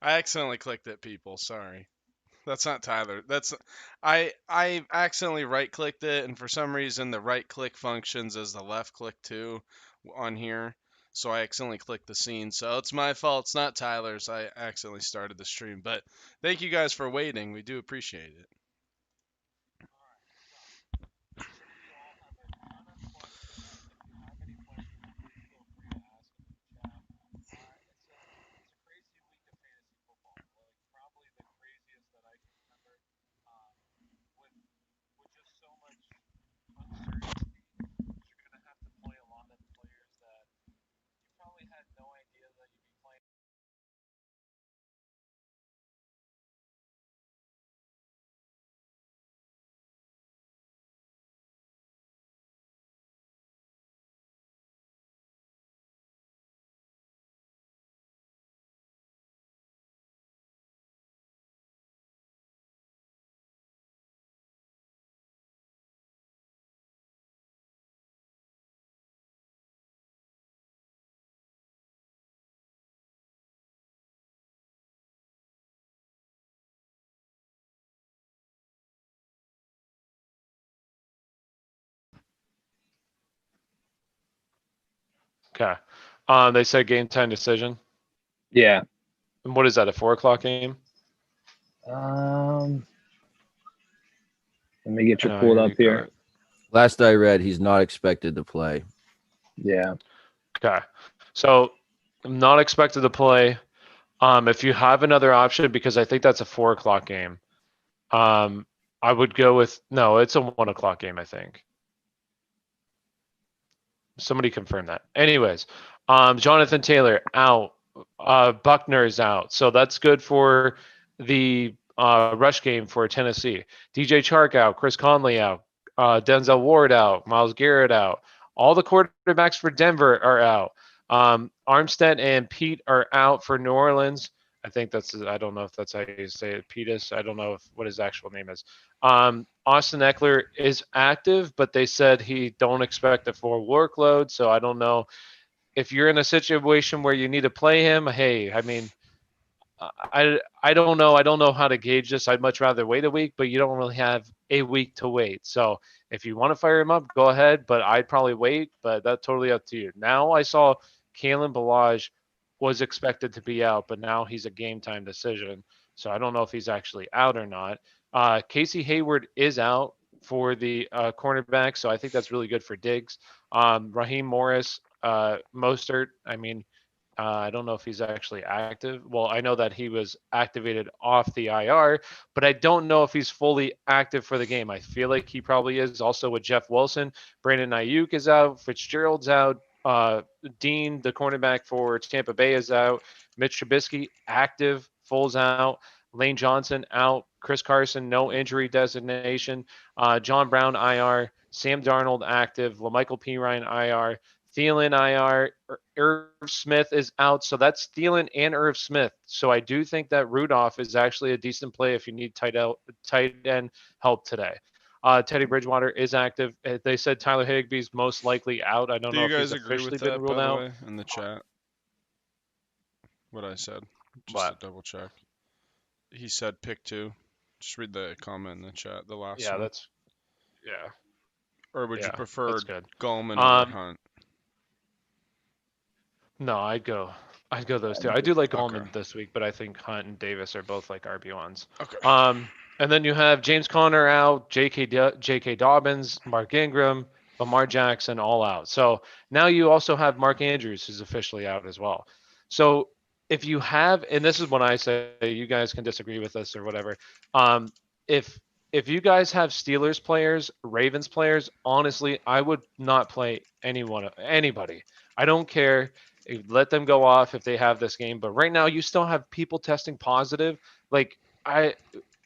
I accidentally clicked it, people. Sorry. That's not Tyler. I accidentally right clicked it, and for some reason the right click functions as the left click too on here. So I accidentally clicked the scene. So it's my fault. It's not Tyler's. I accidentally started the stream. But thank you guys for waiting. We do appreciate it. Okay. They said game time decision. Yeah. And what is that? A 4:00 game? Let me get you No, pulled you up here. got it. Last I read, he's not expected to play. Yeah. Okay. So I'm not expected to play. If you have another option, because I think that's a 4:00 game. I would go with no. It's a 1:00 game, I think. Somebody confirm that. Anyways, Jonathan Taylor out. Buckner is out, so that's good for the rush game for Tennessee. DJ Chark out. Chris Conley out. Denzel Ward out. Myles Garrett out. All the quarterbacks for Denver are out. Armstead and Pete are out for New Orleans. I think that's. I don't know if that's how you say it. Petus. I don't know what his actual name is. Austin Eckler is active, but they said he don't expect a full workload. So I don't know if you're in a situation where you need to play him. Hey, I mean, I don't know. I don't know how to gauge this. I'd much rather wait a week, but you don't really have a week to wait. So if you want to fire him up, go ahead. But I'd probably wait. But that's totally up to you. Now I saw Kalen Balaj was expected to be out, but now he's a game time decision. So I don't know if he's actually out or not. Casey Hayward is out for the cornerback, so I think that's really good for Diggs. Raheem Morris, Mostert. I mean, I don't know if he's actually active. Well, I know that he was activated off the IR, but I don't know if he's fully active for the game. I feel like he probably is. Also with Jeff Wilson, Brandon Ayuk is out, Fitzgerald's out, Dean, the cornerback for Tampa Bay, is out. Mitch Trubisky active, Foles out. Lane Johnson out. Chris Carson, no injury designation. John Brown IR. Sam Darnold active. LaMichael P. Ryan IR. Thielen IR. Irv Smith is out. So that's Thielen and Irv Smith. So I do think that Rudolph is actually a decent play if you need tight end help today. Teddy Bridgewater is active. They said Tyler Higbee's most likely out. I don't Do know you if he's guys agree with officially been that, by ruled the out. way, in the chat? What I said, just to But double check. He said pick two. Just read the comment in the chat, the last yeah, one. yeah, Or would you yeah, prefer that's good. Gallman over Um, Hunt? no, I'd go those two. I do like Okay. Gallman this week, but I think Hunt and Davis are both like RB1s. Okay. And then you have James Conner out, J.K. Dobbins, Mark Ingram, Lamar Jackson all out. So now you also have Mark Andrews who's officially out as well. So if you have, and this is when I say you guys can disagree with this or whatever. Um, if if you guys have Steelers players, Ravens players, honestly, I would not play anybody. I don't care. Let them go off if they have this game. But right now, you still have people testing positive. Like I,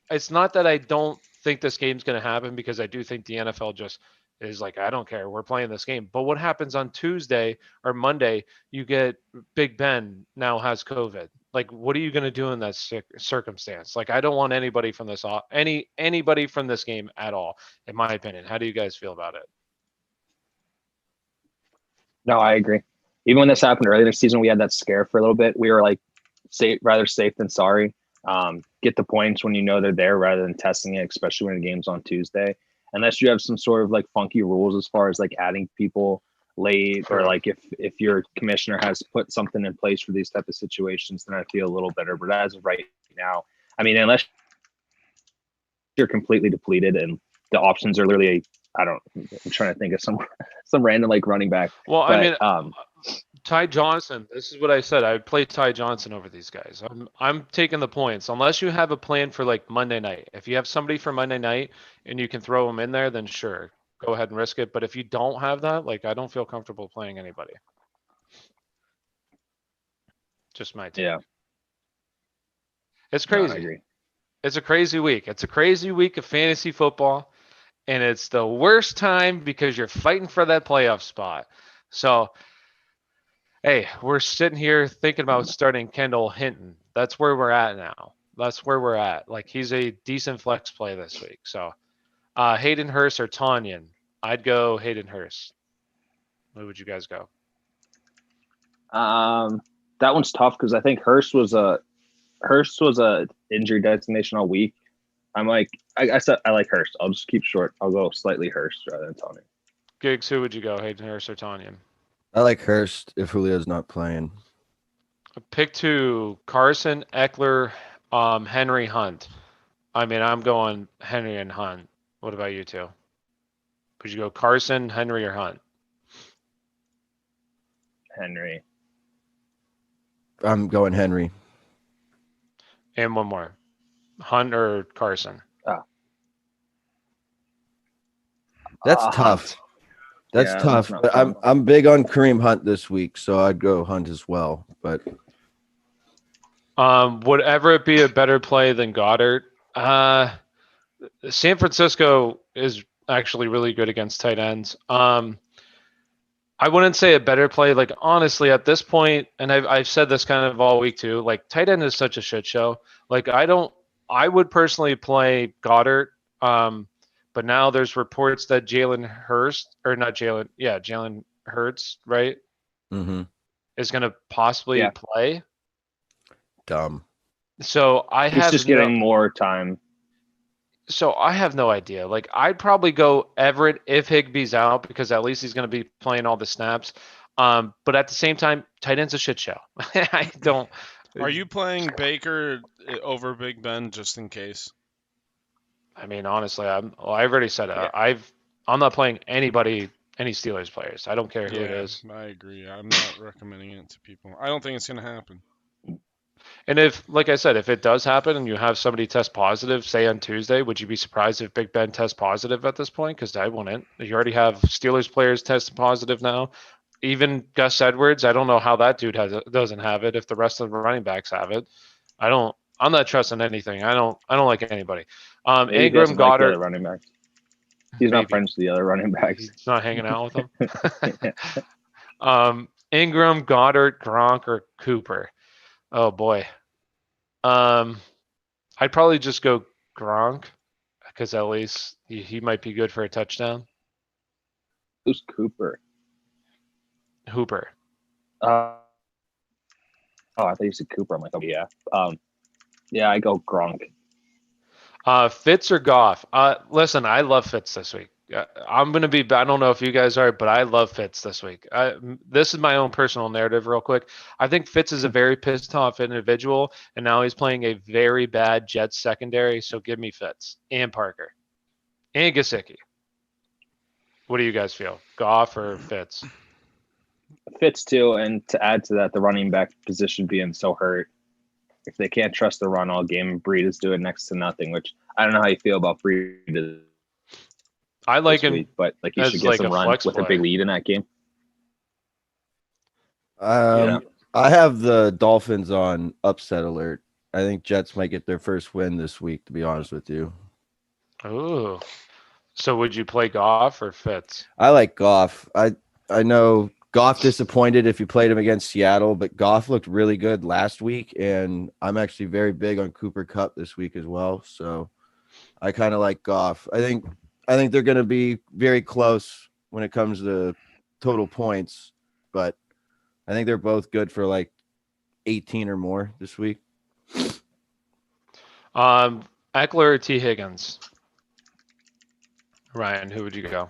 it's not that I don't think this game's going to happen because I do think the NFL just is like, I don't care. We're playing this game. But what happens on Tuesday or Monday? You get Big Ben now has COVID. Like, what are you going to do in that circumstance? Like, I don't want anybody from this anybody from this game at all, in my opinion. How do you guys feel about it? No, I agree. Even when this happened earlier this season, we had that scare for a little bit. We were like rather safe than sorry. Get the points when you know they're there rather than testing it, especially when the game's on Tuesday. Unless you have some sort of like funky rules as far as like adding people late, or like if your commissioner has put something in place for these type of situations, then I feel a little better. But as of right now, I mean, unless you're completely depleted and the options are literally, I'm trying to think of some random like running back. Well, But, I mean, Ty Johnson, this is what I said. I would play Ty Johnson over these guys. I'm taking the points. Unless you have a plan for like Monday night. If you have somebody for Monday night and you can throw them in there, then sure, go ahead and risk it. But if you don't have that, like I don't feel comfortable playing anybody. Just my take. Yeah. It's No, I crazy. agree. It's a crazy week. It's a crazy week of fantasy football. And it's the worst time because you're fighting for that playoff spot. So, hey, we're sitting here thinking about starting Kendall Hinton. That's where we're at now. That's where we're at. Like, he's a decent flex play this week. So, Hayden Hurst or Tanyan. I'd go Hayden Hurst. Where would you guys go? That one's tough because I think Hurst was a injury destination all week. I'm like, I said I like Hurst. I'll just keep short. I'll go slightly Hurst rather than Tanyan. Gigs, who would you go? Hayden Hurst or Tanyan? I like Hurst if Julio's not playing. Pick 2, Carson, Eckler, Henry, Hunt. I mean, I'm going Henry and Hunt. What about you two? Would you go Carson, Henry, or Hunt? Henry. I'm going Henry. And one more. Hunt or Carson? That's tough. That's Yeah, tough. that's not But fun. I'm big on Kareem Hunt this week, so I'd go Hunt as well. But Would Everett be a better play than Goddard? San Francisco is actually really good against tight ends. I wouldn't say a better play. Like, honestly, at this point, and I've said this kind of all week too, like tight end is such a shit show. Like, I would personally play Goddard. But now there's reports that Jalen Hurts, right? Is going to possibly play. Dumb. So He's just getting more time. So I have no idea. Like, I'd probably go Everett if Higbee's out because at least he's going to be playing all the snaps. But at the same time, tight end's a shit show. I don't. Are you playing Baker over Big Ben just in case? I mean, honestly, I've already said it. I'm not playing any Steelers players. I don't care who it is. I agree. I'm not recommending it to people. I don't think it's going to happen. And if, like I said, if it does happen and you have somebody test positive, say on Tuesday, would you be surprised if Big Ben tests positive at this point? Because I wouldn't. You already have Steelers players testing positive now. Even Gus Edwards, I don't know how that dude doesn't have it if the rest of the running backs have it. I'm not trusting anything. I don't like anybody. Ingram, Goddard, like the running backs. He's not friends with the other running backs. He's not hanging out with them. Ingram, Goddard, Gronk, or Cooper. Oh boy. I'd probably just go Gronk because at least he might be good for a touchdown. Who's Cooper? Hooper. I thought you said Cooper. I'm like, oh yeah. Yeah, I go Gronk. Fitz or Goff? Listen, I love Fitz this week. I'm going to be, I don't know if you guys are, but I love Fitz this week. This is my own personal narrative real quick. I think Fitz is a very pissed off individual, and now he's playing a very bad Jets secondary, so give me Fitz and Parker and Gesicki. What do you guys feel? Goff or Fitz? Fitz too, and to add to that, the running back position being so hurt. If they can't trust the run all game, Reid is doing next to nothing, which I don't know how you feel about Reid. I like him, week, but like you should get some run with a big lead in that game. I have the Dolphins on upset alert. I think Jets might get their first win this week, to be honest with you. Oh, so would you play Goff or Fitz? I like Goff. I know Goff disappointed if you played him against Seattle, but Goff looked really good last week, and I'm actually very big on Cooper Kupp this week as well. So I kind of like Goff. I think they're going to be very close when it comes to total points, but I think they're both good for like 18 or more this week. Eckler or T. Higgins? Ryan, who would you go?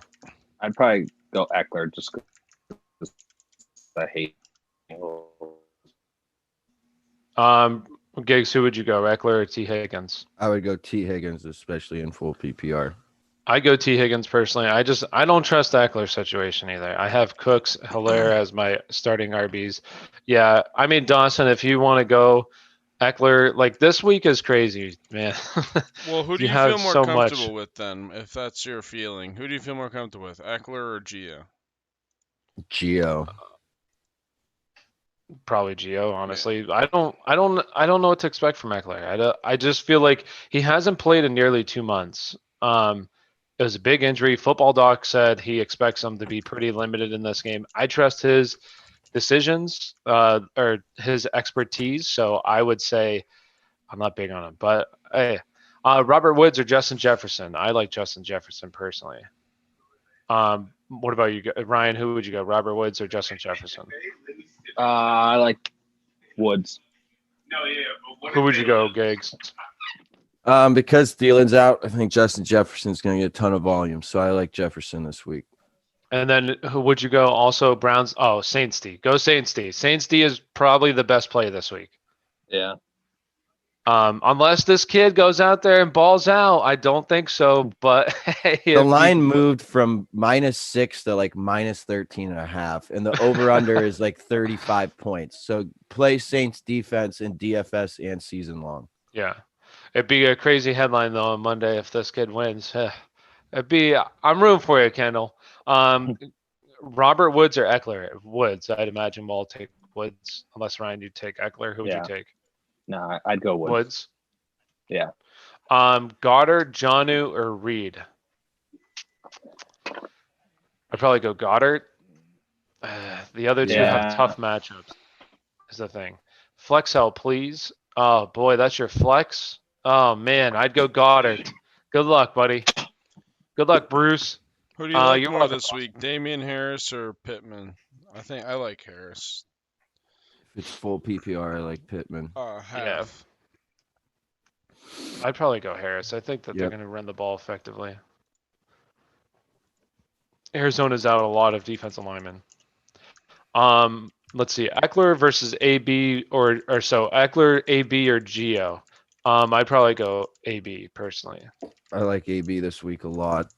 I'd probably go Eckler just because I hate. Giggs, who would you go? Eckler or T. Higgins? I would go T. Higgins, especially in full PPR. I go T. Higgins personally. I don't trust Eckler's situation either. I have Cooks, Hilaire as my starting RBs. Yeah, I mean Dawson, if you want to go Eckler, like this week is crazy, man. Well, who do you have feel more so comfortable much. with then, if that's your feeling? Who do you feel more comfortable with, Eckler or Gio? Gio. Probably Gio, honestly. I don't know what to expect from Eckler. I just feel like he hasn't played in nearly 2 months. It was a big injury. Football Doc said he expects him to be pretty limited in this game. I trust his decisions or his expertise, so I would say I'm not big on him. But hey, Robert Woods or Justin Jefferson? I like Justin Jefferson personally. What about you, Ryan? Who would you go, Robert Woods or Justin Jefferson? I like Woods. Who would you go, Giggs? Because Thielen's out, I think Justin Jefferson's going to get a ton of volume, so I like Jefferson this week. And then who would you go? Also Browns. Oh, Saints D. Go Saints D. Saints D is probably the best play this week. Yeah. Unless this kid goes out there and balls out, I don't think so. But hey, The line moved from -6 to like -13.5, and the over/under is like 35 points. So play Saints defense in DFS and season long. Yeah, it'd be a crazy headline though on Monday if this kid wins. It'd be. I'm rooting for you, Kendall. Robert Woods or Eckler? Woods. I'd imagine we'll all take Woods. Unless Ryan, you take Eckler. Who would you take? No, I'd go Woods. Woods. Yeah. Goddard, Jonnu, or Reid? I'd probably go Goddard. The other two have tough matchups. Is the thing. Flex hell, please. Oh boy, that's your flex. Oh man, I'd go Goddard. Good luck, buddy. Good luck, Bruce. Who do you like you're more welcome. this week, Damian Harris or Pittman? I think I like Harris. If it's full PPR, I like Pittman. Half. I'd probably go Harris. I think that they're Yep. going to run the ball effectively. Arizona's out a lot of defensive linemen. Let's see, Eckler versus AB or so Eckler, AB or Gio. I'd probably go AB personally, I like AB this week a lot.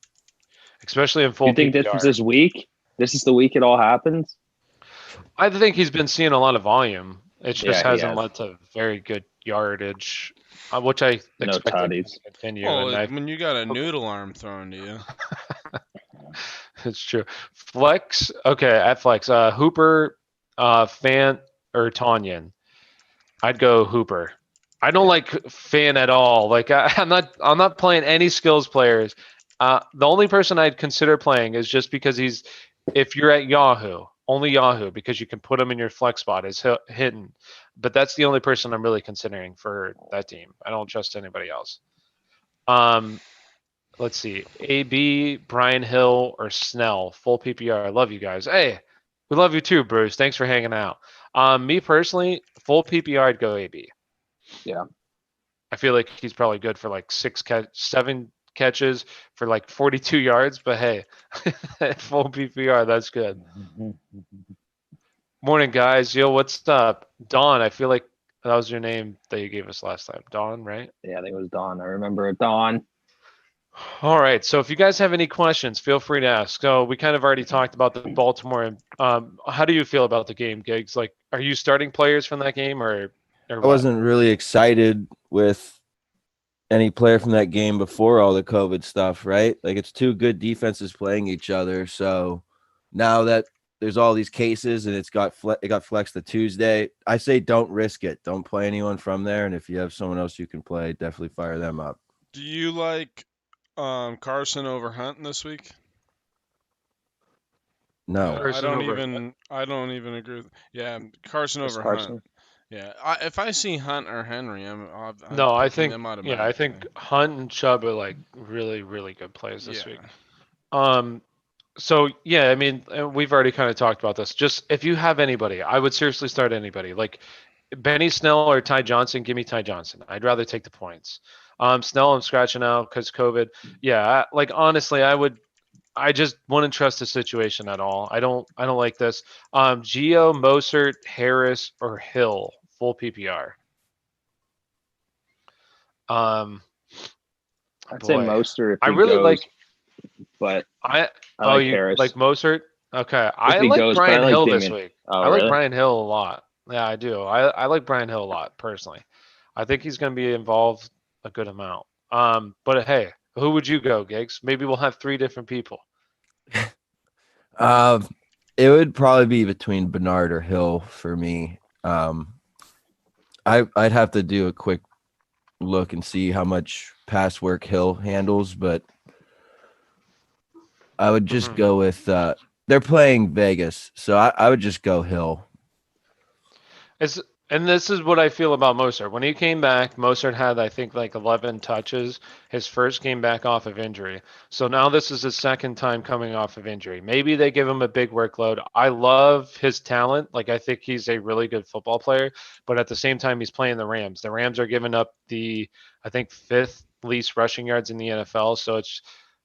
especially in full You think PPR. this is this week? This is the week it all happens? I think he's been seeing a lot of volume. It just Yeah, he hasn't has. led to very good yardage, which I No expect to tutties. continue. Well, and when you got a noodle arm thrown to you. It's true. Flex, okay, at flex, Hooper, Fant, or Tanyan. I'd go Hooper. I don't like Fant at all. Like I'm not playing any skills players. The only person I'd consider playing is just because if you're at Yahoo, only Yahoo, because you can put him in your flex spot is hidden. But that's the only person I'm really considering for that team. I don't trust anybody else. Let's see. AB, Brian Hill, or Snell. Full PPR. I love you guys. Hey, we love you too, Bruce. Thanks for hanging out. Me personally, full PPR, I'd go AB. Yeah. I feel like he's probably good for like 7 catches for like 42 yards. But hey, full PPR, that's good. Morning, guys. Yo, what's up? Dawn, I feel like that was your name that you gave us last time. Dawn, right? Yeah, I think it was Dawn. I remember it, Dawn. All right. So if you guys have any questions, feel free to ask. So we kind of already talked about the Baltimore. How do you feel about the game, Giggs? Like, are you starting players from that game or I what? wasn't really excited with any player from that game before all the COVID stuff, right? Like it's two good defenses playing each other. So now that there's all these cases and it got flexed to Tuesday, I say don't risk it. Don't play anyone from there. And if you have someone else you can play, definitely fire them up. Do you like Carson over Hunt this week? No. Carson I over don't even agree with. Yeah, Carson Just over Carson. Hunt. Yeah, if I see Hunt or Henry, I'm No, I picking think them I automatically. think Hunt and Chubb are like really, really good plays this Yeah. week. So yeah, I mean, we've already kind of talked about this. Just if you have anybody, I would seriously start anybody. Like Benny Snell or Ty Johnson, give me Ty Johnson. I'd rather take the points. Snell, I'm scratching out because COVID. Yeah, like honestly, I just wouldn't trust the situation at all. I don't like this. Geo, Mostert, Harris, or Hill, full PPR. I'd say Boy, Mostert if I he really goes, like. but I I like you Harris like Mostert? Okay, if I he like goes, but I Brian like Hill this Damien. week. Oh, I like really? Brian Hill a lot. Yeah, I do. I like Brian Hill a lot personally. I think he's going to be involved a good amount. But hey, who would you go, Gigs? Maybe we'll have 3 different people. It would probably be between Bernard or Hill for me. I'd have to do a quick look and see how much pass work Hill handles, but I would just go with they're playing Vegas, so I would just go Hill. And this is what I feel about Mostert. When he came back, Mostert had, I think, like 11 touches. His first came back off of injury. So now this is his second time coming off of injury. Maybe they give him a big workload. I love his talent. Like, I think he's a really good football player. But at the same time, he's playing the Rams. The Rams are giving up the, I think, 5th least rushing yards in the NFL. So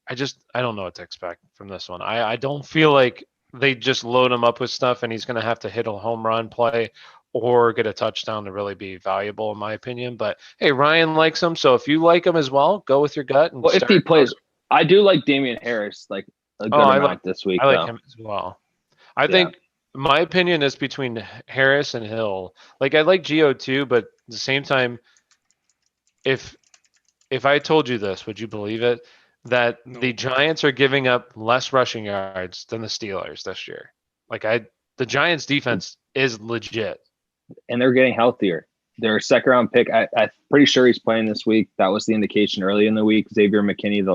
I don't know what to expect from this one. I don't feel like they just load him up with stuff and he's going to have to hit a home run play or get a touchdown to really be valuable, in my opinion. But hey, Ryan likes him, so if you like him as well, go with your gut. And Well, if he plays, I do like Damian Harris like a good amount this week. I like him as well. I think my opinion is between Harris and Hill. Like I like Geo too, but at the same time, if I told you this, would you believe it? That the Giants are giving up less rushing yards than the Steelers this year. The Giants defense is legit. And they're getting healthier. Their second round pick, I'm pretty sure he's playing this week. That was the indication early in the week. Xavier McKinney,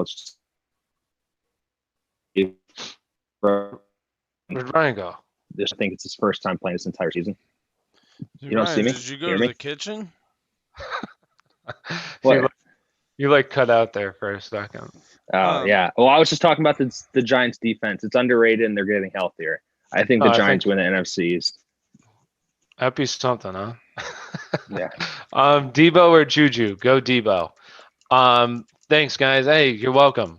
Where'd Ryan go? I think it's his first time playing this entire season. Dude, you don't Ryan, see me? Did you go to the kitchen? What? You cut out there for a second. Oh, yeah. Well, I was just talking about the Giants defense. It's underrated and they're getting healthier. I think the Giants win the NFC East. That'd be something, huh? Yeah. Debo or Juju? Go Debo. Thanks, guys. Hey, you're welcome.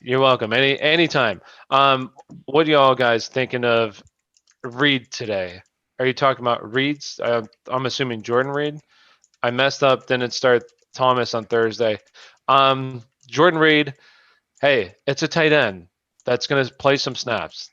You're welcome. Anytime. What are y'all guys thinking of Reid today? Are you talking about Reid's? I'm assuming Jordan Reid. I messed up. Didn't start Thomas on Thursday. Jordan Reid. Hey, it's a tight end that's going to play some snaps.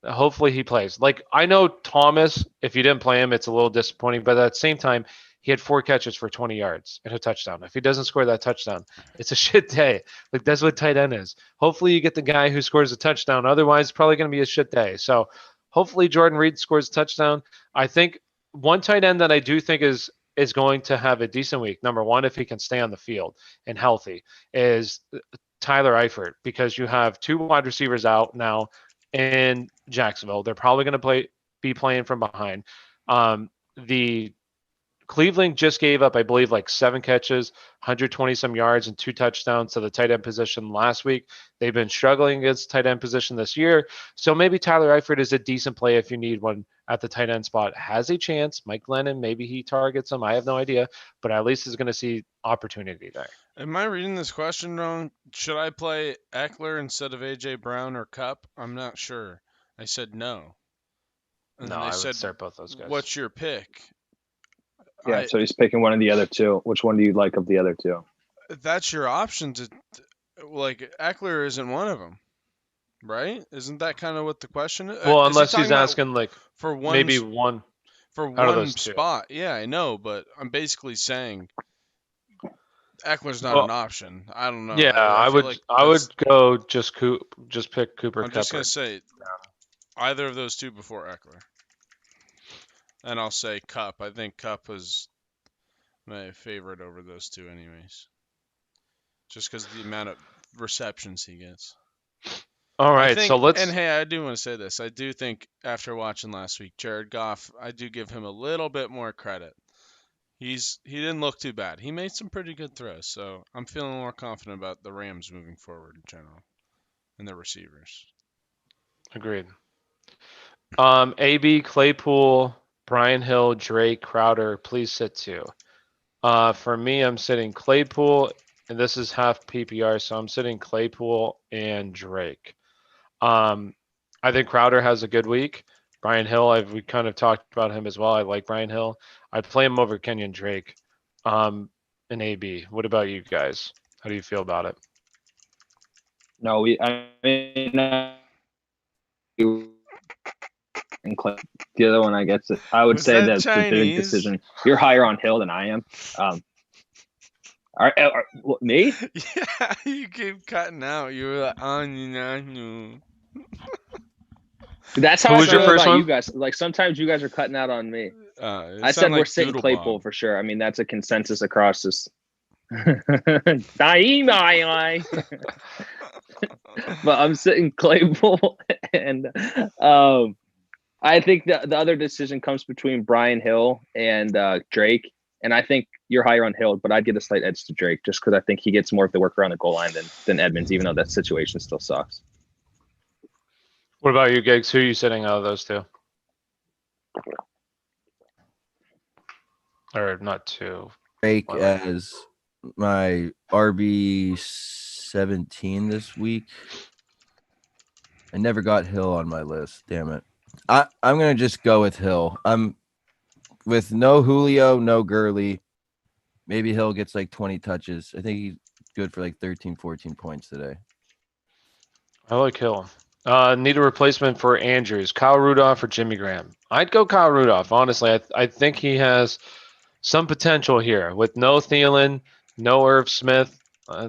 Hopefully he plays. Like, I know Thomas, if you didn't play him, it's a little disappointing, but at the same time, he had 4 catches for 20 yards and a touchdown. If he doesn't score that touchdown, it's a shit day. Like, that's what tight end is. Hopefully you get the guy who scores a touchdown. Otherwise, it's probably going to be a shit day. So hopefully Jordan Reid scores a touchdown. I think one tight end that I do think is going to have a decent week, number one, if he can stay on the field and healthy, is Tyler Eifert, because you have 2 wide receivers out now in Jacksonville. They're probably going to be playing from behind. The Cleveland just gave up, I believe, like 7 catches, 120 some yards, and 2 touchdowns to the tight end position last week. They've been struggling against tight end position this year. So maybe Tyler Eifert is a decent play if you need one at the tight end spot. Has a chance. Mike Glennon, maybe he targets him. I have no idea, but at least is going to see opportunity there. Am I reading this question wrong? Should I play Eckler instead of A.J. Brown or Cup? I'm not sure. I said no. And no, I would start both those guys. What's your pick? Yeah, so he's picking one of the other 2. Which one do you like of the other 2? That's your option to, like, Eckler isn't one of them, right? Isn't that kind of what the question is? Well, unless he's asking, like, for one, maybe one for one spot. Yeah, I know, but I'm basically saying Eckler's not an option. I don't know. Yeah, I would go just pick Cooper. I'm just gonna say either of those 2 before Eckler, and I'll say Cup. I think Cup is my favorite over those 2, anyways, just because of the amount of receptions he gets. All right, so let's. And hey, I do want to say this. I do think after watching last week, Jared Goff, I do give him a little bit more credit. He didn't look too bad. He made some pretty good throws, so I'm feeling more confident about the Rams moving forward in general and their receivers. Agreed. AB, Claypool, Brian Hill, Drake, Crowder. Please sit 2. For me, I'm sitting Claypool, and this is half PPR, so I'm sitting Claypool and Drake. I think Crowder has a good week. Brian Hill, we kind of talked about him as well. I like Brian Hill. I'd play him over Kenyon Drake in AB. What about you guys? How do you feel about it? No, and the other one, I guess, I would Was say that that the big Chinese? decision. You're higher on Hill than I am. Me? Yeah, you keep cutting out. You were like, oh, no. That's how Who I was your feel first about one? you guys. Like sometimes you guys are cutting out on me. It I sounded said we're like sitting Doodle Claypool Bob. for sure. I mean, that's a consensus across this. Daimai. But I'm sitting Claypool, and I think the other decision comes between Brian Hill and Drake, and I think you're higher on Hill, but I'd get a slight edge to Drake just because I think he gets more of the work around the goal line than Edmonds, even though that situation still sucks. What about you, Gigs? Who are you sitting out of those 2? Or not 2. Drake Well, as my RB17 this week. I never got Hill on my list. Damn it. I'm gonna just go with Hill. I'm with no Julio, no Gurley. Maybe Hill gets like 20 touches. I think he's good for like 13, 14 points today. I like Hill. Need a replacement for Andrews. Kyle Rudolph or Jimmy Graham? I'd go Kyle Rudolph. Honestly, I think he has some potential here. With no Thielen, no Irv Smith,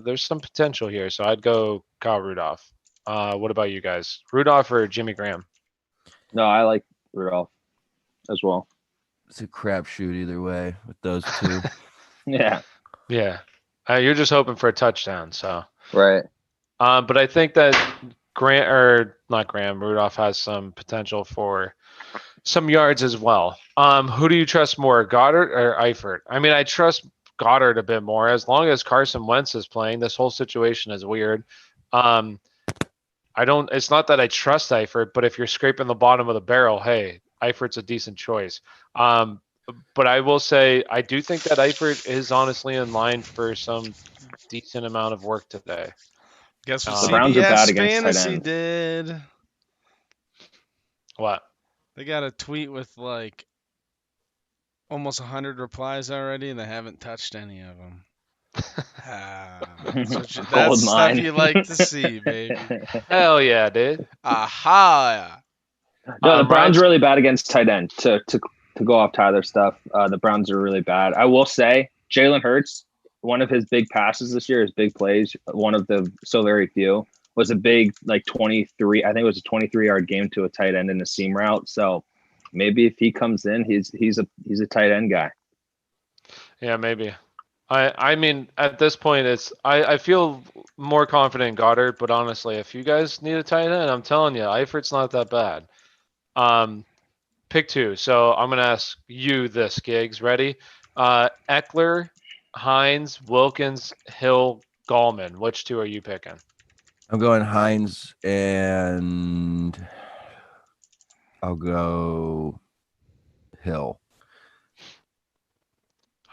there's some potential here. So I'd go Kyle Rudolph. What about you guys? Rudolph or Jimmy Graham? No, I like Rudolph as well. It's a crapshoot either way with those 2. Yeah. Yeah. You're just hoping for a touchdown. So Right. but I think that Rudolph has some potential for some yards as well. Who do you trust more, Goddard or Eifert? I mean, I trust Goddard a bit more. As long as Carson Wentz is playing, this whole situation is weird. It's not that I trust Eifert, but if you're scraping the bottom of the barrel, hey, Eifert's a decent choice. But I will say, I do think that Eifert is honestly in line for some decent amount of work today. Guess what The Browns are bad CBS against tight Fantasy ends. did? What? They got a tweet with like almost 100 replies already, and they haven't touched any of them. That's stuff you like to see, baby. Hell yeah, dude. Aha! No, the Browns Ryan's- are really bad against tight end. To go off Tyler's stuff, the Browns are really bad. I will say, Jaylen Hurst, one of his big passes this year, his big plays, one of the so very few, was a big 23. I think it was a 23-yard game to a tight end in a seam route. So maybe if he comes in, he's a tight end guy. Yeah, maybe. I mean, at this point, I feel more confident in Goddard, but honestly, if you guys need a tight end, I'm telling you, Eifert's not that bad. Pick 2. So I'm gonna ask you this, Gigs. Ready? Eckler, Hines, Wilkins, Hill, Gallman. Which 2 are you picking? I'm going Hines, and I'll go Hill.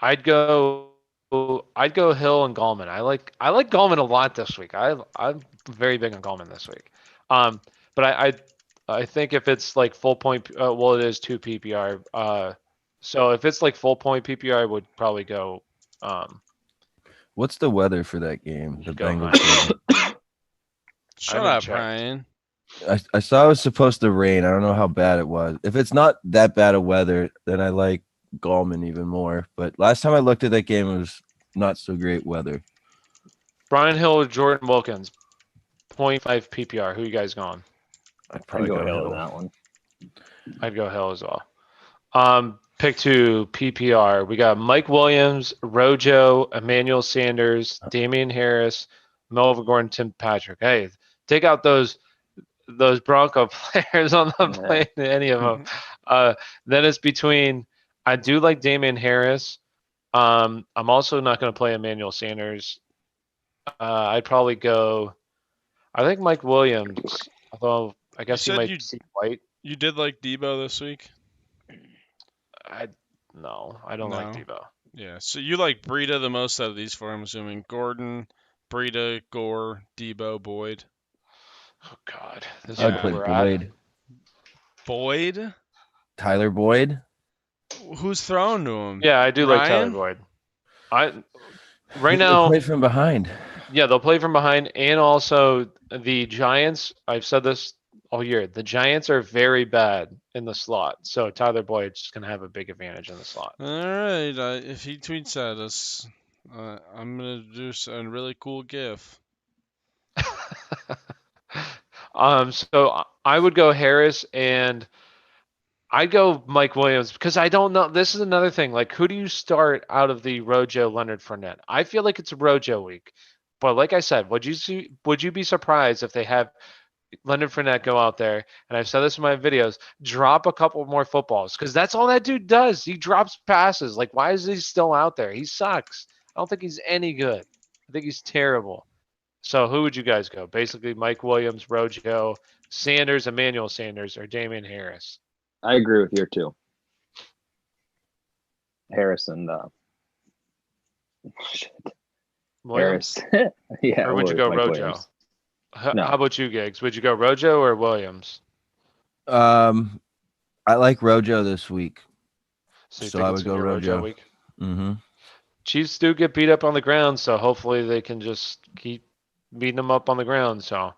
I'd go Hill and Gallman. I like Gallman a lot this week. I'm very big on Gallman this week. But I think if it's like full point, well, it is 2 PPR. So if it's like full point PPR, I would probably go. What's the weather for that game? The Go Bengals game? Shut haven't up, checked. Ryan. I saw it was supposed to rain. I don't know how bad it was. If it's not that bad of weather, then I like Gallman even more. But last time I looked at that game, it was not so great weather. Brian Hill or Jordan Wilkins, 0.5 PPR. Who you guys going? I'd I'd probably go go Hill Hill. in that one. I'd go Hill as well. Pick 2 PPR. We got Mike Williams, Rojo, Emmanuel Sanders, Damian Harris, Melvin Gordon, Tim Patrick. Hey, take out those Bronco players on the plane, any of them. Then it's between. I do like Damian Harris. I'm also not going to play Emmanuel Sanders. I'd probably go. I think Mike Williams, although I guess he said might you- see White. You did like Debo this week? No, I don't like No. Debo. Yeah. So you like Breida the most out of these four, I'm assuming. Gordon, Breida, Gore, Debo, Boyd. Oh God, this I'd is put where we're at. Boyd. Boyd? Tyler Boyd. Who's throwing to him? Yeah, I do like Tyler Ryan? Boyd. Right They now, play from behind. yeah, they'll play from behind, and also the Giants. I've said this all year. The Giants are very bad in the slot, so Tyler Boyd's gonna have a big advantage in the slot. All right. If he tweets at us, I'm gonna do a really cool GIF. So I would go Harris and I'd go Mike Williams because I don't know. This is another thing. Like, who do you start out of the Rojo Leonard Fournette? I feel like it's Rojo week, but like I said, would you be surprised if they have Leonard Fournette go out there, and I've said this in my videos, drop a couple more footballs because that's all that dude does. He drops passes. Like, why is he still out there? He sucks. I don't think he's any good. I think he's terrible. So who would you guys go? Basically, Mike Williams, Rojo, Sanders, Emmanuel Sanders, or Damian Harris? I agree with your two. Harrison. Williams? Harris. Yeah. Or would you go Mike Rojo? Williams. How about you, Giggs? Would you go Rojo or Williams? I like Rojo this week. So you So think I it's would gonna go be Rojo Rojo. week? Mm-hmm. Chiefs do get beat up on the ground, so hopefully they can just keep beating them up on the ground. So,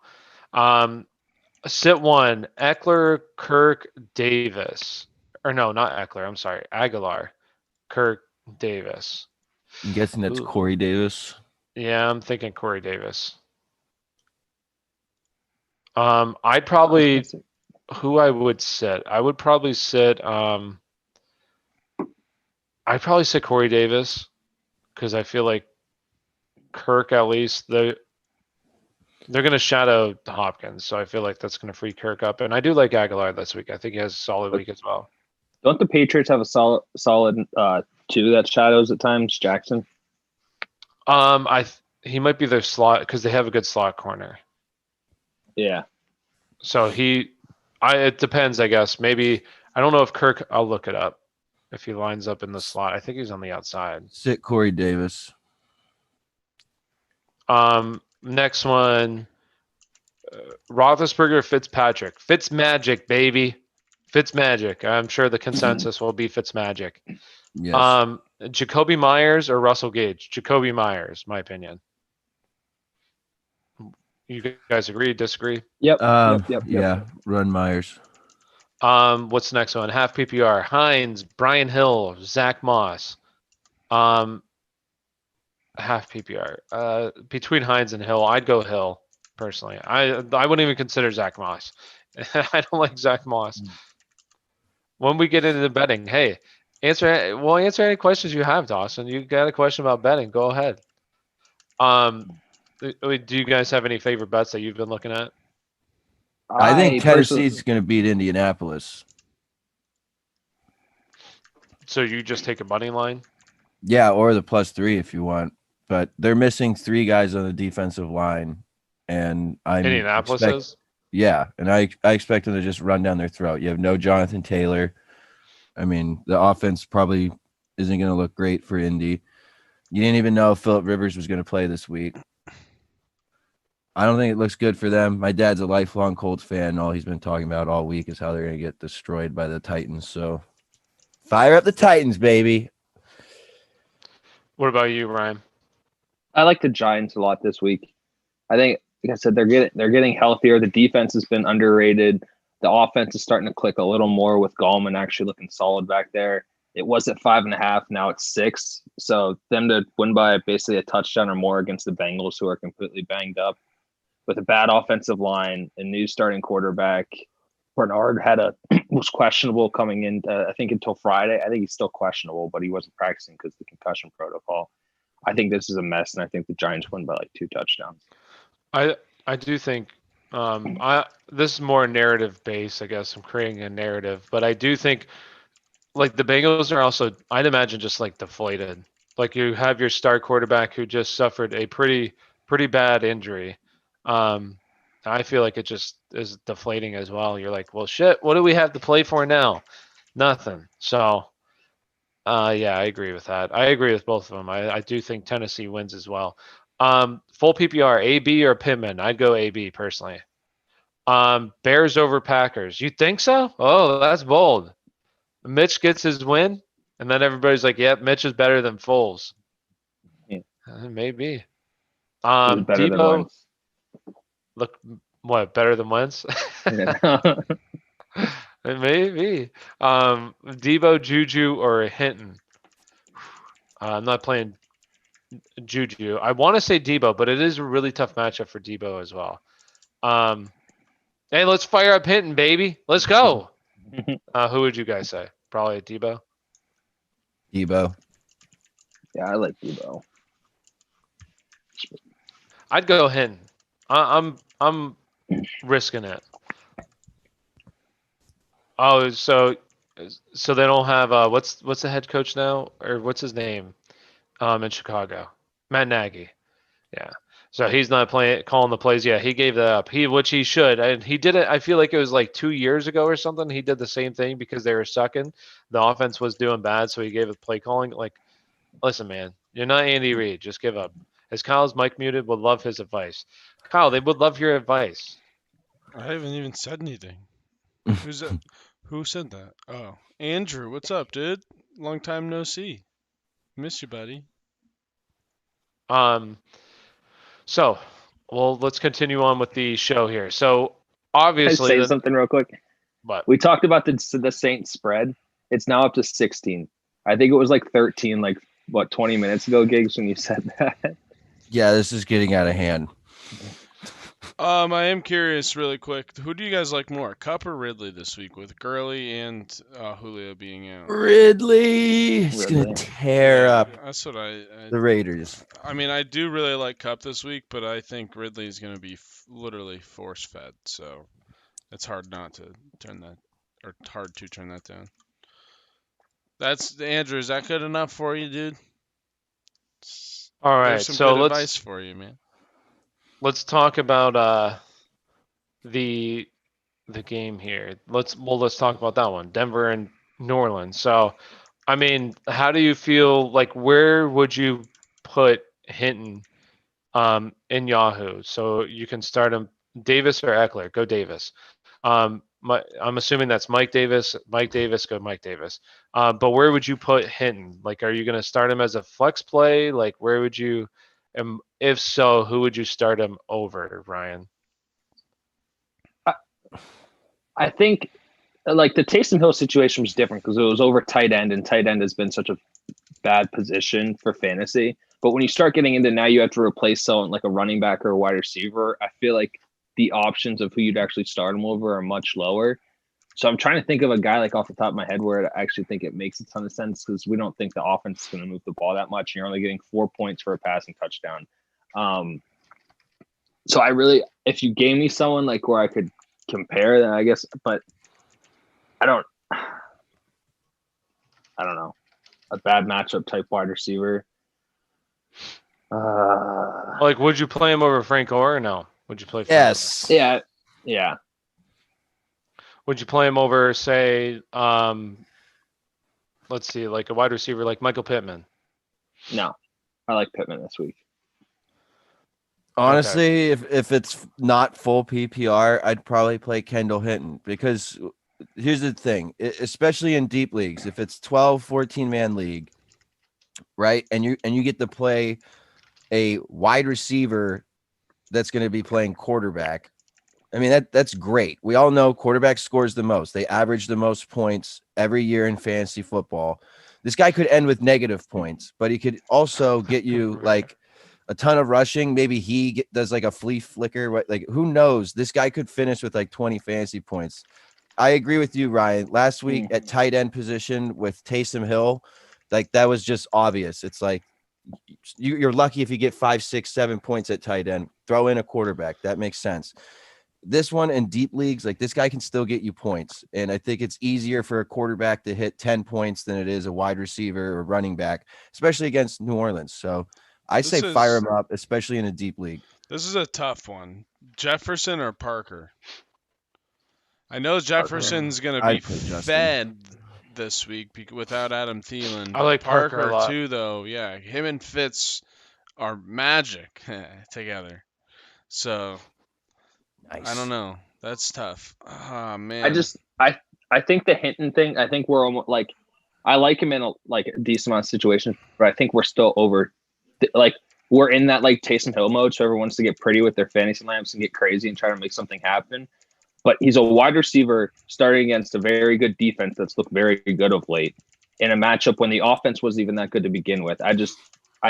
sit one, Eckler, Kirk, Davis. Or no, not Eckler. I'm sorry, Aguilar, Kirk, Davis. I'm guessing that's Ooh. Corey Davis. Yeah, I'm thinking Corey Davis. I'd probably who I would sit. I would probably sit. I'd probably sit Corey Davis because I feel like Kirk at least they're going to shadow Hopkins, so I feel like that's going to free Kirk up. And I do like Aguilar this week. I think he has a solid week as well. Don't the Patriots have a solid two that shadows at times? Jackson. He might be their slot because they have a good slot corner. Yeah. So it depends, I guess. Maybe I don't know if Kirk. I'll look it up if he lines up in the slot. I think he's on the outside. Sit Corey Davis. Next one, Roethlisberger, Fitzpatrick. Fitzmagic, baby. Fitzmagic. I'm sure the consensus will be Fitzmagic. Yes. Jacoby Myers or Russell Gage? Jacoby Myers, my opinion. You guys agree, disagree? Yep. Yep. Run Myers. What's the next one? Half PPR. Hines, Brian Hill, Zach Moss. Half PPR. Between Hines and Hill, I'd go Hill personally. I wouldn't even consider Zach Moss. I don't like Zach Moss. When we get into the betting, hey, answer any questions you have, Dawson. You got a question about betting? Go ahead. Do you guys have any favorite bets that you've been looking at? I think Tennessee's going to beat Indianapolis. So you just take a money line? Yeah, or the +3 if you want. But they're missing 3 guys on the defensive line, and Indianapolis is? Yeah, and I expect them to just run down their throat. You have no Jonathan Taylor. I mean, the offense probably isn't going to look great for Indy. You didn't even know if Phillip Rivers was going to play this week. I don't think it looks good for them. My dad's a lifelong Colts fan. All he's been talking about all week is how they're going to get destroyed by the Titans. So fire up the Titans, baby. What about you, Ryan? I like the Giants a lot this week. I think, like I said, they're getting healthier. The defense has been underrated. The offense is starting to click a little more with Gallman actually looking solid back there. It was at 5.5. Now it's 6. So them to win by basically a touchdown or more against the Bengals, who are completely banged up with a bad offensive line, a new starting quarterback. Bernard was questionable coming in, I think, until Friday. I think he's still questionable, but he wasn't practicing because of the concussion protocol. I think this is a mess, and I think the Giants win by like 2 touchdowns. I do think this is more narrative based, I guess. I'm creating a narrative, but I do think like the Bengals are also, I'd imagine, just like deflated. Like you have your star quarterback who just suffered a pretty bad injury. I feel like it just is deflating as well. You're like, well, shit, what do we have to play for now? Nothing. So Yeah, I agree with that. I agree with both of them. I do think Tennessee wins as well. Full PPR, AB or Pittman? I'd go AB personally. Bears over Packers. You think so? Oh, that's bold. Mitch gets his win, and then everybody's like, "Yep, Mitch is better than Foles." Yeah. Maybe. Is better than Debo, Wentz. look, what, better than Wentz? Maybe. Debo, Juju, or Hinton. I'm not playing Juju. I want to say Debo, but it is a really tough matchup for Debo as well. Hey, let's fire up Hinton, baby. Let's go. Who would you guys say? Probably Debo. Debo. Yeah, I like Debo. I'd go Hinton. I'm risking it. Oh, so they don't have what's the head coach now, or what's his name? In Chicago, Matt Nagy. Yeah. So he's not calling the plays. Yeah, he gave that up. Which he should. And he did it. I feel like it was like 2 years ago or something. He did the same thing because they were sucking. The offense was doing bad, so he gave it play calling. Like, listen, man, you're not Andy Reid. Just give up. As Kyle's mic muted, would love his advice. Kyle, they would love your advice. I haven't even said anything. Who's that? Who said that? Oh, Andrew, what's up, dude? Long time no see. Miss you, buddy. So, well, let's continue on with the show here. So, Can I obviously, say something real quick? But We talked about the Saints spread. It's now up to 16. I think it was like 13, 20 minutes ago, Gigs, when you said that. Yeah, this is getting out of hand. I am curious, really quick. Who do you guys like more, Cup or Ridley this week, with Gurley and Julio being out? Ridley is Ridley. gonna tear up That's what I the Raiders. I mean, I do really like Cup this week, but I think Ridley is going to be literally force fed, so it's hard not to turn that, or hard to turn that down. That's Andrew. Is that good enough for you, dude? all right. There's some So good let's advice for you, man. talk about the game here. Let's talk about that one, Denver and New Orleans. So, I mean, how do you feel? Like, where would you put Hinton in Yahoo? So you can start him, Davis or Eckler. Go Davis. I'm assuming that's Mike Davis. Mike Davis, go Mike Davis. But where would you put Hinton? Like, are you going to start him as a flex play? Like, where would you? If so, who would you start him over, Ryan? I think the Taysom Hill situation was different because it was over tight end, and tight end has been such a bad position for fantasy. But when you start getting into now, you have to replace someone like a running back or a wide receiver. I feel like the options of who you'd actually start him over are much lower. So I'm trying to think of a guy like off the top of my head where I actually think it makes a ton of sense because we don't think the offense is going to move the ball that much. And you're only getting 4 points for a passing touchdown. So if you gave me someone like where I could compare, then I guess, but I don't know. A bad matchup type wide receiver. Like, would you play him over Frank Gore or no? Would you play? Yes. Yeah. Would you play him over, say, let's see, like a wide receiver like Michael Pittman? No, I like Pittman this week. Honestly, if it's not full PPR, I'd probably play Kendall Hinton because here's the thing, especially in deep leagues, if it's 12, 14-man league, right, and you get to play a wide receiver that's going to be playing quarterback. I mean, that's great. We all know quarterback scores the most. They average the most points every year in fantasy football. This guy could end with negative points, but he could also get you like a ton of rushing. Maybe he does like a flea flicker. Like, who knows? This guy could finish with like 20 fantasy points. I agree with you, Ryan. Last week at tight end position with Taysom Hill, like that was just obvious. It's like you're lucky if you get 5, 6, 7 points at tight end. Throw in a quarterback. That makes sense. This one in deep leagues, like this guy can still get you points. And I think it's easier for a quarterback to hit 10 points than it is a wide receiver or running back, especially against New Orleans. So I say fire him up, especially in a deep league. This is a tough one. Jefferson or Parker? I know Jefferson's going to be fed this week without Adam Thielen. I like Parker a lot. too, though. Yeah, him and Fitz are magic together. So Nice. I don't know. That's tough. Ah, man. I think the Hinton thing. I think we're almost like, I like him in a decent amount of situations, but I think we're still over. We're in that Taysom Hill mode, so everyone wants to get pretty with their fantasy lamps and get crazy and try to make something happen. But he's a wide receiver starting against a very good defense that's looked very good of late in a matchup when the offense wasn't even that good to begin with. I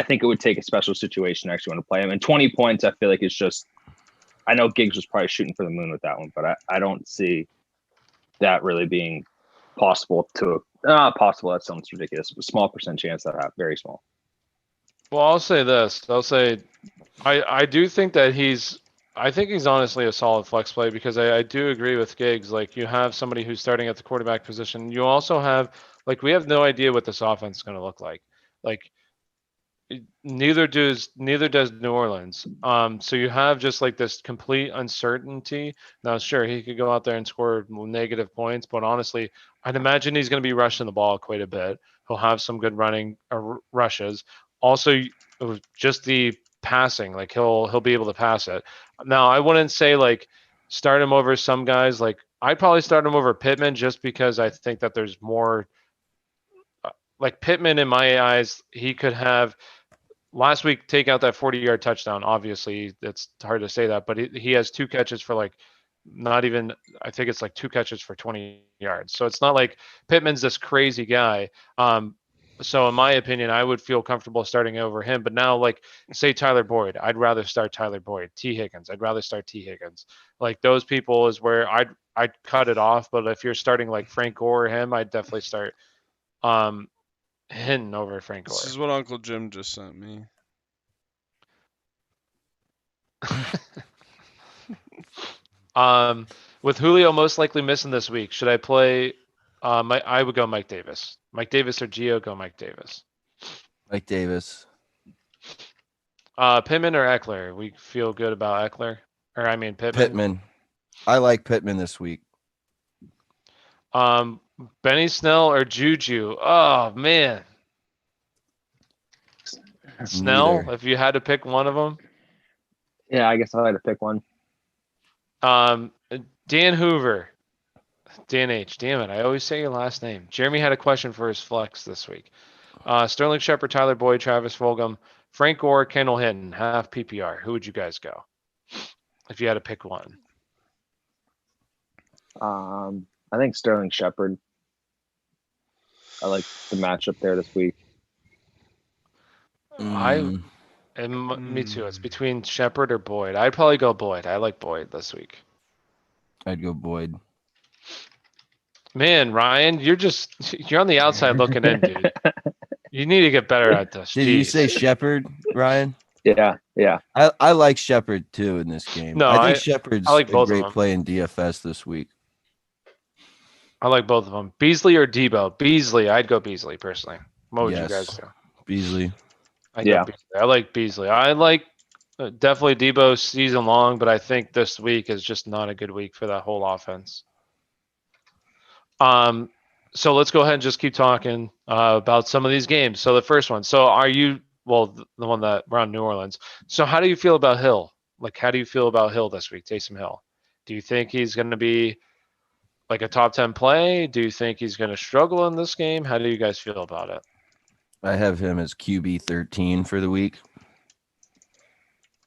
think it would take a special situation to actually want to play him. And 20 points, I feel like it's just, I know Giggs was probably shooting for the moon with that one, but I don't see that really being possible possible. That sounds ridiculous. A small percent chance that happens, very small. Well, I'll say this. I do think that I think he's honestly a solid flex play because I do agree with Giggs. Like, you have somebody who's starting at the quarterback position. You also have, we have no idea what this offense is going to look like. Neither does New Orleans. So you have just this complete uncertainty. Now, sure, he could go out there and score negative points, but honestly, I'd imagine he's going to be rushing the ball quite a bit. He'll have some good running rushes. Also, just the passing, he'll be able to pass it. Now, I wouldn't say start him over some guys. I'd probably start him over Pittman just because I think that there's more. Pittman, in my eyes, he could have last week take out that 40-yard touchdown. Obviously, it's hard to say that, but he has 2 catches for not even, I think it's 2 catches for 20 yards. So it's not like Pittman's this crazy guy. So in my opinion, I would feel comfortable starting over him. But now, say Tyler Boyd, I'd rather start Tyler Boyd. T. Higgins, I'd rather start T. Higgins. Those people is where I'd cut it off. But if you're starting Frank Gore or him, I'd definitely start Hinton over Frank Gore. This is what Uncle Jim just sent me. With Julio most likely missing this week, should I play? I would go Mike Davis. Mike Davis or Gio, go Mike Davis. Mike Davis. Pittman or Eckler? We feel good about Eckler. Pittman. Pittman. I like Pittman this week. Benny Snell or Juju? Oh, man. Snell, if you had to pick one of them? Yeah, I guess I had to pick one. Dan Hoover. Dan H. Damn it, I always say your last name. Jeremy had a question for his flex this week. Sterling Shepard, Tyler Boyd, Travis Fulgham, Frank Gore, Kendall Hinton, half PPR. Who would you guys go if you had to pick one? I think Sterling Shepard. I like the matchup there this week. Me too. It's between Shepard or Boyd. I'd probably go Boyd. I like Boyd this week. I'd go Boyd. Man, Ryan, you're on the outside looking in, dude. You need to get better at this. Did you say Shepard, Ryan? Yeah. I like Shepard too in this game. No, I think Shepard's I like a both great of them. play in DFS this week. I like both of them. Beasley or Debo? Beasley. I'd go Beasley personally. What would you guys do? Beasley. I like Beasley. I like definitely Debo season long, but I think this week is just not a good week for that whole offense. So let's go ahead and just keep talking about some of these games. So the first one. So the one that we're on New Orleans. So how do you feel about Hill? How do you feel about Hill this week, Taysom Hill? Do you think he's going to be a top 10 play? Do you think he's going to struggle in this game? How do you guys feel about it? I have him as QB 13 for the week.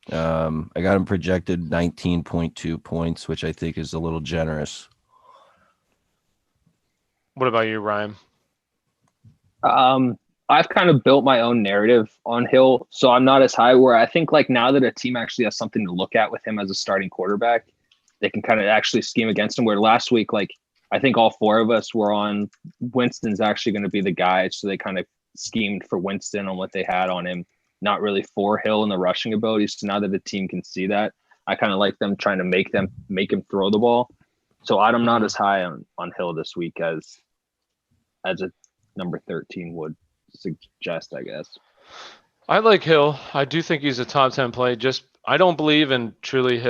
I got him projected 19.2 points, which I think is a little generous. What about you, Ryan? I've kind of built my own narrative on Hill, so I'm not as high. Where I think now that a team actually has something to look at with him as a starting quarterback, they can kind of actually scheme against him. Where last week, I think all 4 of us were on Winston's actually going to be the guy, so they kind of schemed for Winston on what they had on him, not really for Hill and the rushing abilities. So now that the team can see that, I kind of like them trying to make him throw the ball. So I'm not as high on Hill this week as a number 13 would suggest, I guess. I like Hill. I do think he's a top 10 play. I don't believe in truly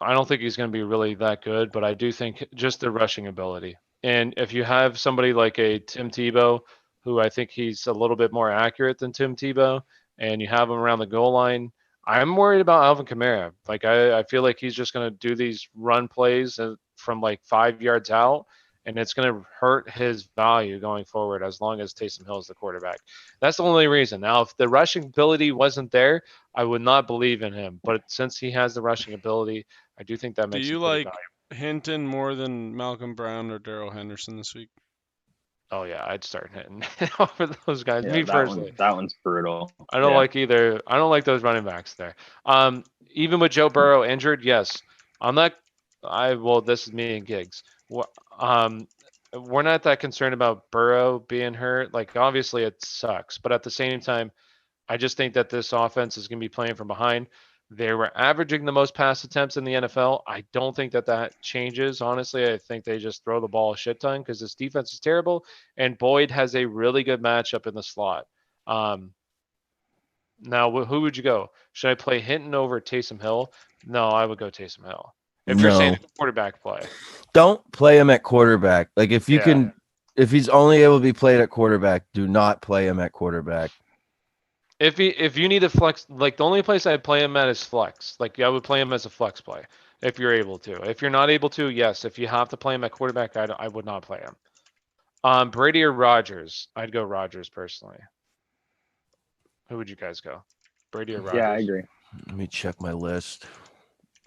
I don't think he's going to be really that good, but I do think just the rushing ability. And if you have somebody like a Tim Tebow, who I think he's a little bit more accurate than Tim Tebow, and you have him around the goal line, I'm worried about Alvin Kamara. Like I feel like he's just going to do these run plays from like 5 yards out, and it's going to hurt his value going forward as long as Taysom Hill is the quarterback. That's the only reason. Now, if the rushing ability wasn't there, I would not believe in him. But since he has the rushing ability, I do think that Do makes you him pretty like valuable. Hinton more than Malcolm Brown or Darrell Henderson this week? Oh yeah, I'd start hitting over those guys. Yeah, Me personally, that one's brutal. I don't Yeah. like either. I don't like those running backs there. Even with Joe Burrow injured, yes, I'm not. This is me and Giggs. We're not that concerned about Burrow being hurt. Like, obviously, it sucks, but at the same time, I just think that this offense is going to be playing from behind. They were averaging the most pass attempts in the NFL. I don't think that changes. Honestly, I think they just throw the ball a shit ton because this defense is terrible. And Boyd has a really good matchup in the slot. Now, who would you go? Should I play Hinton over Taysom Hill? No, I would go Taysom Hill. If you're saying it's a quarterback play, don't play him at quarterback. Like if you Yeah. can, if he's only able to be played at quarterback, do not play him at quarterback. if you need a flex, like the only place I'd play him at is flex. Like I would play him as a flex play if you're able to. If you're not able to, yes. If you have to play him at quarterback, I would not play him. Brady or Rodgers? I'd go Rodgers personally. Who would you guys go? Brady or Rodgers? Yeah, I agree. Let me check my list.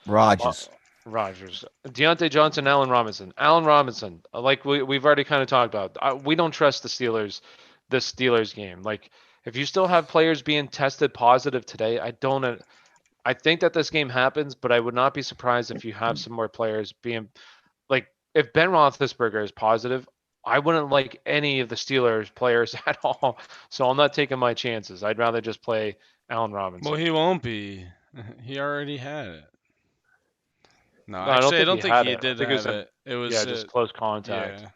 Rodgers. Rodgers. Deontay Johnson, Allen Robinson. Allen Robinson, like we've already kind of talked about. We don't trust the Steelers game. Like if you still have players being tested positive today, I think that this game happens, but I would not be surprised if you have some more players being like if Ben Roethlisberger is positive, I wouldn't like any of the Steelers players at all. So I'm not taking my chances. I'd rather just play Allen Robinson. Well, he won't be. He already had it. No, I don't actually, I think don't think had he it. I did think have it. It was just close contact. yeah.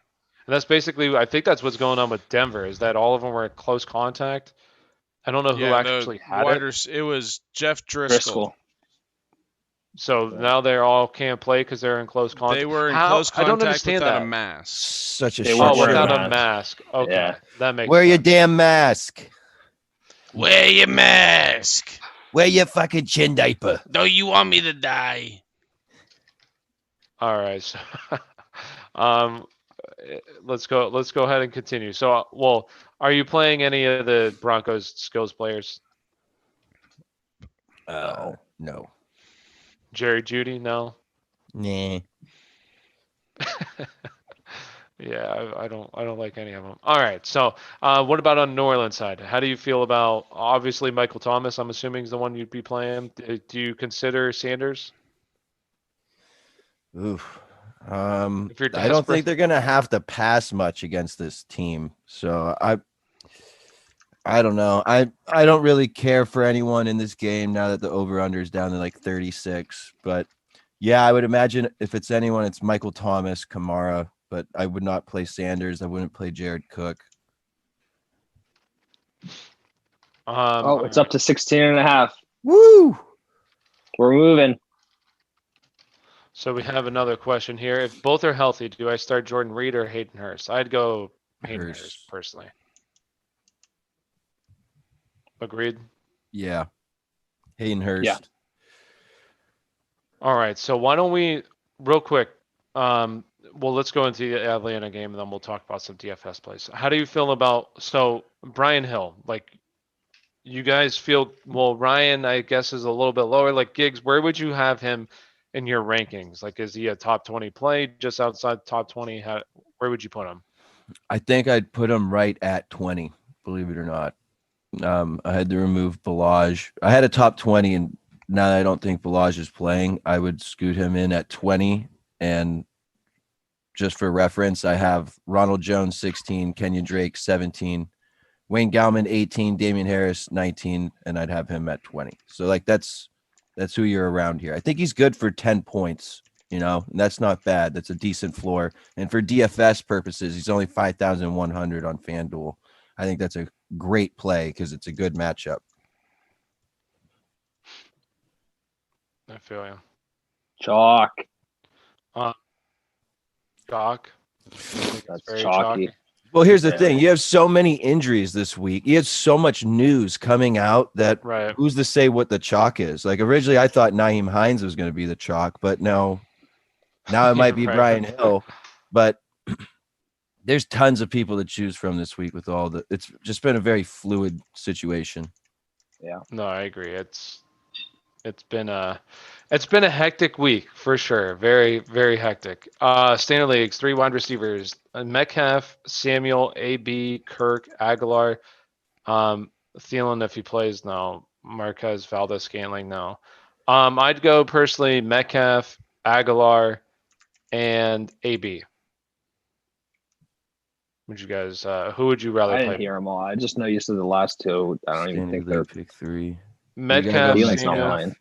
And that's basically, I think that's what's going on with Denver, is that all of them were in close contact. I don't know who Yeah, actually had it. It was Jeff Driscoll. So now they all can't play because they're in close contact. They were in How? close I don't contact understand without that. a mask. Such a They shit weren't Oh, wearing without a a mask. Okay, Yeah. that makes Wear your sense. damn mask. Wear your mask. Wear your fucking chin diaper. Don't you want me to die? All right. So, let's go ahead and continue. So, are you playing any of the Broncos skills players? No. Jerry Jeudy? No. Nah. Yeah, I don't like any of them. All right, so what about on New Orleans side? How do you feel about obviously Michael Thomas? I'm assuming is the one you'd be playing. Do you consider Sanders? Oof. If you're I don't desperate, think they're gonna have to pass much against this team. So I don't know. I don't really care for anyone in this game now that the over/under is down to like 36. But yeah, I would imagine if it's anyone, it's Michael Thomas, Kamara. But I would not play Sanders. I wouldn't play Jared Cook. It's up to 16.5. Woo! We're moving. So we have another question here. If both are healthy, do I start Jordan Reid or Hayden Hurst? I'd go Hayden Hurst personally. Agreed? Yeah. Hayden Hurst. Yeah. All right. So why don't we, real quick, let's go into the Atlanta game and then we'll talk about some DFS plays. How do you feel about, Brian Hill, like you guys feel, Ryan, I guess is a little bit lower, like Giggs, where would you have him in your rankings? Like, is he a top 20 play, just outside top 20? Where would you put him? I think I'd put him right at 20, believe it or not. I had to remove Balaj. I had a top 20, and now that I don't think Balaj is playing, I would scoot him in at 20. And just for reference, I have Ronald Jones 16, Kenyon Drake 17, Wayne Gallman 18, Damian Harris 19, and I'd have him at 20. So like that's who you're around here. I think he's good for 10 points, and that's not bad. That's a decent floor. And for DFS purposes, he's only 5,100 on FanDuel. I think that's a great play because it's a good matchup. I feel you. Chalk. Chalk. That's Very chalky. Well, here's the Yeah. thing. You have so many injuries this week. You have so much news coming out that Right. who's to say what the chalk is? Like originally I thought Naeem Hines was going to be the chalk, but no. Now it might be Right. Brian Hill, but there's tons of people to choose from this week with all the it's just been a very fluid situation. No, I agree. It's been a hectic week for sure. Very, very hectic. Standard leagues, 3 wide receivers: Metcalf, Samuel, AB, Kirk, Aguilar, Thielen if he plays now, Marquez, Valdez, Scantling now. I'd go personally Metcalf, Aguilar, and AB. Would you guys? Who would you rather I play? didn't hear them all. I just know you said the last two. I don't even Standard think they're. league pick 3. Metcalf, You Thielen's not Samuel. mine.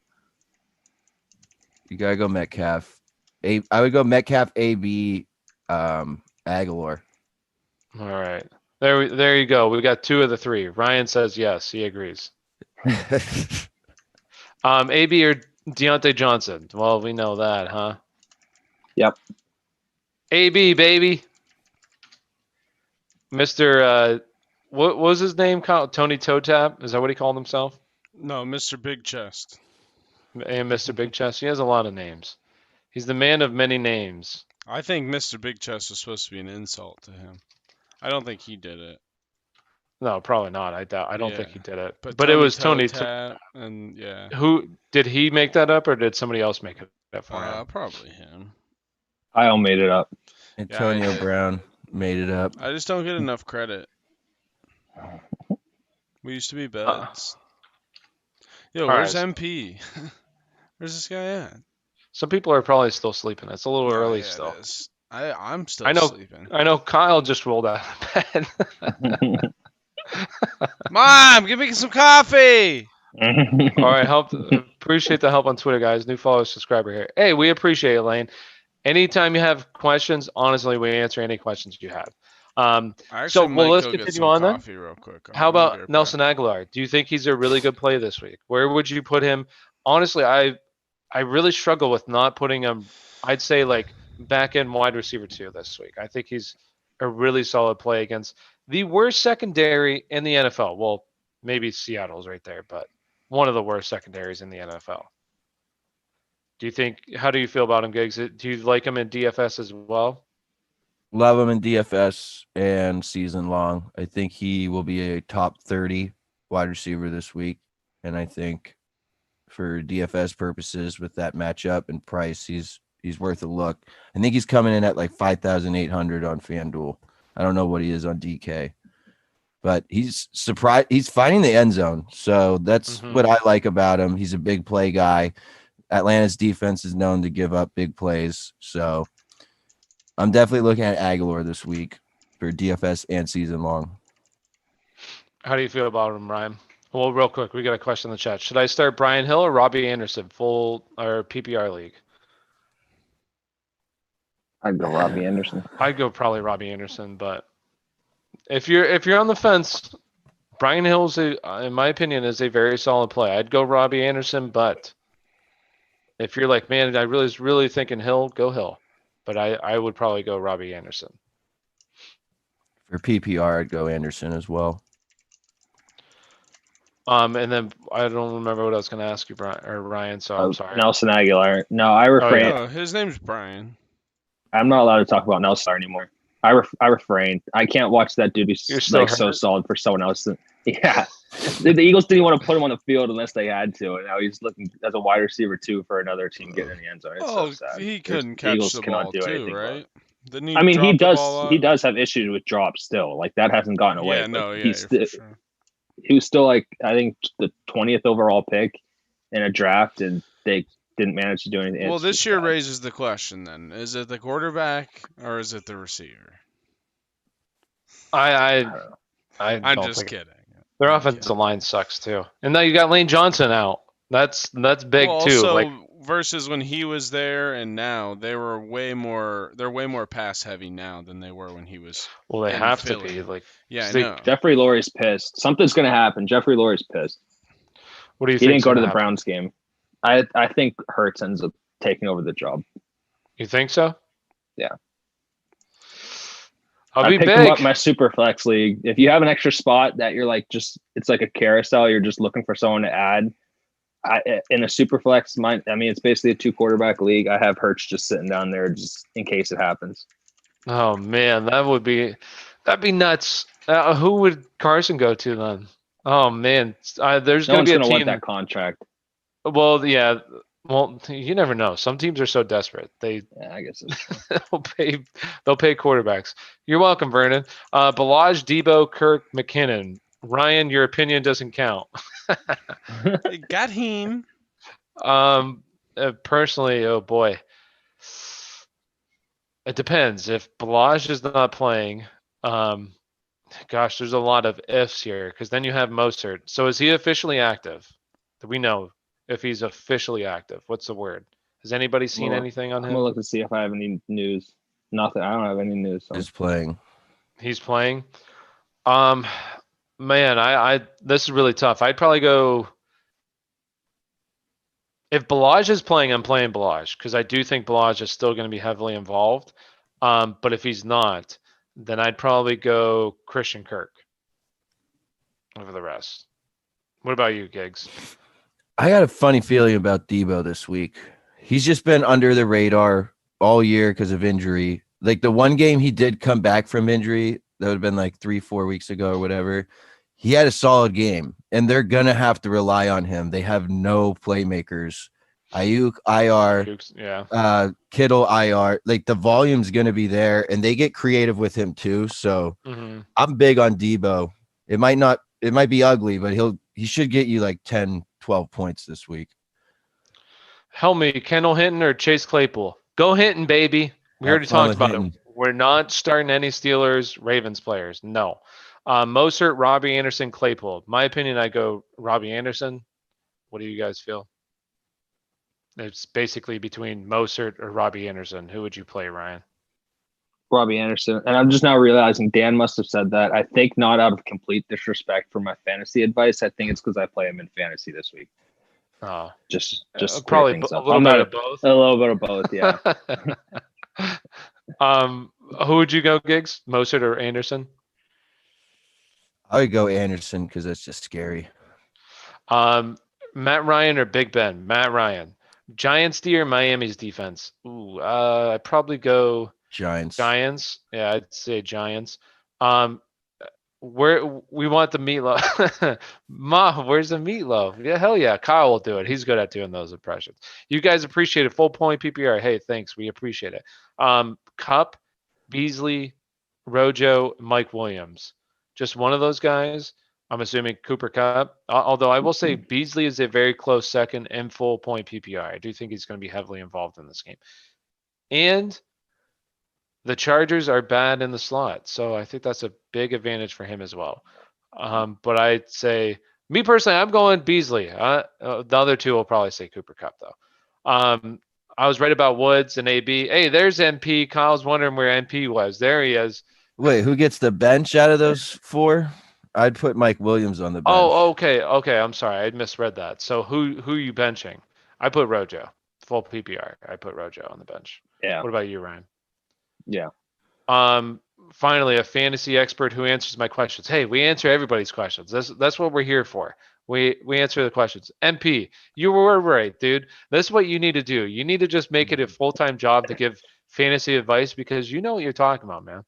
You gotta go Metcalf. I would go Metcalf, AB, Aguilar. All right. There you go. We got 2 of the 3. Ryan says yes. He agrees. AB or Deontay Johnson? Well, we know that, huh? Yep. AB, baby. Mr. What was his name? Tony Toe Tap? Is that what he called himself? No, Mr. Big Chest. And Mr. Big Chest. He has a lot of names. He's the man of many names. I think Mr. Big Chest was supposed to be an insult to him. I don't think he did it. No, probably not. I doubt. I don't think Yeah. he did it. But But it was Tony. Tap, and yeah. Who did he make that up, or did somebody else make it up for him? Probably him. I all made it up. Antonio Yeah, Brown made it up. I just don't get enough credit. We used to be buds. Yo, All where's right. MP? Where's this guy at? Some people are probably still sleeping. It's a little Oh, early yeah, it still. is. I'm still I know. sleeping. I know Kyle just rolled out of bed. Mom, give me some coffee. All right, appreciate the help on Twitter, guys. New follower, subscriber here. Hey, we appreciate it, Lane. Anytime you have questions, honestly, we answer any questions you have. I actually might let's go get continue some on then. coffee real quick. How I'm gonna be about right Nelson back. Aguilar? Do you think he's a really good play this week? Where would you put him? Honestly, I really struggle with not putting him. I'd say like back end wide receiver 2 this week. I think he's a really solid play against the worst secondary in the NFL. Well, maybe Seattle's right there, but one of the worst secondaries in the NFL. How do you feel about him, Giggs? Do you like him in DFS as well? Love him in DFS and season long. I think he will be a top 30 wide receiver this week. And I think for DFS purposes with that matchup and price, he's worth a look. I think he's coming in at like 5,800 on FanDuel. I don't know what he is on DK, but he's surprised. He's finding the end zone. So that's what I like about him. He's a big play guy. Atlanta's defense is known to give up big plays. So I'm definitely looking at Aguilar this week for DFS and season long. How do you feel about him, Ryan? Well, real quick, we got a question in the chat. Should I start Brian Hill or Robbie Anderson, full or PPR league? I'd go Robbie Anderson. I'd go probably Robbie Anderson, but if you're on the fence, Brian Hill, in my opinion, is a very solid play. I'd go Robbie Anderson, but if you're like, man, I really thinking Hill, go Hill. But I would probably go Robbie Anderson. For PPR, I'd go Anderson as well. And then I don't remember what I was going to ask you, Brian or Ryan. So I'm sorry. Nelson Aguilar. No, I refrain. Oh, his name's Brian. I'm not allowed to talk about Nelson anymore. I refrain. I can't watch that dude be You're so solid for someone else. Yeah, the Eagles didn't want to put him on the field unless they had to, and now he's looking as a wide receiver 2 for another team getting in the end zone. It's so sad. He couldn't The catch Eagles the cannot ball do too, anything about right? it. Didn't he I mean, drop he the does. ball He up? does have issues with drops still. Like that hasn't gone away. Yeah, no, but yeah, for sure. He was still like I think the 20th overall pick in a draft, and they didn't manage to do anything. Well, It's this just year sad. raises the question then. Is it the quarterback or is it the receiver? I'm I'm just kidding. Their I'm offensive kidding. line sucks too. And now you got Lane Johnson out. That's big well, too. Also, Like versus when he was there and now, they're way more pass heavy now than they were when he was. well, they in have to Philly. be. Like Yeah, I they- know. Jeffrey Lurie's pissed. Something's gonna happen. Jeffrey Lurie's pissed. what do you He think? didn't go to the Browns game. I think Hurts ends up taking over the job. You think so? Yeah. I'll I be picked him up big. my super flex league. If you have an extra spot that you're like it's like a carousel, you're just looking for someone to add. In a super flex, it's basically a 2 quarterback league. I have Hurts just sitting down there just in case it happens. Oh man, that'd be nuts. Who would Carson go to then? Oh man, there's No gonna one's be a gonna want team. that contract. Well, yeah. Well, you never know. Some teams are so desperate Yeah, I guess it's true. they'll pay quarterbacks. You're welcome, Vernon. Balaj, Debo, Kirk, McKinnon. Ryan, your opinion doesn't count. Got him. Personally, oh boy, it depends. If Balaj is not playing, gosh, there's a lot of ifs here because then you have Mostert. So is he officially active? Do we know if he's officially active? What's the word? Has anybody seen anything on I'm gonna him? look to see if I have any news. Nothing. I don't have any news. So. Is playing. He's playing. Man, I this is really tough. I'd probably go. If Balaj is playing, I'm playing Balaj because I do think Balaj is still going to be heavily involved. But if he's not, then I'd probably go Christian Kirk over the rest. What about you, Giggs? I got a funny feeling about Debo this week. He's just been under the radar all year because of injury. Like the one game he did come back from injury, that would have been like 3-4 weeks ago or whatever. He had a solid game, and they're gonna have to rely on him. They have no playmakers. Ayuk IR, Yeah. Kittle IR. Like the volume's gonna be there, and they get creative with him too. So I'm big on Debo. It might be ugly, but he should get you like 10, 12 points this week. Help me, Kendall Hinton or Chase Claypool? Go Hinton, baby. We already talked about it. We're not starting any Steelers, Ravens players. No. Mostert, Robbie Anderson, Claypool. My opinion, I go Robbie Anderson. What do you guys feel? It's basically between Mostert or Robbie Anderson. Who would you play, Ryan? Robbie Anderson. And I'm just now realizing Dan must have said that. I think not out of complete disrespect for my fantasy advice. I think it's because I play him in fantasy this week. Oh, just probably a little bit of both. A little bit of both, yeah. Who would you go, Giggs? Mostert or Anderson? I would go Anderson because that's just scary. Matt Ryan or Big Ben? Matt Ryan. Giants D or Miami's defense? Ooh, I'd probably go Giants. Yeah, I'd say Giants. Where we want the meatloaf. Where's the meatloaf? Yeah, hell yeah. Kyle will do it. He's good at doing those impressions. You guys appreciate it. Full point PPR. Hey, thanks. We appreciate it. Cup, Beasley, Rojo, Mike Williams. Just one of those guys. I'm assuming Cooper Kupp. Although I will say Beasley is a very close second in full point PPR. I do think he's going to be heavily involved in this game. And the Chargers are bad in the slot, so I think that's a big advantage for him as well. But I'd say, me personally, I'm going Beasley. The other two will probably say Cooper Kupp, though. I was right about Woods and AB. Hey, there's MP. Kyle's wondering where MP was. There he is. Wait, who gets the bench out of those four? I'd put Mike Williams on the bench. Oh, okay. I'm sorry. I misread that. So who are you benching? I put Rojo. Full PPR. I put Rojo on the bench. Yeah. What about you, Ryan? Yeah. Finally, a fantasy expert who answers my questions. Hey, we answer everybody's questions. That's what we're here for. We answer the questions. MP, you were right, dude. That's what you need to do. You need to just make it a full-time job to give fantasy advice because you know what you're talking about, man.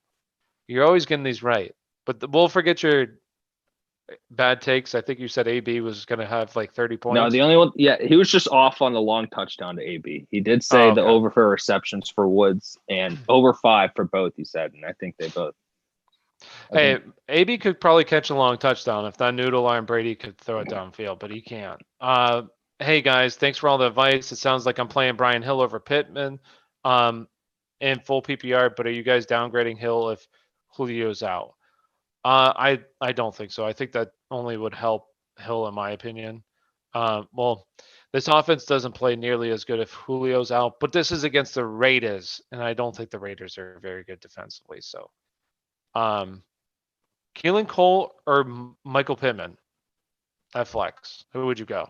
You're always getting these right. But we'll forget your bad takes. I think you said AB was going to have like 30 points. No, the only one, he was just off on the long touchdown to AB. He did say the over for receptions for Woods and over 5 for both, he said, and I think they both. Hey, AB could probably catch a long touchdown if that noodle arm Brady could throw it downfield, but he can't. Hey guys, thanks for all the advice. It sounds like I'm playing Brian Hill over Pittman in full PPR, but are you guys downgrading Hill if Julio's out? I don't think so. I think that only would help Hill in my opinion. Well, this offense doesn't play nearly as good if Julio's out, but this is against the Raiders, and I don't think the Raiders are very good defensively. So, Keelan Cole or Michael Pittman at flex? Who would you go?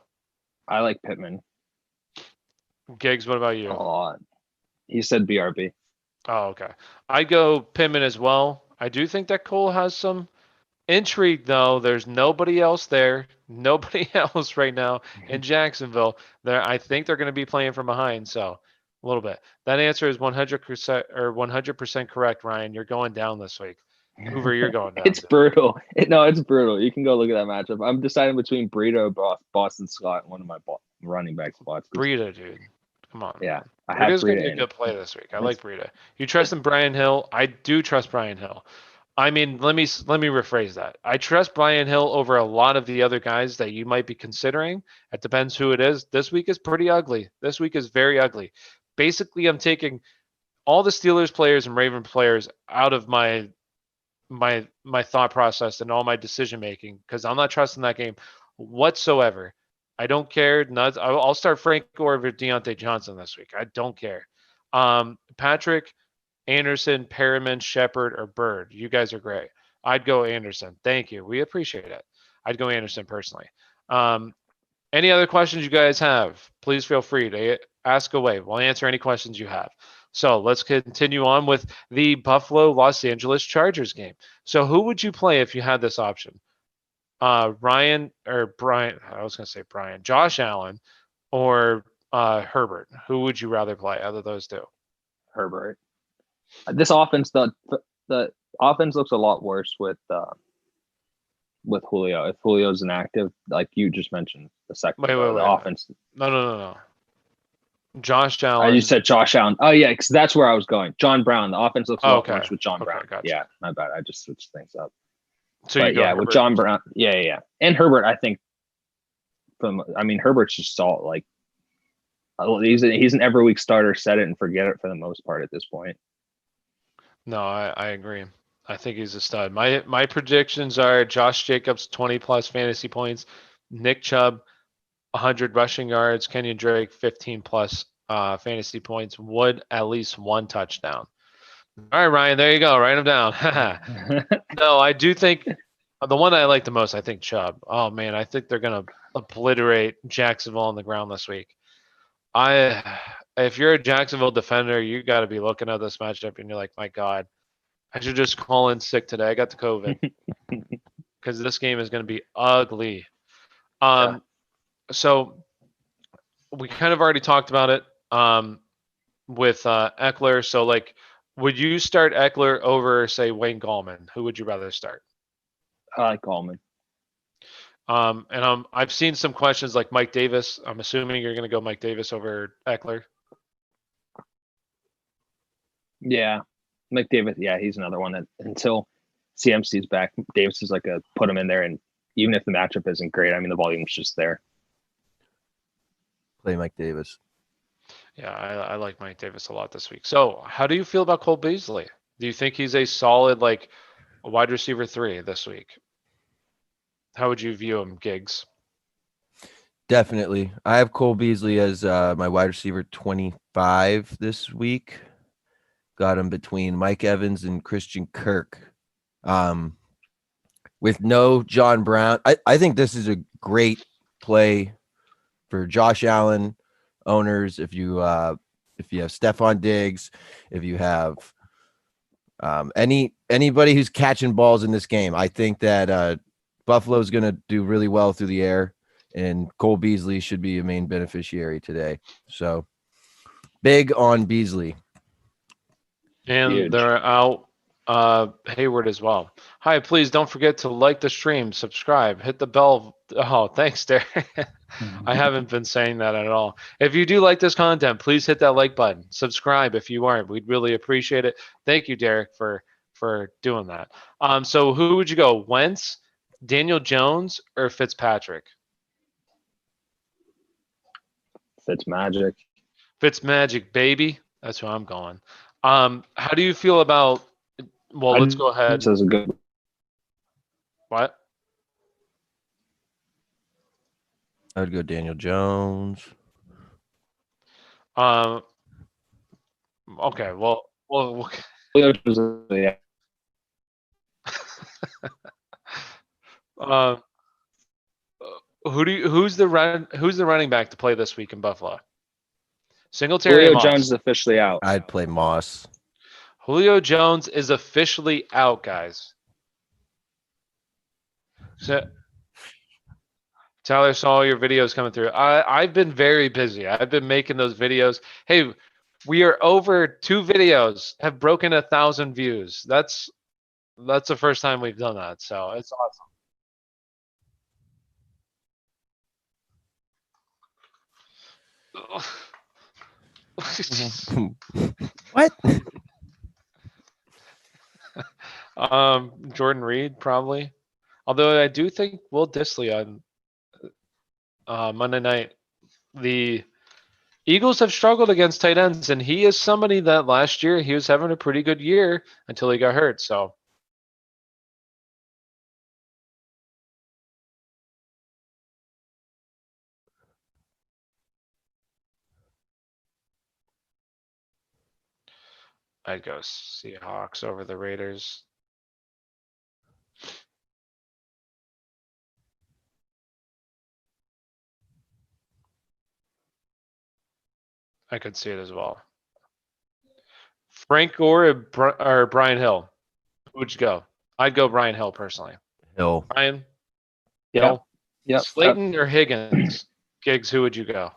I like Pittman. Giggs, what about you? He said BRB. Oh, okay. I go Pittman as well. I do think that Cole has some intrigue, though. There's nobody else there. Nobody else right now in Jacksonville. I think they're going to be playing from behind. So a little bit. That answer is 100% or 100% correct, Ryan. You're going down this week. Hoover, you're going down. It's brutal. It's brutal. You can go look at that matchup. I'm deciding between Burrito, Boston Scott, and one of my running back spots. Burrito, dude. Come on. Yeah, I have Burrito's going to be Burrito a in good it. play this week. I like Burrito. You trust in Brian Hill? I do trust Brian Hill. I mean, let me rephrase that. I trust Brian Hill over a lot of the other guys that you might be considering. It depends who it is. This week is pretty ugly. This week is very ugly. Basically, I'm taking all the Steelers players and Raven players out of my thought process and all my decision making because I'm not trusting that game whatsoever. I don't care. I'll start Frank Gore over Deontay Johnson this week. I don't care. Patrick, Anderson, Perriman, Shepard, or Bird. You guys are great. I'd go Anderson. Thank you. We appreciate it. I'd go Anderson personally. Any other questions you guys have? Please feel free to ask away. We'll answer any questions you have. So let's continue on with the Buffalo-Los Angeles Chargers game. So who would you play if you had this option? Ryan or Brian? I was going to say Brian. Josh Allen or Herbert? Who would you rather play out of those two? Herbert. This offense, the offense looks a lot worse with Julio. If Julio's inactive, like you just mentioned a second ago, the offense. No. Josh Allen. You said Josh Allen. Oh yeah, because that's where I was going. John Brown. The offense looks a lot worse with John Brown. Gotcha. Yeah, my bad. I just switched things up. So but yeah, with John Brown. Yeah. And Herbert, I think. Herbert's just salt. Like, he's an every week starter. Set it and forget it for the most part at this point. No, I agree. I think he's a stud. My predictions are Josh Jacobs 20+ fantasy points, Nick Chubb 100 rushing yards, Kenyon Drake 15+ fantasy points, Wood at least 1 touchdown. All right, Ryan, there you go. Write them down. No, I do think the one I like the most, I think Chubb. Oh man, I think they're gonna obliterate Jacksonville on the ground this week. If you're a Jacksonville defender, you got to be looking at this matchup and you're like, my God, I should just call in sick today. I got the COVID because this game is going to be ugly. So we kind of already talked about it with Eckler. So like, would you start Eckler over, say, Wayne Gallman? Who would you rather start? I like Gallman. And I've seen some questions like Mike Davis. I'm assuming you're going to go Mike Davis over Eckler. Yeah, Mike Davis. Yeah, he's another one that until CMC's back, Davis is like a put him in there, and even if the matchup isn't great, the volume's just there. Play Mike Davis. Yeah, I like Mike Davis a lot this week. So, how do you feel about Cole Beasley? Do you think he's a solid wide receiver 3 this week? How would you view him, Giggs? Definitely. I have Cole Beasley as my wide receiver 25 this week. Got him between Mike Evans and Christian Kirk. With no John Brown. I think this is a great play for Josh Allen owners. If you have Stephon Diggs, if you have anybody who's catching balls in this game, I think that Buffalo's going to do really well through the air, and Cole Beasley should be a main beneficiary today. So big on Beasley. And Huge. they're out Hayward as well. Hi, please don't forget to like the stream, subscribe, hit the bell. Oh, thanks, Derek. I haven't been saying that at all. If you do like this content, please hit that like button. Subscribe if you aren't. We'd really appreciate it. Thank you, Derek, for doing that. So who would you go? Wentz, Daniel Jones, or Fitzpatrick? Fitzmagic, baby. That's who I'm going. How do you feel about? Well, let's go ahead. This is a good. What? I would go Daniel Jones. Okay. Well. Yeah. Who's the running back to play this week in Buffalo? Singletary. Julio Jones is officially out. I'd play Moss. Julio Jones is officially out, guys. So, Tyler saw your videos coming through. I've been very busy. I've been making those videos. Hey, we are over 2 videos have broken 1,000 views. That's the first time we've done that, so it's awesome. What? Jordan Reid probably. Although I do think Will Dissly on Monday night. The Eagles have struggled against tight ends, and he is somebody that last year he was having a pretty good year until he got hurt. So I'd go Seahawks over the Raiders. I could see it as well. Frank Gore or Brian Hill? Who'd you go? I'd go Brian Hill personally. Hill. Brian? Yeah. Hill? Yep. Slayton or Higgins? Giggs, who would you go?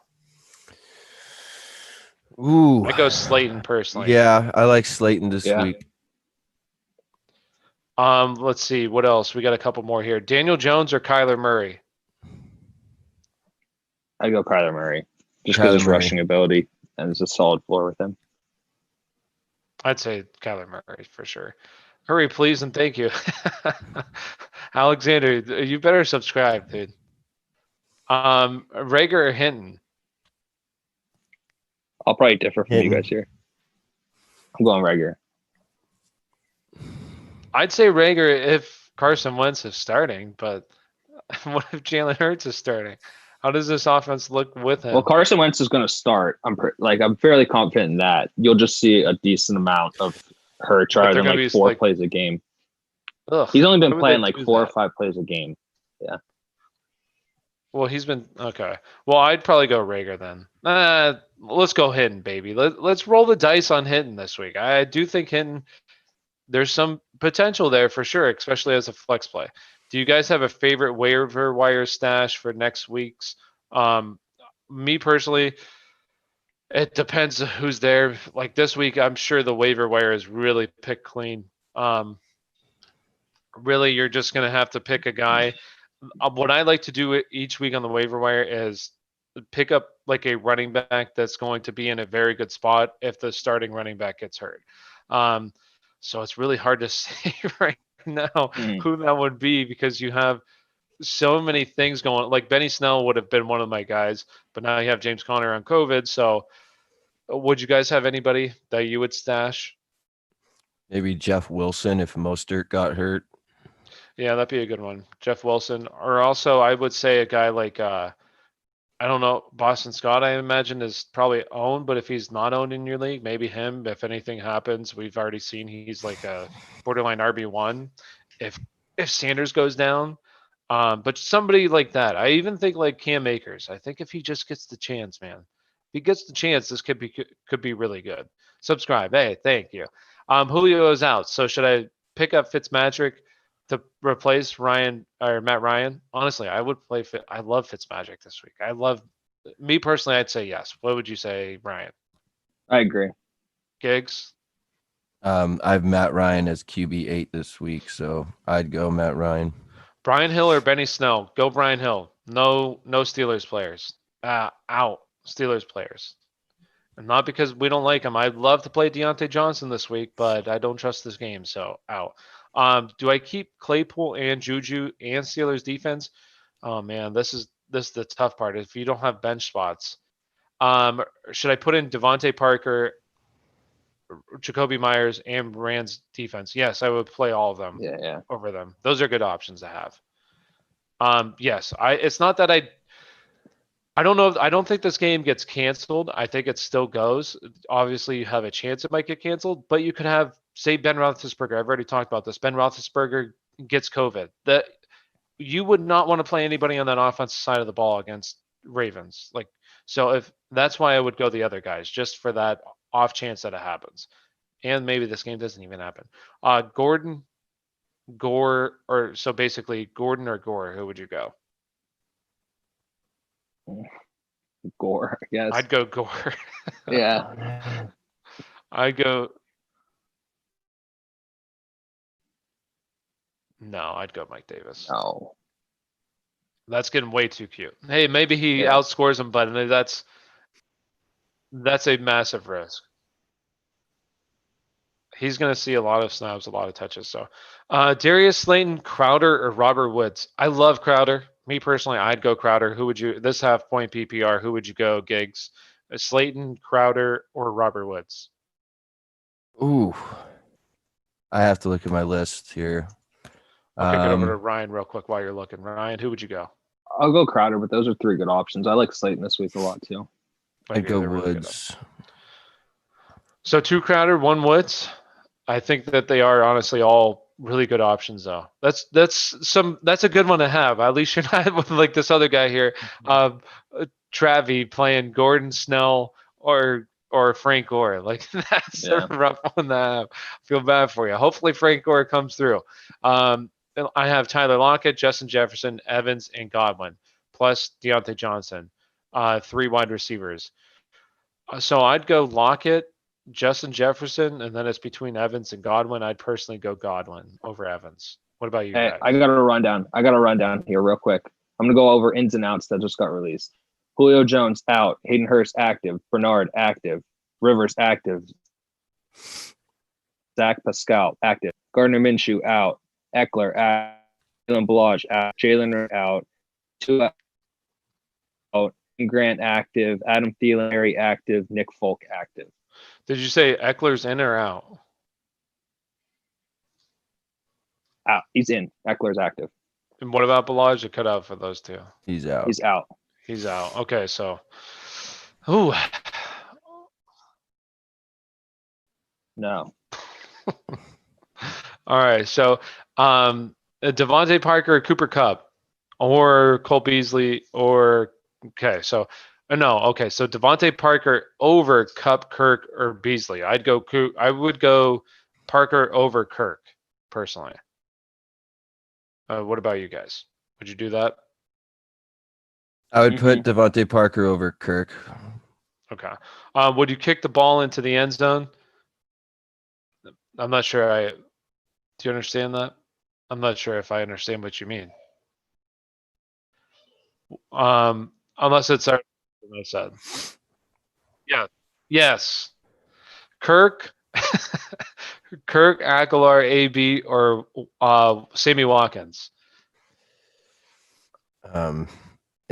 Ooh. I'd go Slayton personally. Yeah, I like Slayton this week. Let's see. What else? We got a couple more here. Daniel Jones or Kyler Murray? I'd go Kyler Murray. Just because his rushing ability and there's a solid floor with him. I'd say Kyler Murray for sure. Hurry, please, and thank you. Alexander, you better subscribe, dude. Raeger or Hinton? I'll probably differ from you guys here. I'm going Raeger. I'd say Raeger if Carson Wentz is starting, but what if Jalen Hurts is starting? How does this offense look with him? Well, Carson Wentz is going to start. I'm fairly confident in that. You'll just see a decent amount of Hurts rather than 4 plays a game. Ugh, he's only been playing 4 or 5 plays a game. Yeah. Well, he's been okay. Well, I'd probably go Raeger then. Let's go Hinton, baby. Let's roll the dice on Hinton this week. I do think Hinton, there's some potential there for sure, especially as a flex play. Do you guys have a favorite waiver wire stash for next week's? Me personally, it depends who's there. Like this week, I'm sure the waiver wire is really picked clean. Really, you're just going to have to pick a guy. What I like to do each week on the waiver wire is pick up like a running back that's going to be in a very good spot if the starting running back gets hurt. So it's really hard to say right now who that would be because you have so many things going. Like Benny Snell would have been one of my guys, but now you have James Conner on COVID. So would you guys have anybody that you would stash? Maybe Jeff Wilson if Mostert got hurt. Yeah, that'd be a good one. Jeff Wilson. Or also I would say a guy like I don't know, Boston Scott, I imagine, is probably owned, but if he's not owned in your league, maybe him. If anything happens, we've already seen he's like a borderline RB1 if Sanders goes down. But somebody like that. I even think like Cam Akers. I think if he just gets the chance, man. If he gets the chance, this could be really good. Subscribe. Hey, thank you. Julio is out. So should I pick up Fitzpatrick to replace Ryan or Matt Ryan? Honestly, I would play I love Fitzpatrick this week. Me personally, I'd say yes. What would you say, Ryan? I agree. Giggs? I have Matt Ryan as QB8 this week, so I'd go Matt Ryan. Brian Hill or Benny Snell? Go Brian Hill. No Steelers players. Out. Steelers players. And not because we don't like him. I'd love to play Deontay Johnson this week, but I don't trust this game, so out. Do I keep Claypool and Juju and Steelers defense? Oh man, this is the tough part. If you don't have bench spots, should I put in Devontae Parker, Jacoby Myers, and Rand's defense? Yes, I would play all of them. Yeah. Over them. Those are good options to have. Yes, it's not that I don't know. I don't think this game gets canceled. I think it still goes. Obviously, you have a chance it might get canceled, but you could have, say, Ben Roethlisberger. I've already talked about this. Ben Roethlisberger gets COVID. That you would not want to play anybody on that offensive side of the ball against Ravens. So if that's why I would go the other guys, just for that off chance that it happens. and maybe this game doesn't even happen. Gordon, Gore, or so basically Gordon or Gore, who would you go? Gore, yes. I'd go Gore. Yeah. I'd go. No, I'd go Mike Davis. Oh. That's getting way too cute. Hey, maybe he Yeah. outscores him, but that's a massive risk. He's going to see a lot of snaps, a lot of touches. So, Darius Slayton, Crowder, or Robert Woods? I love Crowder. Me personally, I'd go Crowder. Who would you? This half-point PPR. Who would you go? Giggs, Slayton, Crowder, or Robert Woods? Ooh, I have to look at my list here. I'll kick it over to Ryan real quick while you're looking. Ryan, who would you go? I'll go Crowder, but those are 3 good options. I like Slayton this week a lot too. I'd go They're really good. Woods. So 2 Crowder, 1 Woods. I think that they are honestly all really good options, though. That's a good one to have. At least you're not with like this other guy here, Travie playing Gordon Snell or Frank Gore. Like that's a rough one to have. I feel bad for you. Hopefully Frank Gore comes through. I have Tyler Lockett, Justin Jefferson, Evans, and Godwin, plus Deontay Johnson, 3 wide receivers. So I'd go Lockett, Justin Jefferson, and then it's between Evans and Godwin. I'd personally go Godwin over Evans. What about you guys? I got to run down here real quick. I'm going to go over ins and outs that just got released. Julio Jones out. Hayden Hurst active. Bernard active. Rivers active. Zach Pascal active. Gardner Minshew out. Eckler out. Jalen Balaj out. Jaylen out. Tua out. Grant active. Adam Thielen Harry active. Nick Folk active. Did you say Eckler's in or out? Out. He's in. Eckler's active. And what about Balaj? Cut out for those 2. He's out. He's out. He's out. Okay, so, ooh, No. all right. So, Devontae Parker, or Cooper Kupp, or Cole Beasley, or okay. So, no. Okay. So Devontae Parker over Kupp, Kirk, or Beasley. I would go Parker over Kirk personally. What about you guys? Would you do that? I would put Devontae Parker over Kirk. Okay. Would you kick the ball into the end zone? I'm not sure. Do you understand that? I'm not sure if I understand what you mean. Unless it's what I said. Yeah. Yes. Kirk, Aguilar, AB, or Sammy Watkins.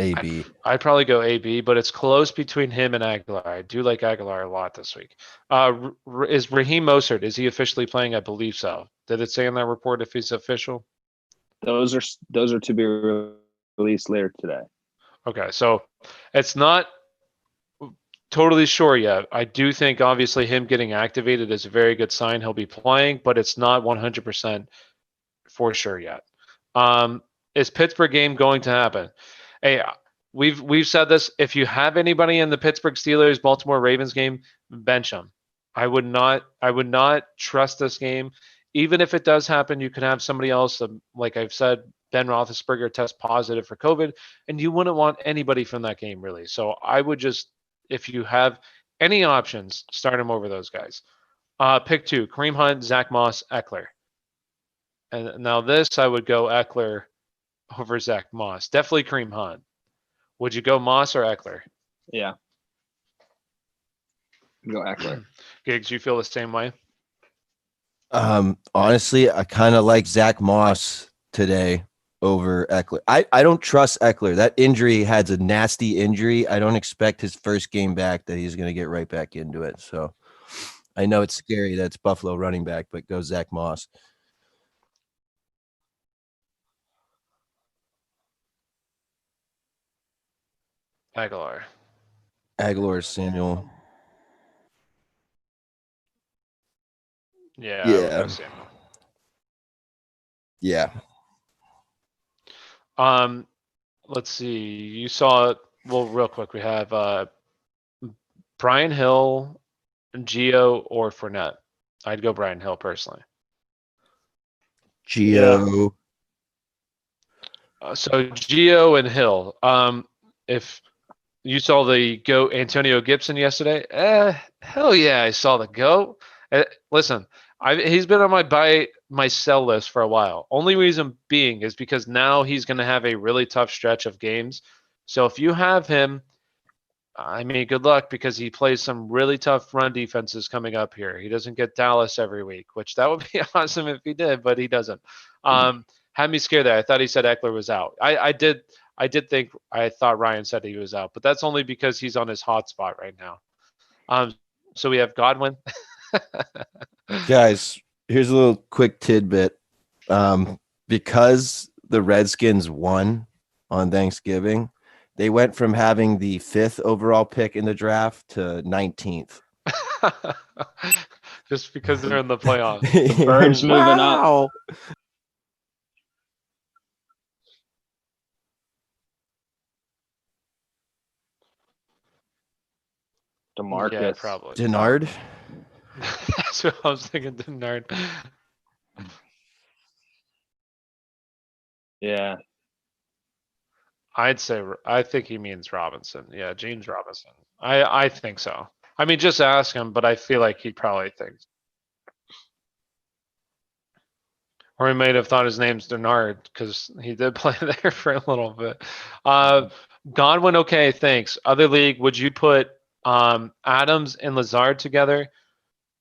AB. I'd probably go AB, but it's close between him and Aguilar. I do like Aguilar a lot this week. Is Raheem Mostert, is he officially playing? I believe so. Did it say in that report if he's official? Those are to be released later today. Okay, so it's not totally sure yet. I do think obviously him getting activated is a very good sign. He'll be playing, but it's not 100% for sure yet. Is Pittsburgh game going to happen? Hey, we've said this. If you have anybody in the Pittsburgh Steelers Baltimore Ravens game, bench them. I would not trust this game. Even if it does happen, you can have somebody else, like I've said, Ben Roethlisberger test positive for COVID, and you wouldn't want anybody from that game really. So I would just, if you have any options, start him over those guys. Pick 2: Kareem Hunt, Zach Moss, Eckler. And now this, I would go Eckler over Zach Moss. Definitely Kareem Hunt. Would you go Moss or Eckler? Yeah. Go Eckler. Giggs, you feel the same way? Honestly, I kind of like Zach Moss today over Eckler. I don't trust Eckler. That injury has a nasty injury. I don't expect his first game back that he's going to get right back into it. So I know it's scary that it's Buffalo running back, but go Zach Moss. Aguilar, Samuel. Yeah. Yeah. Let's see. You saw it. Well, real quick, we have Brian Hill, Gio, or Fournette. I'd go Brian Hill personally. Gio. So Gio and Hill. If you saw the GOAT Antonio Gibson yesterday, hell yeah, I saw the GOAT. Listen, he's been on my sell list for a while. Only reason being is because now he's going to have a really tough stretch of games. So if you have him, I mean, good luck because he plays some really tough run defenses coming up here. He doesn't get Dallas every week, which that would be awesome if he did, but he doesn't. Had me scared there. I thought he said Eckler was out. I thought Ryan said he was out, but that's only because he's on his hot spot right now. So we have Godwin. Guys, here's a little quick tidbit. Because the Redskins won on Thanksgiving, they went from having the 5th overall pick in the draft to 19th. Just because they're in the playoffs. The Birds moving up. DeMarcus. Yeah, probably. Denard. That's what I was thinking, Denard. Yeah. I think he means Robinson. Yeah, James Robinson. I think so. I mean, just ask him, but I feel like he probably thinks. Or he might have thought his name's Denard because he did play there for a little bit. Godwin, okay, thanks. Other league, would you put Adams and Lazard together?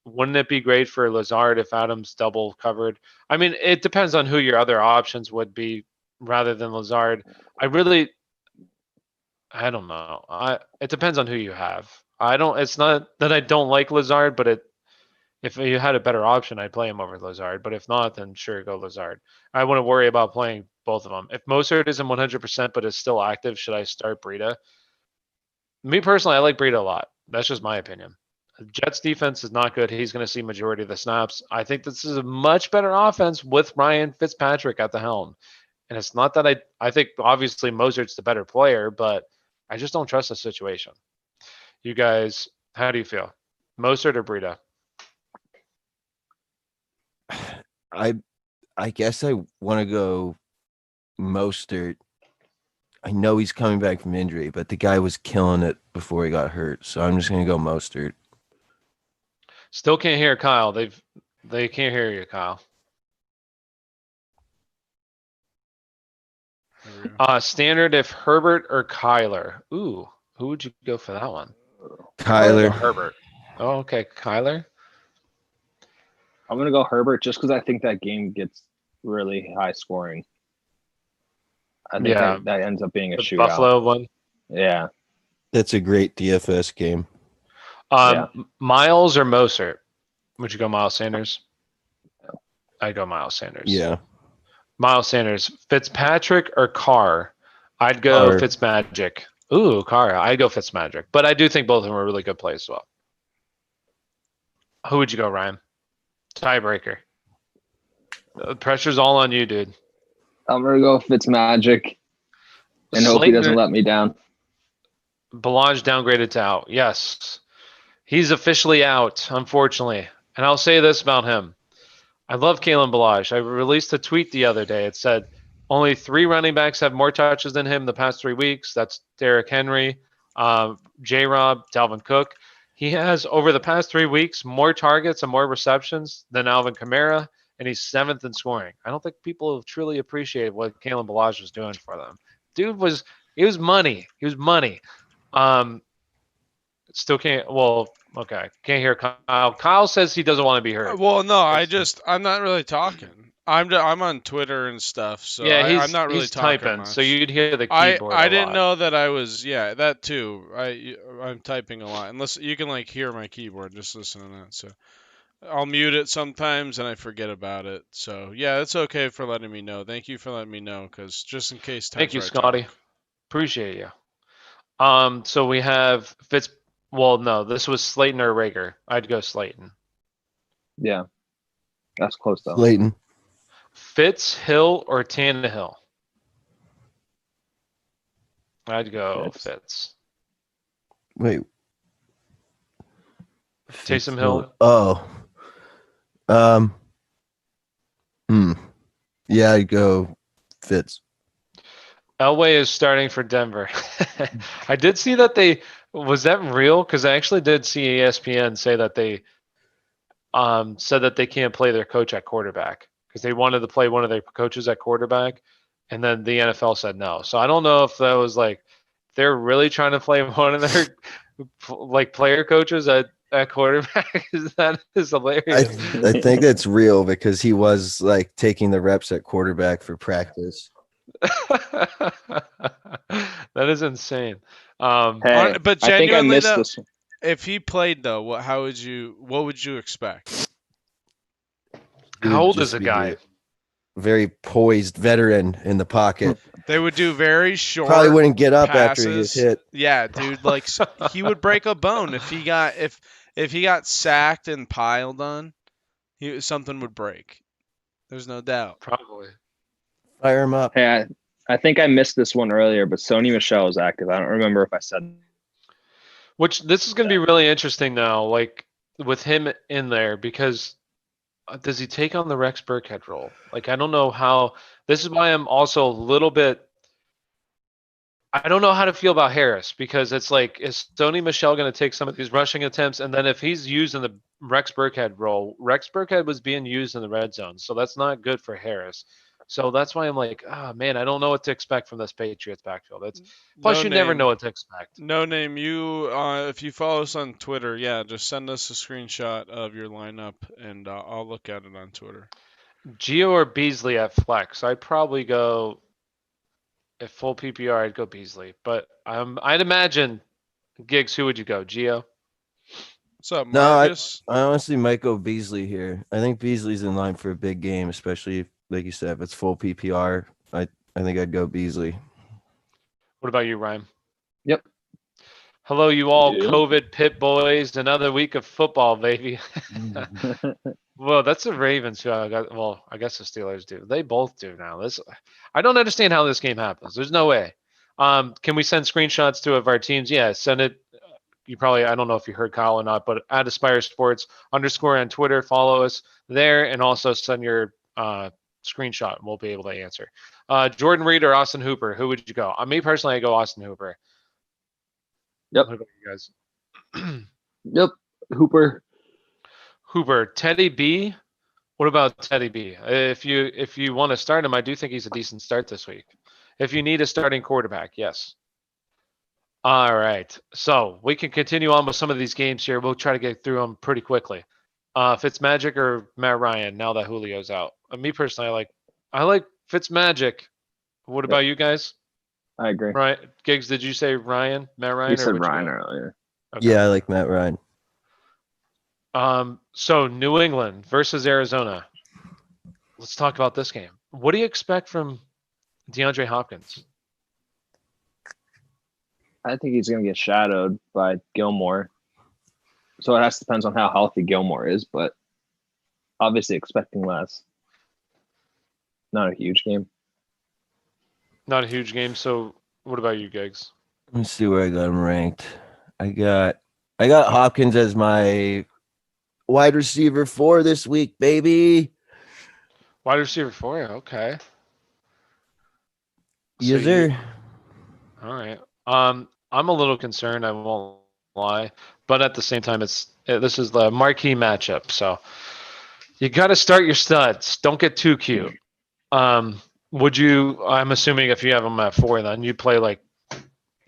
Wouldn't it be great for Lazard if Adams double covered? I mean, it depends on who your other options would be rather than Lazard. I don't know. It depends on who you have. It's not that I don't like Lazard, but if you had a better option, I'd play him over Lazard. But if not, then sure, go Lazard. I wouldn't worry about playing both of them. If Mostert isn't 100% but is still active, should I start Breida? Me personally, I like Breida a lot. That's just my opinion. Jets defense is not good. He's going to see majority of the snaps. I think this is a much better offense with Ryan Fitzpatrick at the helm. And it's not that I think obviously Mosert's the better player, but I just don't trust the situation. You guys, how do you feel? Mostert or Breida? I guess I want to go Mostert. I know he's coming back from injury, but the guy was killing it before he got hurt. So I'm just going to go Mostert. Still can't hear Kyle. They can't hear you, Kyle. Standard if Herbert or Kyler. Ooh, who would you go for that one? Kyler. Herbert. Oh, okay, Kyler. I'm gonna go Herbert just because I think that game gets really high scoring. I think that ends up being a shootout. Buffalo one. Yeah, that's a great DFS game. Miles or Mostert? Would you go Miles Sanders? No. I'd go Miles Sanders. Yeah. Miles Sanders. Fitzpatrick or Carr? I'd go Fitzmagic. Ooh, Carr. I'd go Fitzmagic. But I do think both of them are really good plays as well. Who would you go, Ryan? Tiebreaker. The pressure's all on you, dude. I'm going to go Fitzmagic and hope he doesn't let me down. Ballage downgraded to out. Yes. He's officially out, unfortunately. And I'll say this about him. I love Kalen Ballage. I released a tweet the other day. It said, only 3 running backs have more touches than him the past 3 weeks. That's Derrick Henry, J-Rob, Dalvin Cook. He has, over the past 3 weeks, more targets and more receptions than Alvin Kamara, and he's 7th in scoring. I don't think people truly appreciate what Kalen Ballage was doing for them. Dude was money. He was money. Still can't. Well, okay. Can't hear Kyle. Kyle says he doesn't want to be heard. Well, no, I'm not really talking. I'm on Twitter and stuff, so yeah, I'm not really talking typing, much. So you'd hear the keyboard. I didn't know that I was. Yeah, that too. I'm typing a lot. Unless you can hear my keyboard, just listen to that. So I'll mute it sometimes and I forget about it. So yeah, it's okay for letting me know. Thank you for letting me know, because just in case. Thank you, Scotty. Appreciate you. So we have Fitz. Well, no, this was Slayton or Raeger. I'd go Slayton. Yeah, that's close though. Slayton. Fitz, Hill, or Tannehill? I'd go Fitz. Wait. Taysom Hill. Oh. Um. Yeah, I'd go Fitz. Elway is starting for Denver. I did see that was that real? Because I actually did see ESPN say that they said that they can't play their coach at quarterback because they wanted to play one of their coaches at quarterback, and then the NFL said no. So I don't know if that was like they're really trying to play one of their like player coaches at quarterback. That is hilarious. I think that's real because he was like taking the reps at quarterback for practice. That is insane. Hey, But I think I genuinely missed though, this one. if he played though, what would you expect? He How would old is just the be guy? very poised veteran in the pocket. They would do very short. Probably wouldn't get up passes. after he gets hit. Yeah, dude, like he would break a bone if he got if he got sacked and piled on. Something would break. There's no doubt. Probably. Fire him up. Hey, I think I missed this one earlier, but Sony Michel is active. I don't remember if I said. Which this is going to be really interesting now, like with him in there, because does he take on the Rex Burkhead role? Like, I don't know how. This is why I'm also a little bit. I don't know how to feel about Harris because it's like, is Sony Michel going to take some of these rushing attempts? And then if he's used in the Rex Burkhead role, Rex Burkhead was being used in the red zone. So that's not good for Harris. So that's why I'm like, man, I don't know what to expect from this Patriots backfield. Plus, you never know what to expect. No name. You, if you follow us on Twitter, yeah, just send us a screenshot of your lineup, and I'll look at it on Twitter. Gio or Beasley at flex? I'd probably go. If full PPR, I'd go Beasley. But I'd imagine, Giggs, who would you go? Gio? What's up, No, Marcus? I honestly might go Beasley here. I think Beasley's in line for a big game, especially if, like you said, if it's full PPR. I think I'd go Beasley. What about you, Ryan? Yep. Hello, you all Yep. COVID pit boys. Another week of football, baby. Well, that's the Ravens who I got. Well, I guess the Steelers do. They both do now. I don't understand how this game happens. There's no way. Can we send screenshots to of our teams? Yeah, send it. You probably, I don't know if you heard Kyle or not, but at Aspire Sports _ on Twitter, follow us there, and also send your screenshot, and we'll be able to answer. Jordan Reid or Austin Hooper? Who would you go? Me personally, I go Austin Hooper. Yep. What about you guys? Yep. Hooper, Teddy B. What about Teddy B? If you want to start him, I do think he's a decent start this week. If you need a starting quarterback, yes. All right, so we can continue on with some of these games here. We'll try to get through them pretty quickly. Fitzmagic or Matt Ryan? Now that Julio's out, me personally, I like Fitzmagic. What about you guys? I agree. Right, Giggs, did you say Ryan? Matt Ryan? You said Ryan earlier. Okay. Yeah, I like Matt Ryan. So New England versus Arizona. Let's talk about this game. What do you expect from DeAndre Hopkins? I think he's going to get shadowed by Gilmore. So it depends on how healthy Gilmore is, but obviously expecting less. Not a huge game. Not a huge game. So what about you, Giggs? Let's see where I got him ranked. I got Hopkins as my wide receiver 4 this week, baby. Wide receiver 4, okay. Yes, sir. All right. I'm a little concerned, I won't lie, but at the same time, this is the marquee matchup, so you got to start your studs. Don't get too cute. Would you? I'm assuming if you have him at 4, then you play like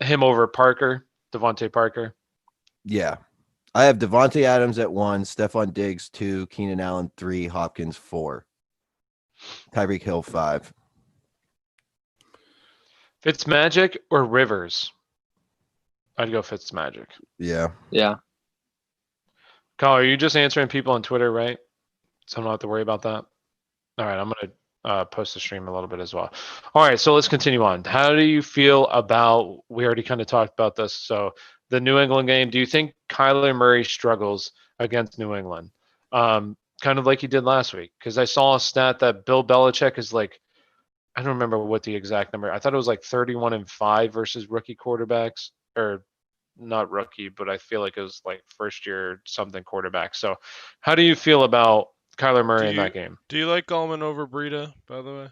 him over Parker, Devontae Parker. Yeah. I have Devontae Adams at 1, Stephon Diggs 2, Keenan Allen 3, Hopkins 4, Tyreek Hill 5. Fitzmagic or Rivers? I'd go Fitzmagic. Yeah. Yeah. Kyle, are you just answering people on Twitter, right? So I don't have to worry about that. All right, I'm gonna post the stream a little bit as well. All right, so let's continue on. How do you feel about? We already kind of talked about this. So the New England game. Do you think Kyler Murray struggles against New England, kind of like he did last week? Because I saw a stat that Bill Belichick is like, I don't remember what the exact number. I thought it was like 31-5 versus rookie quarterbacks, or not rookie, but I feel like it was like first year something quarterback. So how do you feel about Kyler Murray in that game. Do you like Gallman over Breida, by the way?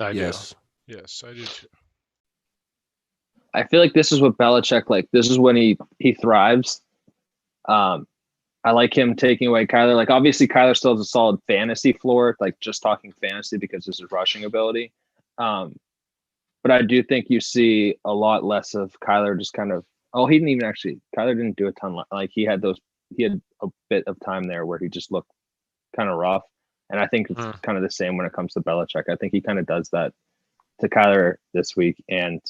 I Yes. Yes, I do too. I feel like this is what Belichick like. This is when he thrives. I like him taking away Kyler. Like obviously Kyler still has a solid fantasy floor. Like just talking fantasy because this is rushing ability. But I do think you see a lot less of Kyler just kind of. Oh, he didn't even actually. Kyler didn't do a ton. Like he had a bit of time there where he just looked kind of rough. And I think it's kind of the same when it comes to Belichick. I think he kind of does that to Kyler this week, and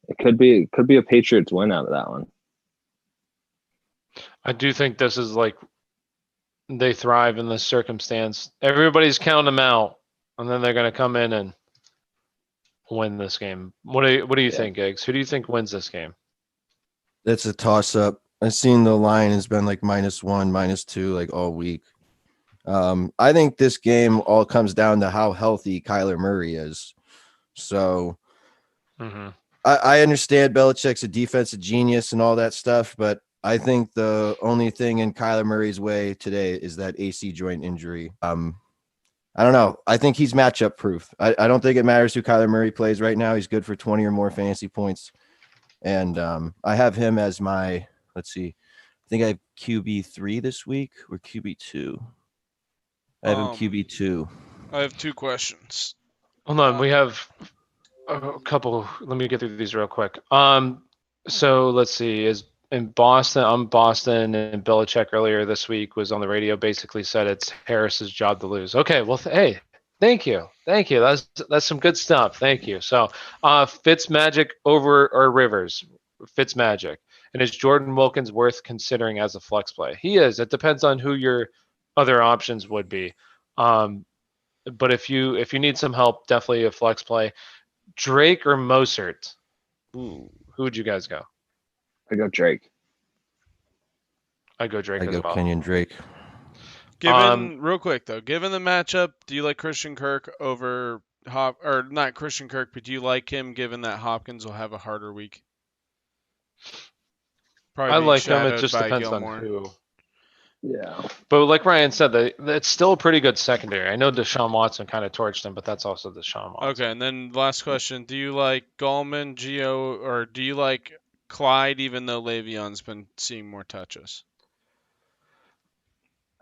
it could be a Patriots win out of that one. I do think this is like they thrive in this circumstance. Everybody's counting them out, and then they're going to come in and win this game. What do you think, Giggs? Who do you think wins this game? It's a toss-up. I've seen the line has been like -1, -2 like all week. I think this game all comes down to how healthy Kyler Murray is. So I understand Belichick's a defensive genius and all that stuff, but I think the only thing in Kyler Murray's way today is that AC joint injury. I don't know. I think he's matchup proof. I don't think it matters who Kyler Murray plays right now. He's good for 20 or more fantasy points. And I have him as my, let's see, I think I have QB3 this week or QB2. I have him QB2. I have 2 questions. Hold on, we have a couple. Let me get through these real quick. So let's see. Is in Boston, I'm Boston, and Belichick earlier this week was on the radio. Basically said it's Harris's job to lose. Okay, well, hey, thank you. That's some good stuff. Thank you. So, Fitzmagic over or Rivers? Fitzmagic, and is Jordan Wilkins worth considering as a flex play? He is. It depends on who your other options would be. But if you need some help, definitely a flex play. Drake or Mostert? Ooh, who would you guys go? I go Drake. I go Drake I as go well. Kenyon Drake. Real quick though, given the matchup, do you like Christian Kirk over or not Christian Kirk, but do you like him given that Hopkins will have a harder week? Probably I being like him. It shadowed just by depends Gilmore. on who. Yeah. But like Ryan said, it's still a pretty good secondary. I know Deshaun Watson kind of torched him, but that's also Deshaun Watson. Okay, and then last question: do you like Gallman, Gio, or do you like Clyde? Even though Le'Veon's been seeing more touches.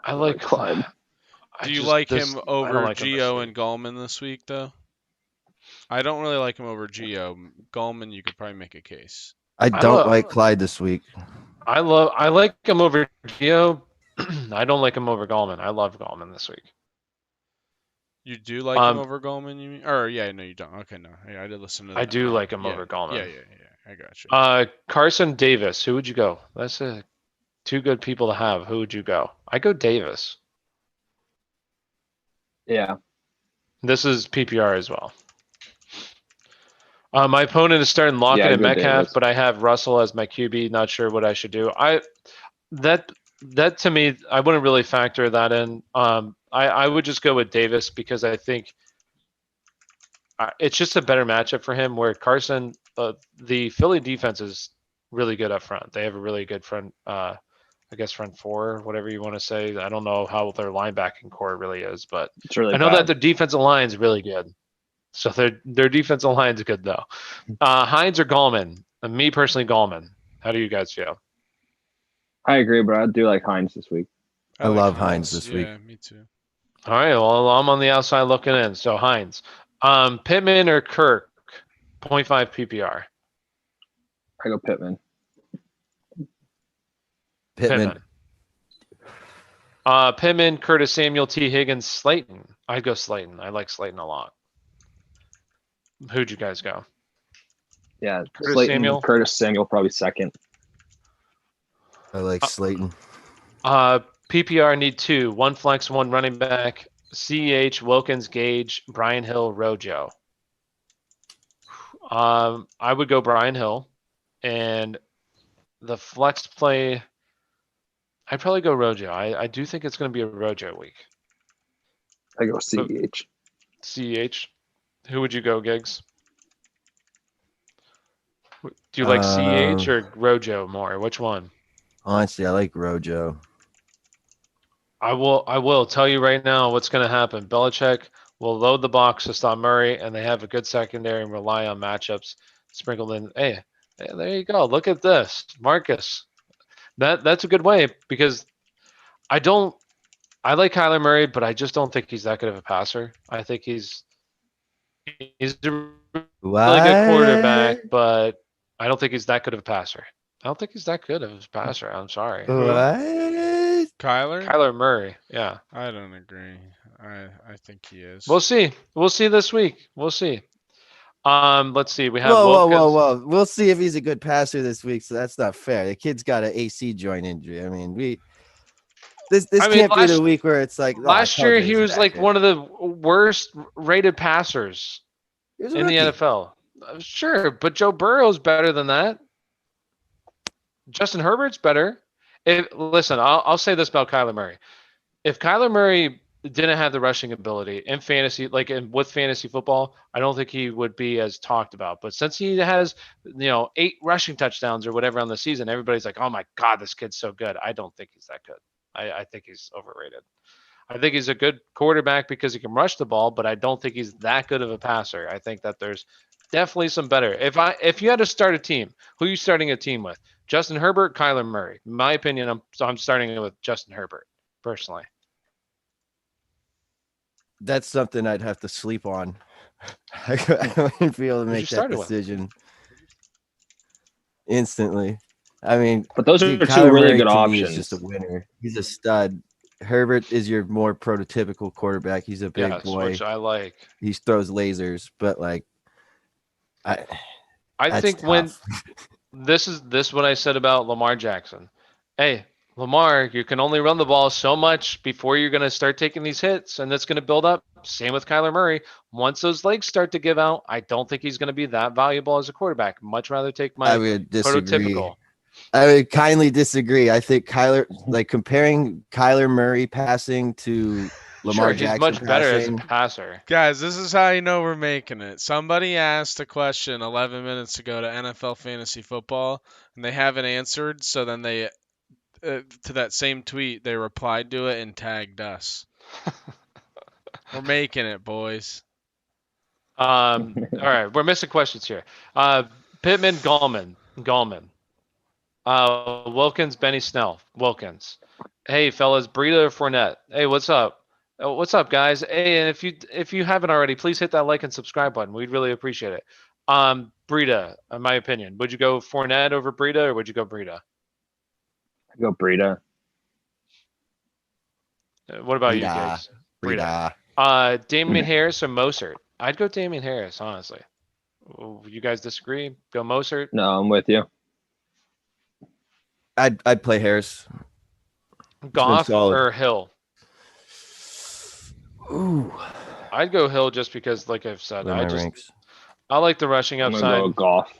I like Clyde. Do you like him over like Gio and Gallman this week, though? I don't really like him over Gio. Gallman, you could probably make a case. I don't like Clyde this week. I like him over Gio. I don't like him over Gallman. I love Gallman this week. You do like him over Gallman, you mean? Or yeah, no, you don't. Okay, no, yeah, I did listen to that. I do like him over Gallman. Yeah, I got you. Carson Davis. Who would you go? That's two good people to have. Who would you go? I go Davis. Yeah. This is PPR as well. My opponent is starting Lockett and Metcalf, Davis. but I have Russell as my QB. Not sure what I should do. That to me, I wouldn't really factor that in. I would just go with Davis because I think it's just a better matchup for him. Where Carson, the Philly defense is really good up front. They have a really good front. I guess front four, whatever you want to say. I don't know how their linebacking core really is, but it's really I know bad. that their defensive line is really good. So their defensive line is good though. Hines or Gallman? Me personally, Gallman. How do you guys feel? I agree, but I do like Hines this week. I love Hines this week. Yeah, me too. All right, well, I'm on the outside looking in. So Hines. Pittman or Kirk? 0.5 PPR. I go Pittman. Pittman. Pittman, Curtis Samuel, T. Higgins, Slayton. I'd go Slayton. I like Slayton a lot. Who'd you guys go? Yeah, Curtis Samuel probably second. I like Slayton. PPR need 2. 1 flex, 1 running back. CH, Wilkins, Gage, Brian Hill, Rojo. I would go Brian Hill. And the flex play, I'd probably go Rojo. I do think it's going to be a Rojo week. I go CH. CH. Who would you go, Giggs? Do you like CH or Rojo more? Which one? Honestly, I like Rojo. I will tell you right now what's going to happen. Belichick will load the box to stop Murray, and they have a good secondary and rely on matchups sprinkled in. Hey, there you go. Look at this, Marcus. That's a good way because I like Kyler Murray, but I just don't think he's that good of a passer. I think he's a really good quarterback, What? but I don't think he's that good of a passer. I don't think he's that good of a passer. I'm sorry. What? Kyler? Kyler Murray, yeah. I don't agree. I think he is. We'll see. We'll see this week. We'll see. Let's see. We have Whoa. We'll see if he's a good passer this week. So that's not fair. The kid's got an AC joint injury. I mean, this can't be the week where it's like last year he was like one of the worst rated passers in the NFL. Sure, but Joe Burrow's better than that. Justin Herbert's better. Listen, I'll say this about Kyler Murray. If Kyler Murray didn't have the rushing ability in fantasy, with fantasy football, I don't think he would be as talked about. But since he has, 8 rushing touchdowns or whatever on the season, everybody's like, oh my God, this kid's so good. I don't think he's that good. I think he's overrated. I think he's a good quarterback because he can rush the ball, but I don't think he's that good of a passer. I think that there's definitely some better. If you had to start a team, who are you starting a team with? Justin Herbert, Kyler Murray. In my opinion, I'm starting with Justin Herbert, personally. That's something I'd have to sleep on. I wouldn't be able to make that decision instantly. I mean, but those are Kyler two really Murray good to me options. is just a winner. He's a stud. Herbert is your more prototypical quarterback. He's a big boy. Which I like. He throws lasers, but I think tough. When this is what I said about Lamar Jackson. Hey, Lamar, you can only run the ball so much before you're going to start taking these hits, and that's going to build up. Same with Kyler Murray. Once those legs start to give out, I don't think he's going to be that valuable as a quarterback. Much rather take my prototypical. I would kindly disagree. I think comparing Kyler Murray passing to Lamar Jackson, he's much better as a passer. Guys, this is how you know we're making it. Somebody asked a question 11 minutes ago to NFL Fantasy Football, and they haven't answered. So then they, to that same tweet, they replied to it and tagged us. We're making it, boys. All right, we're missing questions here. Pittman, Gallman. Wilkins, Benny Snell, Wilkins. Hey, fellas, Breida or Fournette? Hey, what's up? What's up, guys? Hey, and if you haven't already, please hit that like and subscribe button. We'd really appreciate it. Breida, in my opinion, would you go Fournette over Breida, or would you go Breida? I'd go Breida. What about you guys? Breida. Damian Harris or Mostert? I'd go Damian Harris, honestly. You guys disagree? Go Mostert? No, I'm with you. I'd play Harris. Goff or Hill? Ooh. I'd go Hill just because, like I've said, I like the rushing upside. I'm gonna go Goff.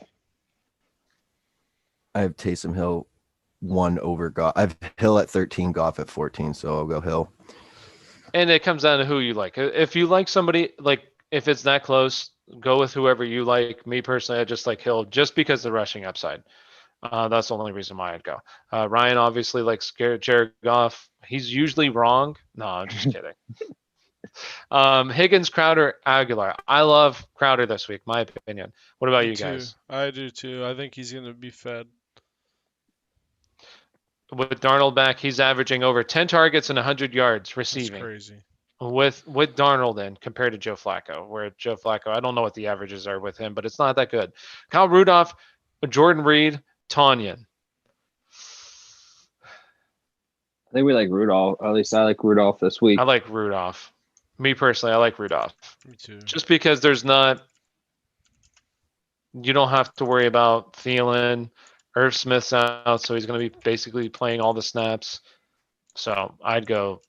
I have Taysom Hill 1 over Goff. I have Hill at 13, Goff at 14, so I'll go Hill. And it comes down to who you like. If you like somebody, if it's that close, go with whoever you like. Me personally, I just like Hill just because of the rushing upside. That's the only reason why I'd go. Ryan obviously likes Jared Goff. He's usually wrong. No, I'm just kidding. Higgins, Crowder, Aguilar. I love Crowder this week, my opinion. What about you guys? I do too. I think he's going to be fed. With Darnold back, he's averaging over 10 targets and 100 yards receiving. That's crazy. With Darnold in compared to Joe Flacco, where Joe Flacco, I don't know what the averages are with him, but it's not that good. Kyle Rudolph, Jordan Reed, Tanyan. I think we like Rudolph. At least I like Rudolph this week. I like Rudolph. Me personally, I like Rudolph. Me too. Just because you don't have to worry about Thielen. Irv Smith's out, so he's going to be basically playing all the snaps. So I'd go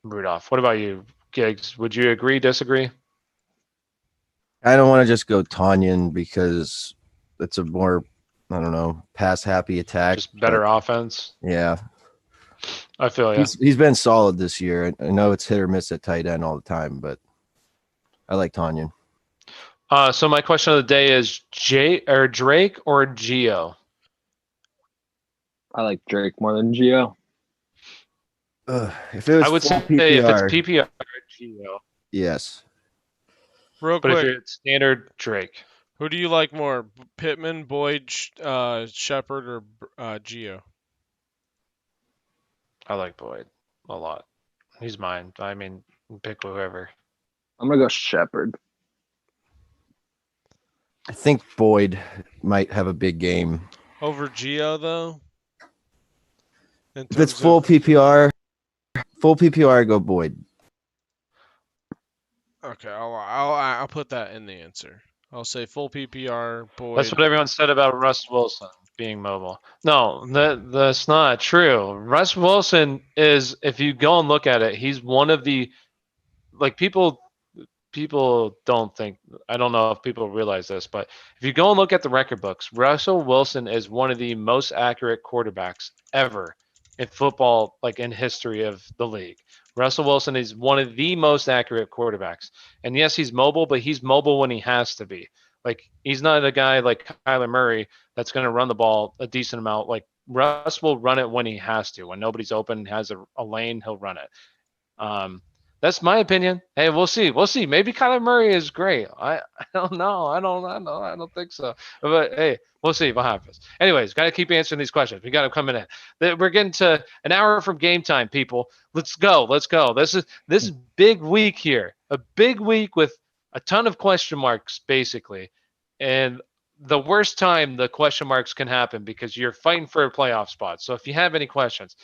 Rudolph. What about you, Giggs? Would you agree, disagree? I don't want to just go Tanyan because it's a more, pass-happy attack. Just better offense? Yeah. I feel you. He's been solid this year. I know it's hit or miss at tight end all the time, but I like Tanyan. So my question of the day is Drake or Geo? I like Drake more than Geo. If it was I would full say if it's PPR, PPR, Geo. yes. Real But if quick, it's standard, Drake. who do you like more, Pittman, Boyd, Shepard, or Gio? I like Boyd a lot. He's mine. I mean, pick whoever. I'm gonna go Shepard. I think Boyd might have a big game. Over Gio though. If it's full PPR, I go Boyd. Okay, I'll put that in the answer. I'll say full PPR, Boyd. That's what everyone said about Russ Wilson being mobile. No, that's not true. Russ Wilson is, if you go and look at it, he's one of the, like, people don't think, I don't know if people realize this, but if you go and look at the record books, Russell Wilson is one of the most accurate quarterbacks ever in football, like in history of the league. Russell Wilson is one of the most accurate quarterbacks. And yes, he's mobile, but he's mobile when he has to be. Like, he's not a guy like Kyler Murray that's going to run the ball a decent amount. Like, Russ will run it when he has to. When nobody's open, has a lane, he'll run it. That's my opinion. Hey, we'll see. We'll see. Maybe Kyler Murray is great. I don't know. I don't think so. But hey, we'll see what happens. Anyways, got to keep answering these questions. We got to come in. We're getting to an hour from game time, people. Let's go. Let's go. This is big week here. A big week with a ton of question marks, basically. And the worst time the question marks can happen because you're fighting for a playoff spot. So if you have any questions,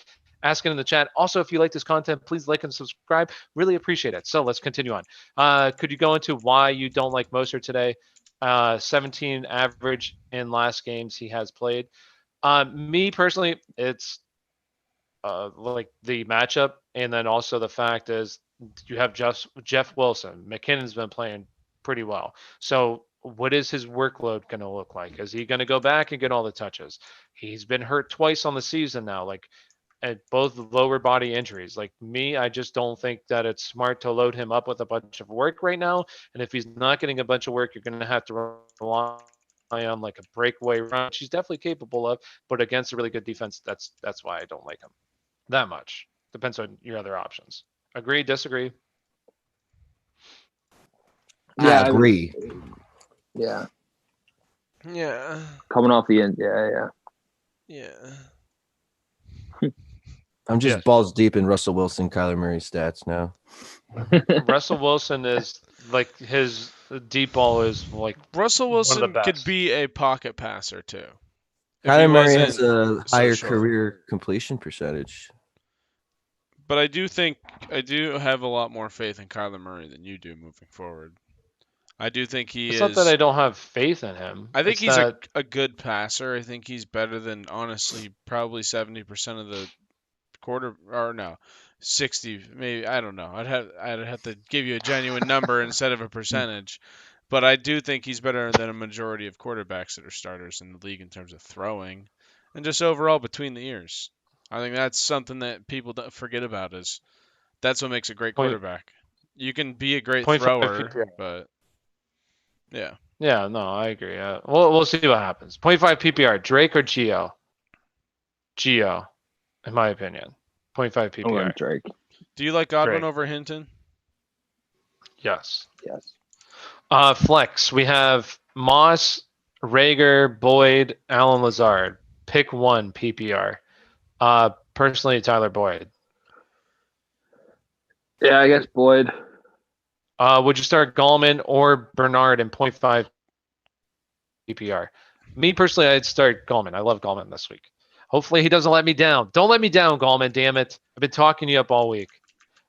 ask it in the chat. Also, if you like this content, please like and subscribe. Really appreciate it. So let's continue on. Could you go into why you don't like Mostert today? 17 average in last games he has played. Me personally, it's like the matchup, and then also the fact is you have Jeff Wilson. McKinnon's been playing pretty well. So what is his workload going to look like? Is he going to go back and get all the touches? He's been hurt twice on the season now. Like, at both lower body injuries. Like me, I just don't think that it's smart to load him up with a bunch of work right now. And if he's not getting a bunch of work, you're going to have to rely on like a breakaway run, which he's definitely capable of. But against a really good defense, that's why I don't like him that much. Depends on your other options. Agree, disagree? Yeah, I agree. Yeah. Yeah. Coming off the end. Yeah. Yeah. I'm just balls deep in Russell Wilson, Kyler Murray stats now. Russell Wilson is like, his deep ball is like Russell Wilson one of the best. could be a pocket passer too. Kyler Murray has a higher career completion percentage. But I do have a lot more faith in Kyler Murray than you do moving forward. I do think it's not that I don't have faith in him. I think he's a good passer. I think he's better than, honestly, probably 70% of the 60, maybe, I don't know. I'd have to give you a genuine number instead of a percentage. But I do think he's better than a majority of quarterbacks that are starters in the league in terms of throwing and just overall between the ears. I think that's something that people don't forget about, is that's what makes a great quarterback. You can be a great thrower, but yeah. Yeah, no, I agree. We'll see what happens. 0.5 PPR, Drake or Gio? Gio, in my opinion. 0.5 PPR. Drake. Do you like Godwin over Hinton? Yes. Yes. Flex, we have Moss, Raeger, Boyd, Allen Lazard. Pick one PPR. Personally, Tyler Boyd. Yeah, I guess Boyd. Would you start Gallman or Bernard in 0.5 PPR? Me personally, I'd start Gallman. I love Gallman this week. Hopefully he doesn't let me down. Don't let me down, Gallman, damn it. I've been talking you up all week.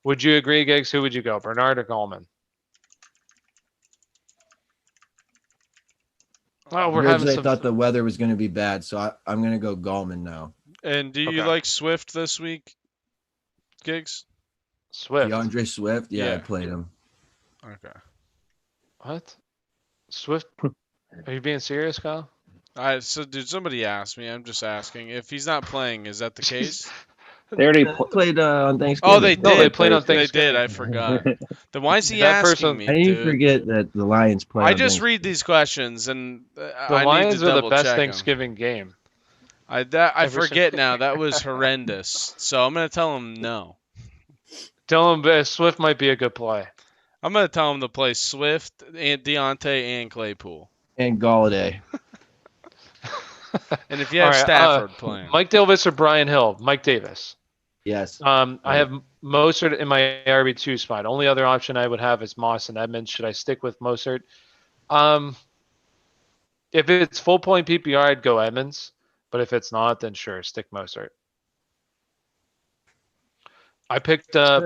Would you agree, Giggs? Who would you go, Bernard or Gallman? Oh, I thought the weather was going to be bad, so I'm going to go Gallman now. And do you like Swift this week, Giggs? Swift. DeAndre Swift? Yeah, I played him. Okay. What? Swift? Are you being serious, Kyle? So did somebody ask me? I'm just asking. If he's not playing, is that the case? They already played on Thanksgiving. Oh, they did. No, they played on Thanksgiving. They did. I forgot. Then why is he asking me? I didn't forget that the Lions play. I just read these questions, and the I Lions need to are the best check Thanksgiving game. I forget now. That was horrendous. So I'm gonna tell him no. Tell him Swift might be a good play. I'm going to tell him to play Swift, and Deontay, and Claypool. And Galladay. And if you All have right, Stafford playing. Mike Davis or Brian Hill? Mike Davis. Yes. I have Mostert in my RB2 spot. Only other option I would have is Moss and Edmonds. Should I stick with Mostert? If it's full point PPR, I'd go Edmonds. But if it's not, then sure, stick Mostert. I picked up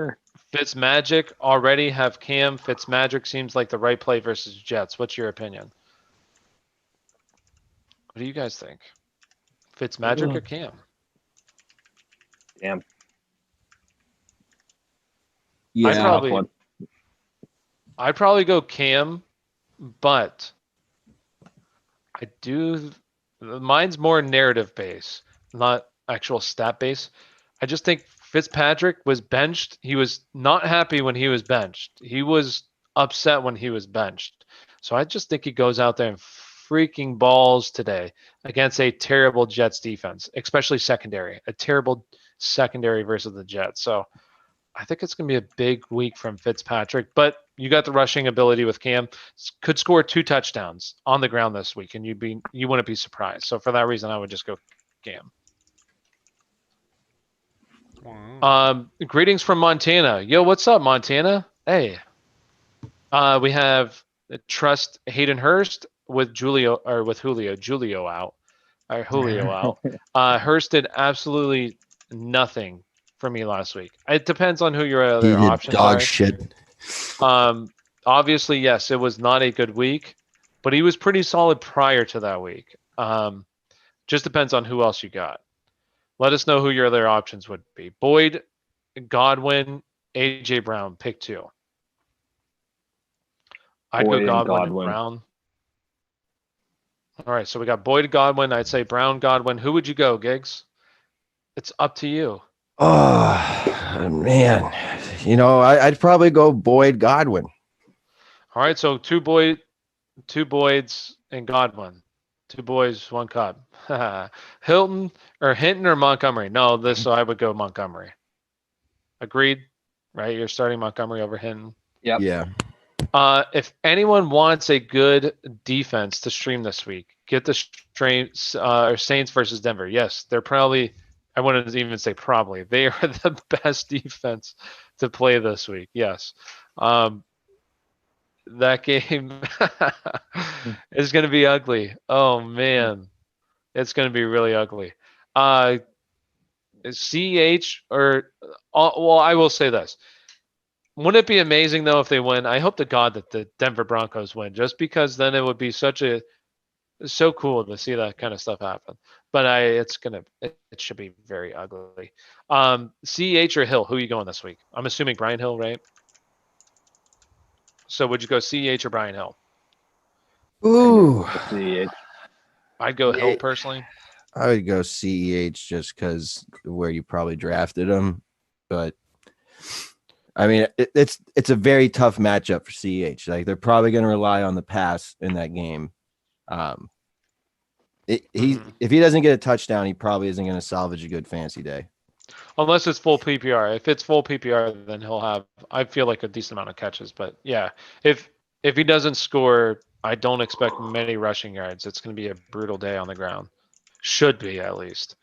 Fitzmagic already. Have Cam. Fitzmagic seems like the right play versus Jets. What's your opinion? What do you guys think? Fitzmagic or Cam? Damn. Yeah. I'd probably go Cam, but mine's more narrative based, not actual stat based. I just think Fitzpatrick was benched. He was not happy when he was benched. He was upset when he was benched. So I just think he goes out there and freaking balls today against a terrible Jets defense, especially secondary. A terrible secondary versus the Jets. So I think it's going to be a big week from Fitzpatrick, but you got the rushing ability with Cam. Could score 2 touchdowns on the ground this week, and you wouldn't be surprised. So for that reason, I would just go Cam. Wow. Greetings from Montana. Yo, what's up, Montana? Hey. We have trust Hayden Hurst with Julio out. Hurst did absolutely nothing for me last week. It depends on who your other options dog are. shit. Obviously, yes, it was not a good week, but he was pretty solid prior to that week. Just depends on who else you got. Let us know who your other options would be. Boyd, Godwin, AJ Brown, pick 2. I'd Boyd go and Godwin and Godwin. Brown. All right, so we got Boyd, Godwin. I'd say Brown, Godwin. Who would you go, Giggs? It's up to you. Oh, man. I'd probably go Boyd Godwin. All right, so 2 Boyds and Godwin. 2 boys, 1 cup. Hinton or Montgomery? No, so I would go Montgomery. Agreed, right? You're starting Montgomery over Hinton. Yep. Yeah. If anyone wants a good defense to stream this week, get the Saints versus Denver. Yes, they're probably. I wouldn't even say probably. They are the best defense to play this week. Yes. That game is going to be ugly. Oh, man. It's going to be really ugly. CH or I will say this. Wouldn't it be amazing, though, if they win? I hope to God that the Denver Broncos win, just because then it would be so cool to see that kind of stuff happen. But it should be very ugly. CH or Hill? Who are you going this week? I'm assuming Brian Hill, right? So would you go CH or Brian Hill? Ooh. I'd go Hill personally. I would go CEH just because where you probably drafted him. But I mean, it's a very tough matchup for CEH. Like, they're probably going to rely on the pass in that game. If he doesn't get a touchdown, he probably isn't going to salvage a good fantasy day. Unless it's full PPR. If it's full PPR, then he'll have, I feel like, a decent amount of catches. But yeah, if he doesn't score, I don't expect many rushing yards. It's going to be a brutal day on the ground. Should be, at least.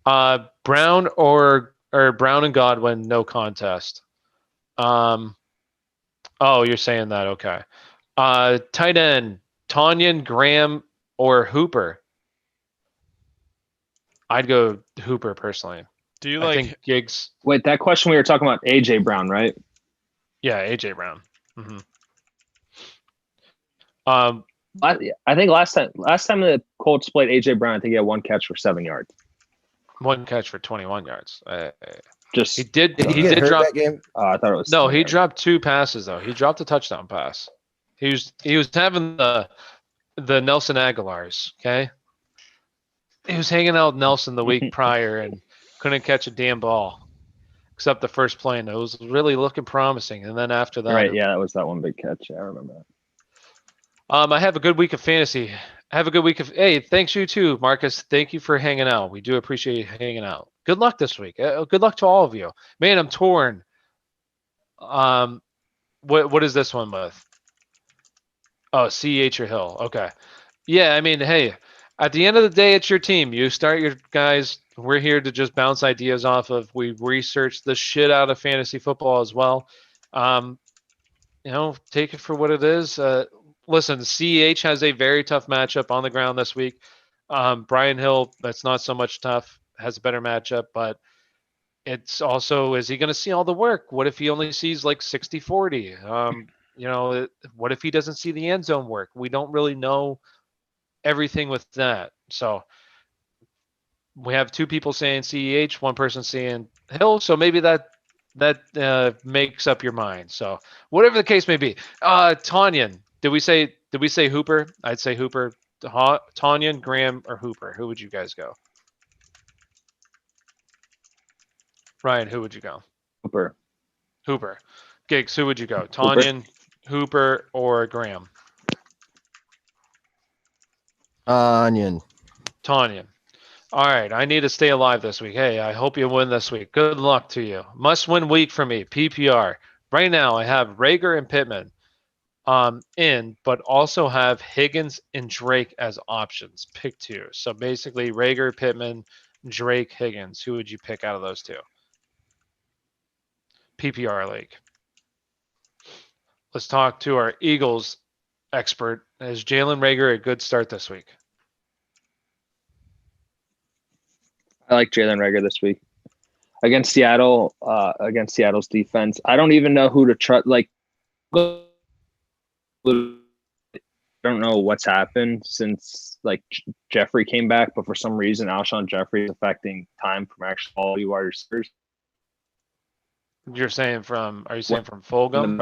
Brown or Brown and Godwin, no contest. Oh, you're saying that. Okay. Tight end, Tanyan, Graham, or Hooper. I'd go Hooper personally. Do you I think Giggs. Wait, that question we were talking about AJ Brown, right? Yeah, AJ Brown. Mm-hmm. I think last time the Colts played AJ Brown, I think he had 1 catch for 7 yards. 1 catch for 21 yards. Just he did get hurt drop that game. I thought it was no. He dropped 2 passes though. He dropped a touchdown pass. He was having the Nelson Aguilars. Okay, he was hanging out with Nelson the week prior and couldn't catch a damn ball, except the first play. And it was really looking promising. And then after that, right? Yeah, that was that one big catch. Yeah, I remember that. I have a good week of fantasy. Hey, thanks you too, Marcus. Thank you for hanging out. We do appreciate you hanging out. Good luck this week. Good luck to all of you. Man, I'm torn. What is this one with? Oh, CH or Hill. Okay. Yeah, I mean, hey, at the end of the day, it's your team. You start your guys. We're here to just bounce ideas off of. We research the shit out of fantasy football as well. Take it for what it is. Listen, CEH has a very tough matchup on the ground this week. Brian Hill, that's not so much tough, has a better matchup, but it's also, is he going to see all the work? What if he only sees like 60-40? What if he doesn't see the end zone work? We don't really know everything with that. So we have two people saying CEH, one person saying Hill. So maybe that makes up your mind. So whatever the case may be. Tanyan, did we say Hooper? I'd say Hooper. Tanyan, Graham, or Hooper? Who would you guys go? Ryan, who would you go? Hooper. Gigs, who would you go? Tanyan, Hooper, or Graham? Tanyan. All right, I need to stay alive this week. Hey, I hope you win this week. Good luck to you. Must-win week for me, PPR. Right now, I have Raeger and Pittman in, but also have Higgins and Drake as options. Pick two. So basically, Raeger, Pittman, Drake, Higgins. Who would you pick out of those two? PPR league. Let's talk to our Eagles expert. Is Jaylen Raeger a good start this week? I like Jaylen Raeger this week against Seattle. Against Seattle's defense, I don't even know who to trust. Like, I don't know what's happened since like Jeffrey came back, but for some reason, Alshon Jeffrey is affecting time from actually all wide receivers. You're saying from? Are you saying from Fulgham?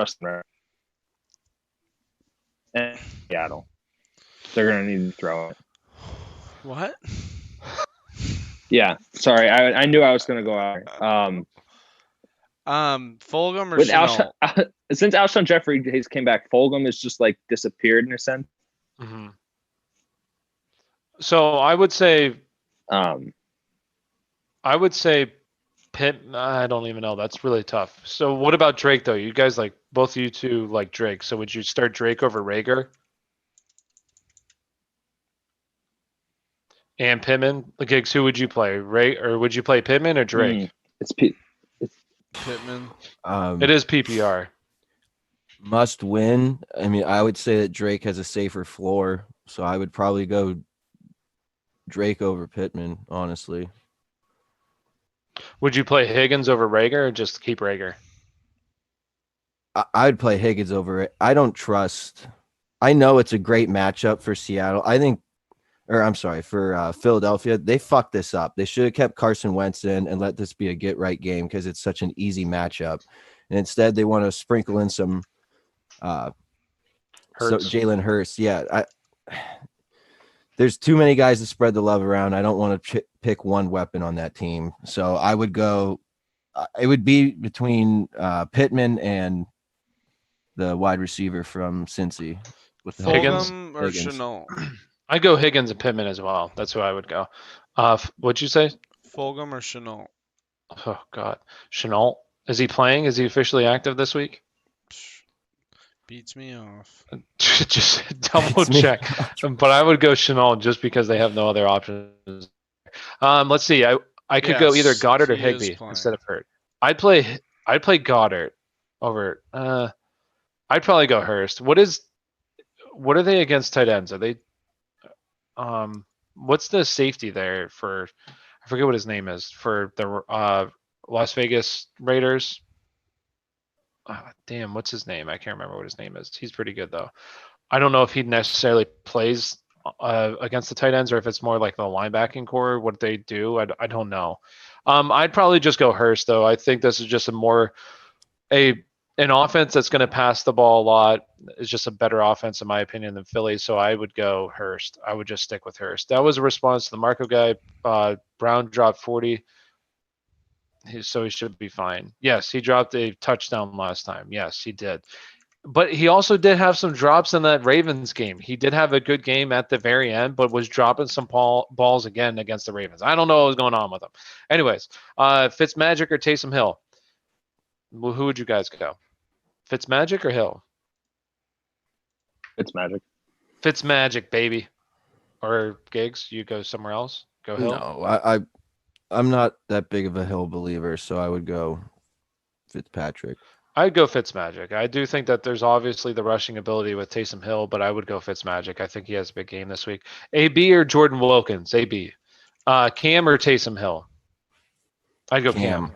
And Seattle, they're gonna need to throw it. What? Yeah, sorry. I knew I was gonna go out. Fulgham or with Shenault? Since Alshon Jeffrey came back, Fulgham has just like disappeared in a sense. Mm-hmm. So I would say Pitt. I don't even know. That's really tough. So what about Drake though? You guys like both of you two like Drake. So would you start Drake over Raeger? And Pittman? The Gigs, who would you play? Or would you play Pittman or Drake? It's Pittman. It is PPR. Must win. I mean, I would say that Drake has a safer floor, so I would probably go Drake over Pittman, honestly. Would you play Higgins over Raeger or just keep Raeger? I would play Higgins over it. I don't trust. I know it's a great matchup for Seattle. For Philadelphia. They fucked this up. They should have kept Carson Wentz in and let this be a get-right game because it's such an easy matchup. And instead, they want to sprinkle in some Jaylen Hurst. Yeah, there's too many guys to spread the love around. I don't want to pick one weapon on that team. So I would go it would be between Pittman and the wide receiver from Cincy. With the Fulgham or Shenault? I'd go Higgins and Pittman as well. That's who I would go. What'd you say? Fulgham or Shenault? Oh, God. Shenault? Is he playing? Is he officially active this week? Beats me off. Just double check. But I would go Shenault just because they have no other options. Let's see. I could go either Goddard or Higbee instead of Hurt. I'd play Goddard over. I'd probably go Hurst. What are they against tight ends? Are they? What's the safety there for? I forget what his name is for the Las Vegas Raiders. Damn, what's his name? I can't remember what his name is. He's pretty good though. I don't know if he necessarily plays against the tight ends or if it's more like the linebacking core. What they do, I don't know. I'd probably just go Hurst though. I think this is just an offense that's going to pass the ball a lot. Is just a better offense in my opinion than Philly. So I would go Hurst. I would just stick with Hurst. That was a response to the Marco guy. Brown dropped 40. So he should be fine. Yes, he dropped a touchdown last time. Yes, he did. But he also did have some drops in that Ravens game. He did have a good game at the very end, but was dropping some balls again against the Ravens. I don't know what was going on with him. Anyways, Fitzmagic or Taysom Hill? Well, who would you guys go? Fitzmagic or Hill? It's magic. Fitzmagic, baby. Or Giggs, you go somewhere else? Go Hill? No, I'm not that big of a Hill believer, so I would go Fitzpatrick. I'd go Fitzmagic. I do think that there's obviously the rushing ability with Taysom Hill, but I would go Fitzmagic. I think he has a big game this week. AB or Jordan Wilkins? AB. Cam or Taysom Hill? I'd go Cam.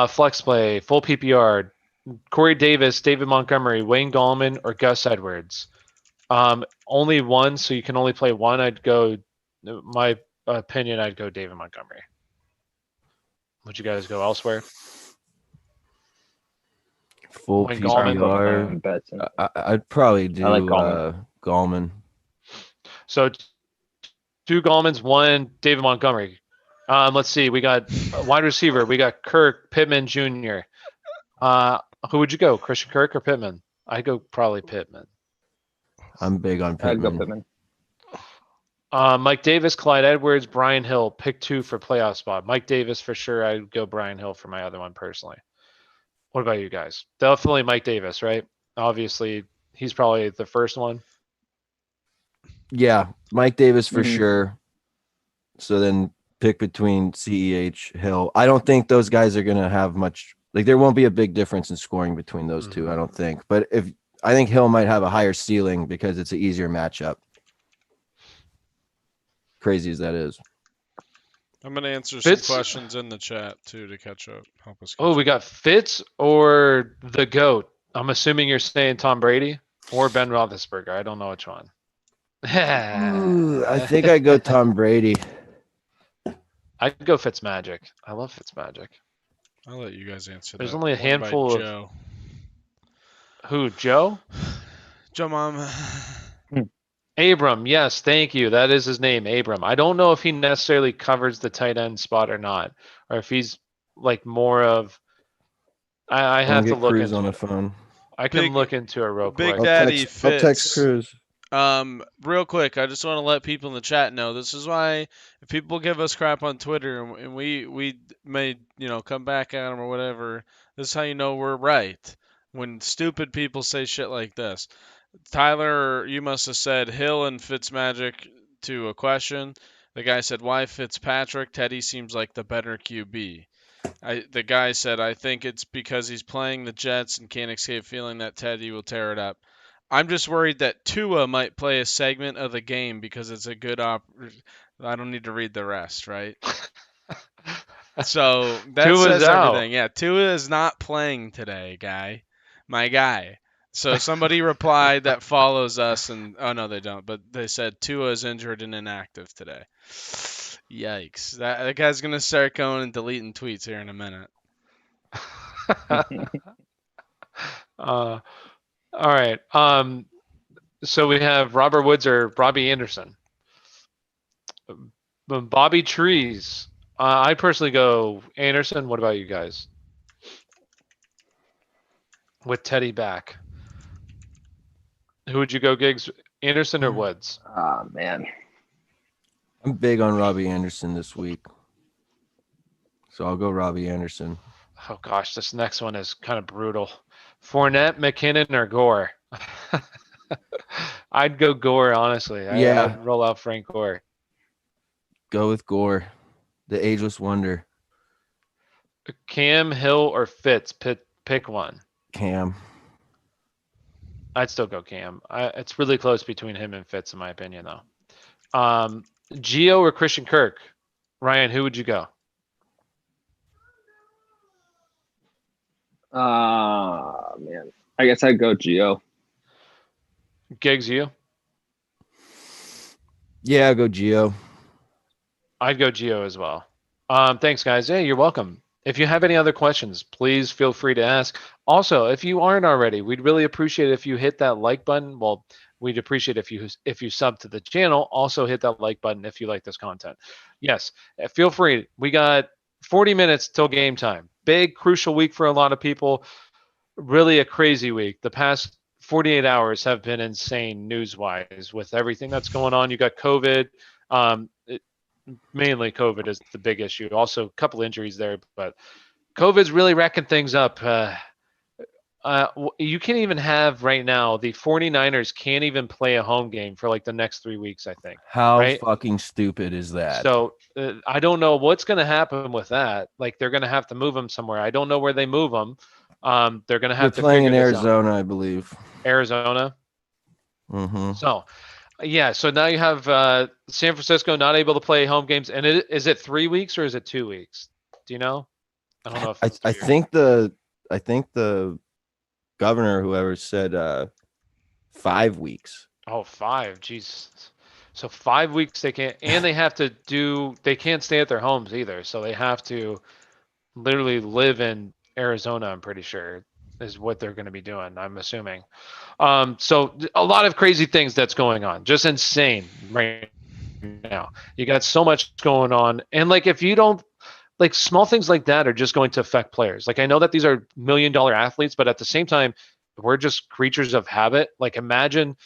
Flex play, full PPR. Corey Davis, David Montgomery, Wayne Gallman, or Gus Edwards? Only one, so you can only play one. I'd go, my opinion, I'd go David Montgomery. Would you guys go elsewhere? Full Wayne PPR. I'd probably do I like Gallman. So 2 Gallmans, 1 David Montgomery. Let's see. We got wide receiver. We got Kirk Pittman Jr. Who would you go, Christian Kirk or Pittman? I'd go probably Pittman. I'm big on Pittman. I'd go Pittman. Mike Davis, Clyde Edwards, Brian Hill. Pick 2 for playoff spot. Mike Davis for sure. I'd go Brian Hill for my other one personally. What about you guys? Definitely Mike Davis, right? Obviously, he's probably the first one. Yeah, Mike Davis for sure. So then pick between CEH, Hill. I don't think those guys are going to have much. Like, there won't be a big difference in scoring between those two, I don't think. But I think Hill might have a higher ceiling because it's an easier matchup. Crazy as that is. I'm going to answer some questions in the chat, too, to catch up. Help us. We got Fitz or the GOAT. I'm assuming you're saying Tom Brady or Ben Roethlisberger. I don't know which one. Ooh, I think I'd go Tom Brady. I'd go Fitzmagic. I love Fitzmagic. I'll let you guys answer There's that. only a handful of... Joe. Who, Joe? Joe Mom. Abram, yes, thank you. That is his name, Abram. I don't know if he necessarily covers the tight end spot or not, or if he's like more of. I have to look into on it. the phone. I can look into it real quick. Big Daddy I'll text Cruz. Real quick, I just want to let people in the chat know this is why if people give us crap on Twitter and we may come back at them or whatever, this is how you know we're right. When stupid people say shit like this. Tyler, you must have said Hill and Fitzmagic to a question. The guy said, why Fitzpatrick? Teddy seems like the better QB. The guy said, I think it's because he's playing the Jets and can't escape feeling that Teddy will tear it up. I'm just worried that Tua might play a segment of the game because it's a good I don't need to read the rest, right? So that Tua's says out. everything. Yeah, Tua is not playing today, guy. My guy. So somebody replied that follows us, and oh no, they don't. But they said Tua is injured and inactive today. Yikes! That guy's gonna start going and deleting tweets here in a minute. All right. So we have Robert Woods or Robbie Anderson. Bobby Trees. I personally go Anderson. What about you guys? With Teddy back. Who would you go, Giggs? Anderson or Woods? Ah, man. I'm big on Robbie Anderson this week. So I'll go Robbie Anderson. Oh, gosh. This next one is kind of brutal. Fournette, McKinnon, or Gore? I'd go Gore, honestly. I'd roll out Frank Gore. Go with Gore. The ageless wonder. Cam, Hill, or Fitz? Pick one. Cam. I'd still go Cam. It's really close between him and Fitz, in my opinion, though. Gio or Christian Kirk? Ryan, who would you go? Man. I guess I'd go Gio. Giggs, you? Yeah, I'll go Gio. I'd go Gio as well. Thanks, guys. Hey, you're welcome. If you have any other questions, please feel free to ask. Also, if you aren't already, we'd really appreciate it if you hit that like button. Well, we'd appreciate if you sub to the channel. Also, hit that like button if you like this content. Yes, feel free. We got 40 minutes till game time. Big, crucial week for a lot of people. Really a crazy week. The past 48 hours have been insane news-wise with everything that's going on. You got COVID. Mainly COVID is the big issue. Also, a couple injuries there, but COVID's really wrecking things up. You can't even have right now. The 49ers can't even play a home game for like the next 3 weeks, I think. How Right? fucking stupid is that? So I don't know what's going to happen with that. Like they're going to have to move them somewhere. I don't know where they move them. They're going to They're have to playing figure in this out. Arizona, I believe. Arizona. Mm-hmm. So, yeah. So now you have San Francisco not able to play home games. And is it 3 weeks or is it 2 weeks? Do you know? I don't know if it's I think the governor, whoever said 5 weeks. Oh, 5. Jeez. So 5 weeks they can't, and they have to do. They can't stay at their homes either. So they have to literally live in Arizona. I'm pretty sure is what they're going to be doing. I'm assuming. So a lot of crazy things that's going on. Just insane right now. You got so much going on, and like if you don't. Like small things like that are just going to affect players. Like I know that these are $1 million athletes, but at the same time, we're just creatures of habit. Like imagine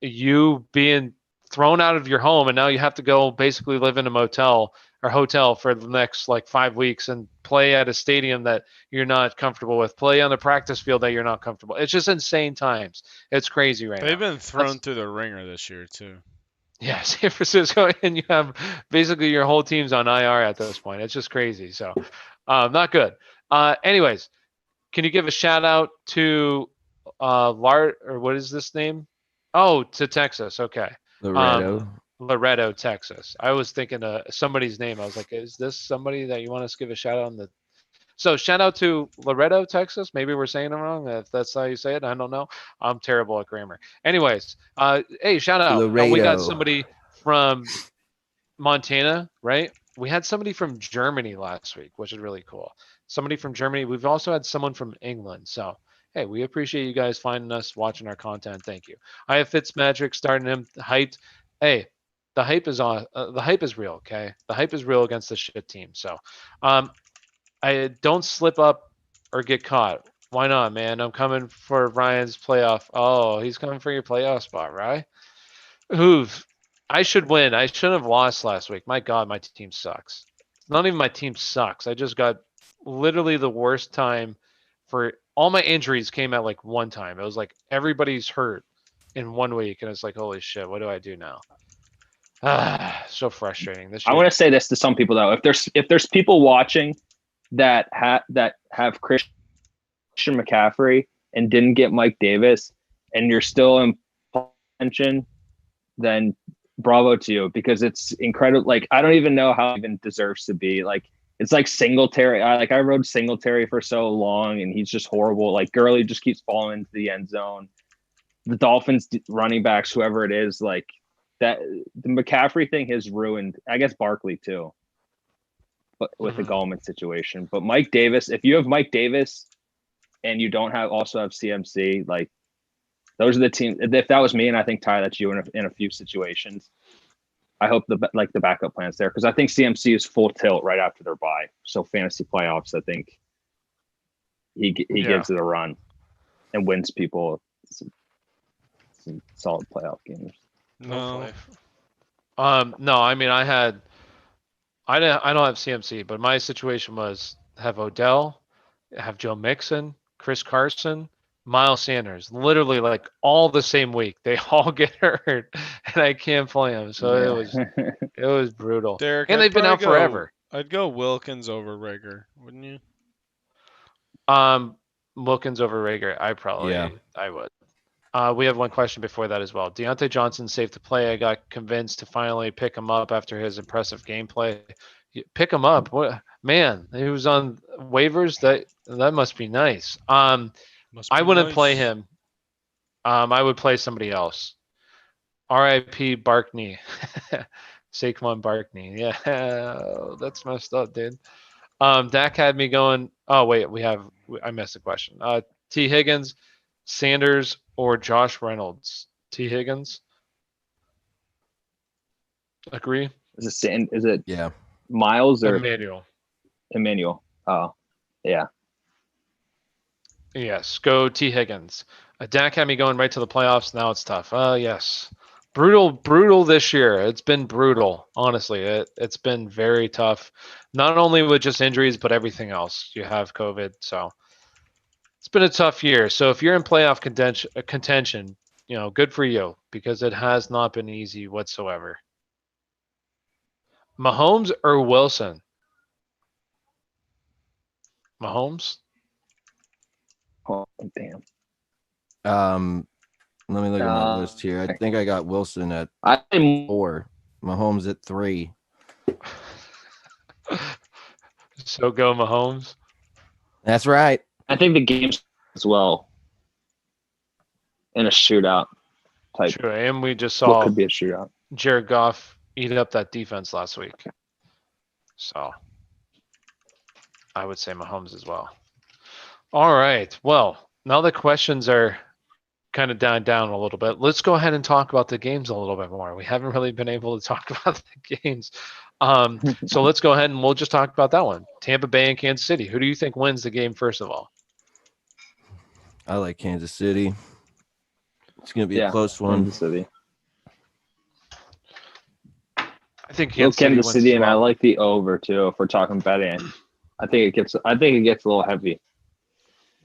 you being thrown out of your home and now you have to go basically live in a motel or hotel for the next like 5 weeks and play at a stadium that you're not comfortable with, play on a practice field that you're not comfortable. It's just insane times. It's crazy right now. They've been thrown through the ringer this year too. Yeah, San Francisco, and you have basically your whole team's on IR at this point. It's just crazy. So, not good. Anyways, can you give a shout out to or what is this name? Oh, to Texas. Okay. Loretto, Texas. I was thinking somebody's name. I was like, is this somebody that you want us to give a shout out on the? So shout out to Loretto, Texas. Maybe we're saying it wrong. If that's how you say it, I don't know. I'm terrible at grammar. Anyways, hey, shout out. We got somebody from Montana, right? We had somebody from Germany last week, which is really cool. Somebody from Germany. We've also had someone from England. So, hey, we appreciate you guys finding us, watching our content. Thank you. I have Fitzpatrick starting him hyped. Hey, the hype is on. The hype is real. Okay, the hype is real against the shit team. So, I don't slip up or get caught. Why not, man? I'm coming for Ryan's playoff. Oh, he's coming for your playoff spot, right? I should win. I shouldn't have lost last week. My God, my team sucks. Not even my team sucks. I just got literally the worst time for all my injuries came at like one time. It was like everybody's hurt in 1 week, and it's like, holy shit, what do I do now? So frustrating. I want to say this to some people though. If there's people watching that have Christian McCaffrey and didn't get Mike Davis, and you're still in pension, then bravo to you, because it's incredible. Like I don't even know how it even deserves to be. Like it's like Singletary. I rode Singletary for so long, and he's just horrible. Like Gurley just keeps falling into the end zone. The Dolphins running backs, whoever it is, like that. The McCaffrey thing has ruined. I guess Barkley too. But with the Gallman situation. But Mike Davis, if you have Mike Davis and you don't also have CMC, like those are the teams. If that was me, and I think Ty, that's you in a few situations, I hope the backup plan's there, because I think CMC is full tilt right after their bye. So fantasy playoffs, I think he gives it a run and wins people some solid playoff games. No. No, I mean I don't have CMC, but my situation was have Odell, have Joe Mixon, Chris Carson, Miles Sanders, literally like all the same week. They all get hurt, and I can't play them. So it was brutal. Derek, and they've been out forever. I'd go Wilkins over Raeger, wouldn't you? Wilkins over Raeger. I would. We have one question before that as well. Deontay Johnson's safe to play. I got convinced to finally pick him up after his impressive gameplay. Pick him up? What, man, he was on waivers. That must be nice. I wouldn't play him. I would play somebody else. R.I.P. Barkney. Saquon Barkney. Yeah, that's messed up, dude. Dak had me going. Oh wait, I missed the question. T. Higgins, Sanders, or Josh Reynolds? T. Higgins. Agree? Is it yeah. Miles or Emmanuel? Oh, yeah. Yes, go T. Higgins. Dak had me going right to the playoffs. Now it's tough. Yes. Brutal this year. It's been brutal, honestly. It's been very tough, not only with just injuries, but everything else. You have COVID, so it's been a tough year. So if you're in playoff contention, good for you, because it has not been easy whatsoever. Mahomes or Wilson? Mahomes? Oh, damn. Let me look at my list here. I think I got Wilson at I'm 4, Mahomes at 3. So go Mahomes. That's right. I think the game's as well in a shootout type. True, and we just What saw could be a shootout? Jared Goff eat up that defense last week. So I would say Mahomes as well. All right. Well, now the questions are kind of down a little bit. Let's go ahead and talk about the games a little bit more. We haven't really been able to talk about the games. So let's go ahead and we'll just talk about that one. Tampa Bay and Kansas City. Who do you think wins the game first of all? I like Kansas City. It's going to be a close one. Kansas City. I think Kansas Kansas City, and I like the over too. If we're talking betting, I think it gets a little heavy.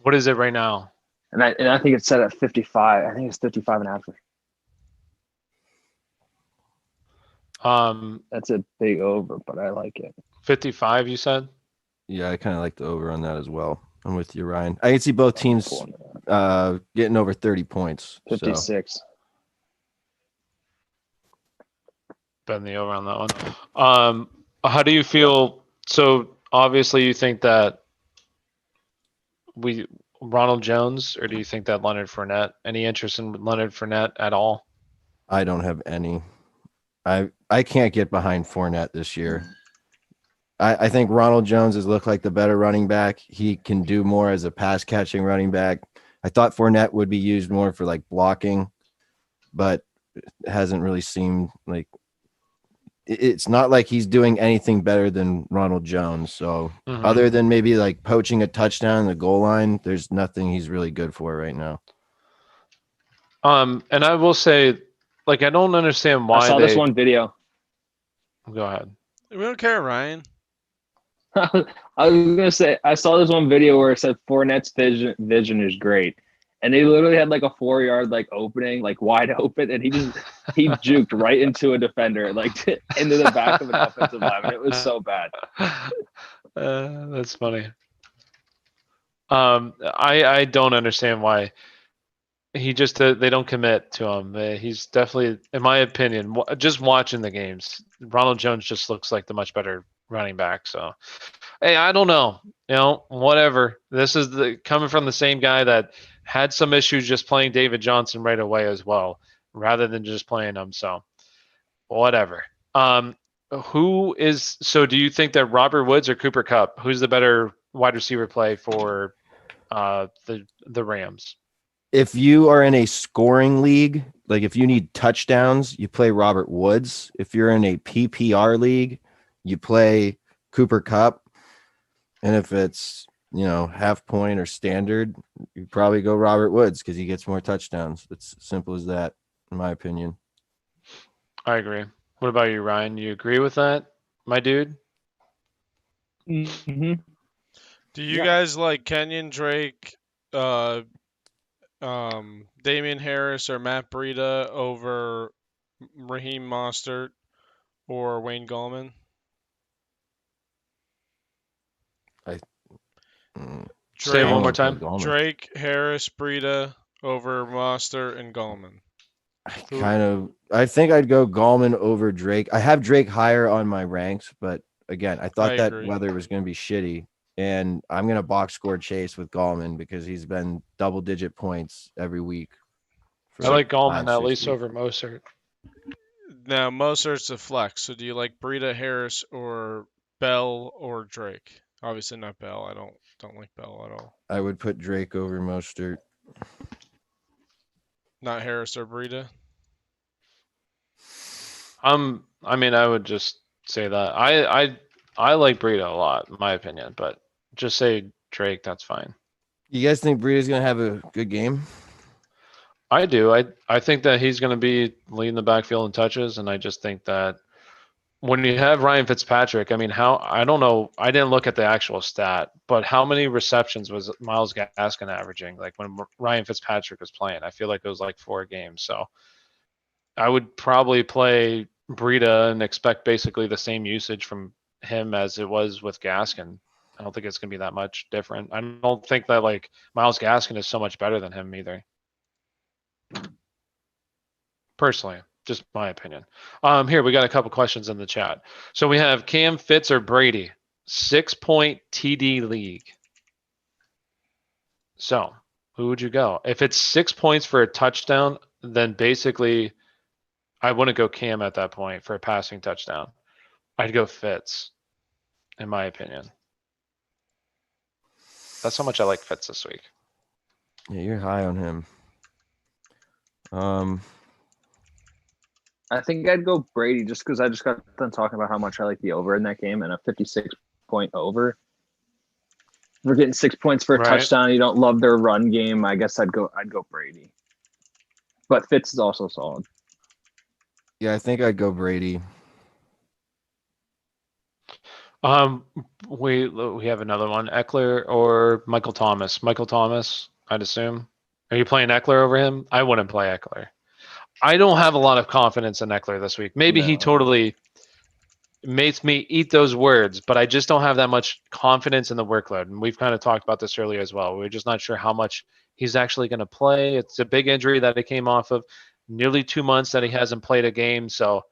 What is it right now? And I think it's set at 55. I think it's 55.5. That's a big over, but I like it. 55, you said? Yeah, I kind of like the over on that as well. I'm with you, Ryan. I can see both teams getting over 30 points. 56. So. Betting the over on that one. How do you feel? So obviously you think that Ronald Jones, or do you think that Leonard Fournette? Any interest in Leonard Fournette at all? I don't have any. I can't get behind Fournette this year. I think Ronald Jones has looked like the better running back. He can do more as a pass catching running back. I thought Fournette would be used more for like blocking, but it hasn't really seemed like it's not like he's doing anything better than Ronald Jones. So other than maybe like poaching a touchdown in the goal line, there's nothing he's really good for right now. And I will say, like, I don't understand why I saw this one video. Go ahead. We don't care, Ryan. I was gonna say I saw this one video where it said Fournette's vision is great, and they literally had like a 4-yard like opening, like wide open, and he juked right into a defender, like into the back of an offensive lineman. It was so bad. That's funny. I don't understand why he just they don't commit to him. He's definitely, in my opinion, just watching the games, Ronald Jones just looks like the much better running back. So, hey, I don't know, whatever. This is coming from the same guy that had some issues just playing David Johnson right away as well, rather than just playing him. So, whatever. Do you think that Robert Woods or Cooper Kupp, who's the better wide receiver play for the Rams? If you are in a scoring league, like if you need touchdowns, you play Robert Woods. If you're in a PPR league, you play Cooper Kupp. And if it's, half point or standard, you probably go Robert Woods because he gets more touchdowns. It's simple as that, in my opinion. I agree. What about you, Ryan? You agree with that, my dude? Mm-hmm. Do you guys like Kenyon Drake, Damian Harris, or Matt Breida over Raheem Mostert or Wayne Gallman? Say it one more time. Drake, Harris, Breida over Mostert and Gallman. I think I'd go Gallman over Drake. I have Drake higher on my ranks, but again, I thought that weather was going to be shitty, and I'm going to box score Chase with Gallman because he's been double-digit points every week. I like Gallman at least over Mostert. Now, Mostert's a flex, so do you like Breida, Harris, or Bell or Drake? Obviously not Bell. I don't like Bell at all. I would put Drake over Mostert. Not Harris or Breida? I would just say that. I like Breida a lot, in my opinion, but just say Drake, that's fine. You guys think Breida's going to have a good game? I do. I think that he's going to be leading the backfield in touches, and I just think that when you have Ryan Fitzpatrick, I mean, I don't know. I didn't look at the actual stat, but how many receptions was Myles Gaskin averaging? Like when Ryan Fitzpatrick was playing, I feel like it was like 4 games. So I would probably play Breida and expect basically the same usage from him as it was with Gaskin. I don't think it's going to be that much different. I don't think that like Myles Gaskin is so much better than him either. Personally, just my opinion. Here we got a couple questions in the chat. So we have Cam, Fitz, or Brady, 6-point TD league. So who would you go? If it's 6 points for a touchdown, then basically I wouldn't go Cam at that point for a passing touchdown. I'd go Fitz, in my opinion. That's how much I like Fitz this week. Yeah, you're high on him. I think I'd go Brady just because I just got done talking about how much I like the over in that game and a 56-point over. If we're getting 6 points for a touchdown. You don't love their run game. I guess I'd go Brady. But Fitz is also solid. Yeah, I think I'd go Brady. We have another one, Eckler or Michael Thomas. Michael Thomas, I'd assume. Are you playing Eckler over him? I wouldn't play Eckler. I don't have a lot of confidence in Eckler this week. Maybe he totally makes me eat those words, but I just don't have that much confidence in the workload. And we've kind of talked about this earlier as well. We're just not sure how much he's actually going to play. It's a big injury that he came off of. Nearly 2 months that he hasn't played a game. So,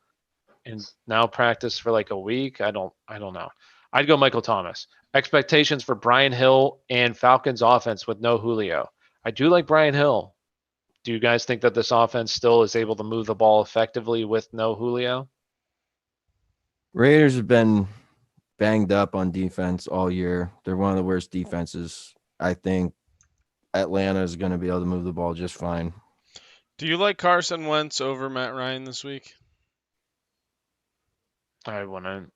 and now practice for like a week. I don't know. I'd go Michael Thomas. Expectations for Brian Hill and Falcons offense with no Julio. I do like Brian Hill. Do you guys think that this offense still is able to move the ball effectively with no Julio? Raiders have been banged up on defense all year. They're one of the worst defenses. I think Atlanta is going to be able to move the ball just fine. Do you like Carson Wentz over Matt Ryan this week? I wouldn't.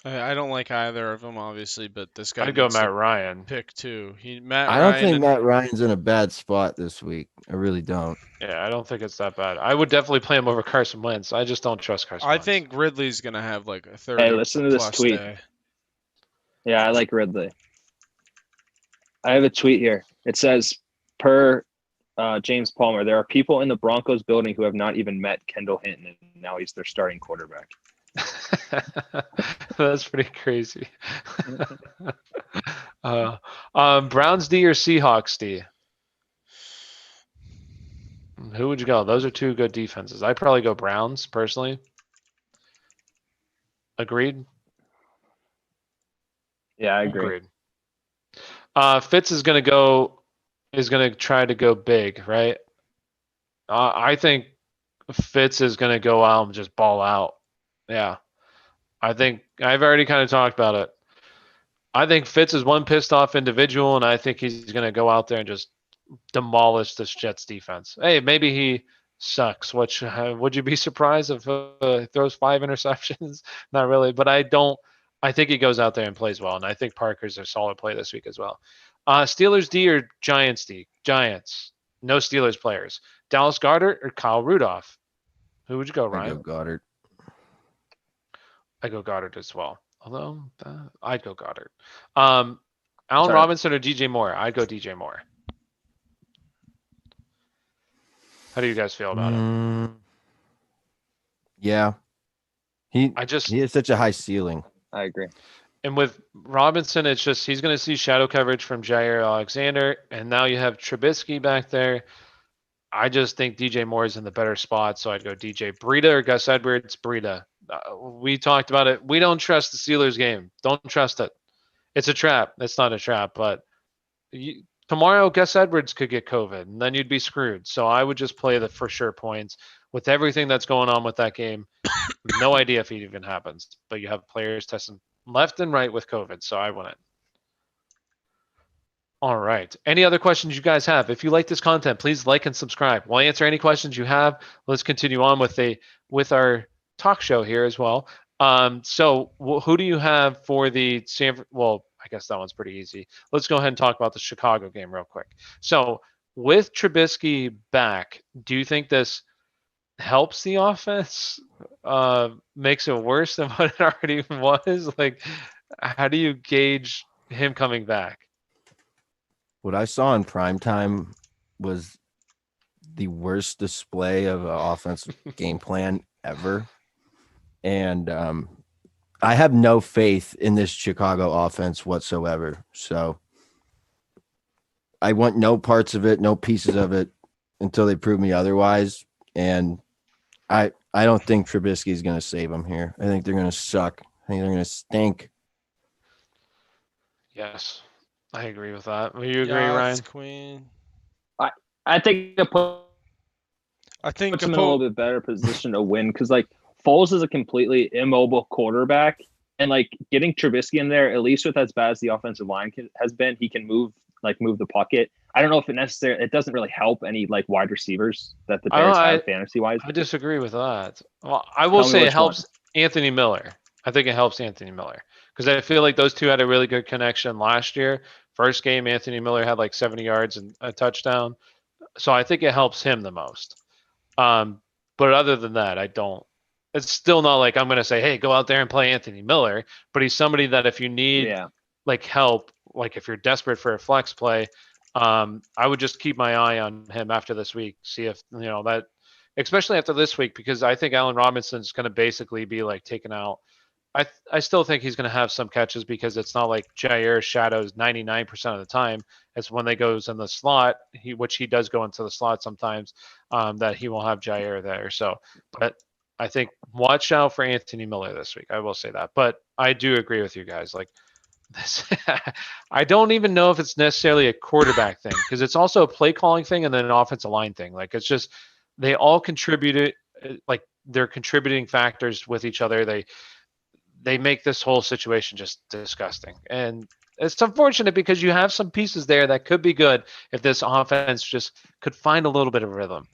I don't like either of them, obviously, but this guy I'd go needs Matt to Ryan. pick two. I don't think Matt Ryan's in a bad spot this week. I really don't. Yeah, I don't think it's that bad. I would definitely play him over Carson Wentz. I just don't trust Carson Wentz. I think Ridley's going to have like a 30 Hey, listen to this tweet. day. Yeah, I like Ridley. I have a tweet here. It says, per James Palmer, there are people in the Broncos building who have not even met Kendall Hinton, and now he's their starting quarterback. That's pretty crazy. Browns D or Seahawks D? Who would you go? Those are two good defenses. I'd probably go Browns personally. Agreed? Yeah, I agree. Agreed. Fitz is going to try to go big, right? I think Fitz is going to go out and just ball out. Yeah. I think I've already kind of talked about it. I think Fitz is one pissed off individual, and I think he's going to go out there and just demolish this Jets defense. Hey, maybe he sucks. Which would you be surprised if he throws 5 interceptions? Not really, but I think he goes out there and plays well, and I think Parker's a solid play this week as well. Steelers D or Giants D? Giants. No Steelers players. Dallas Goedert or Kyle Rudolph? Who would you go, Ryan? I go Goddard. I go Goddard as well. Although I'd go Goddard. Allen Robinson or DJ Moore? I'd go DJ Moore. How do you guys feel about it? Yeah. He has such a high ceiling. I agree. And with Robinson, it's just he's going to see shadow coverage from Jair Alexander, and now you have Trubisky back there. I just think DJ Moore is in the better spot, so I'd go DJ. Breida or Gus Edwards? Breida. We talked about it. We don't trust the Steelers game. Don't trust it. It's a trap. It's not a trap, but tomorrow Gus Edwards could get COVID, and then you'd be screwed. So I would just play the for sure points with everything that's going on with that game. No idea if it even happens, but you have players testing left and right with COVID, so I wouldn't. All right. Any other questions you guys have? If you like this content, please like and subscribe. We'll answer any questions you have. Let's continue on with our talk show here as well. So who do you have for the I guess that one's pretty easy. Let's go ahead and talk about the Chicago game real quick. So with Trubisky back, do you think this helps the offense? Makes it worse than what it already was? Like, how do you gauge him coming back? What I saw in primetime was the worst display of an offensive game plan ever. And I have no faith in this Chicago offense whatsoever. So I want no parts of it, no pieces of it until they prove me otherwise. And I don't think Trubisky is going to save them here. I think they're going to suck. I think they're going to stink. Yes, I agree with that. Will you agree, Yes, Ryan? Queen. I think it I think puts them in a little bit better position to win because like Foles is a completely immobile quarterback, and like getting Trubisky in there, at least with as bad as the offensive line has been, he can move the pocket. I don't know if it doesn't really help any like wide receivers that the Bears have fantasy wise. I disagree with that. Well, I will say it helps Anthony Miller. I think it helps Anthony Miller because I feel like those two had a really good connection last year. First game, Anthony Miller had like 70 yards and a touchdown. So I think it helps him the most. But other than that, I don't. It's still not like I'm going to say, hey, go out there and play Anthony Miller. But he's somebody that if you need like help, like if you're desperate for a flex play, I would just keep my eye on him after this week. See if, that, especially after this week, because I think Allen Robinson's going to basically be like taken out. I still think he's going to have some catches because it's not like Jair shadows 99% of the time. It's when they goes in the slot, which he does go into the slot sometimes, that he will have Jair there. So, but I think watch out for Anthony Miller this week. I will say that. But I do agree with you guys. Like this, I don't even know if it's necessarily a quarterback thing because it's also a play calling thing and then an offensive line thing. Like it's just they all contributed. Like they're contributing factors with each other. They make this whole situation just disgusting. And it's unfortunate because you have some pieces there that could be good if this offense just could find a little bit of rhythm.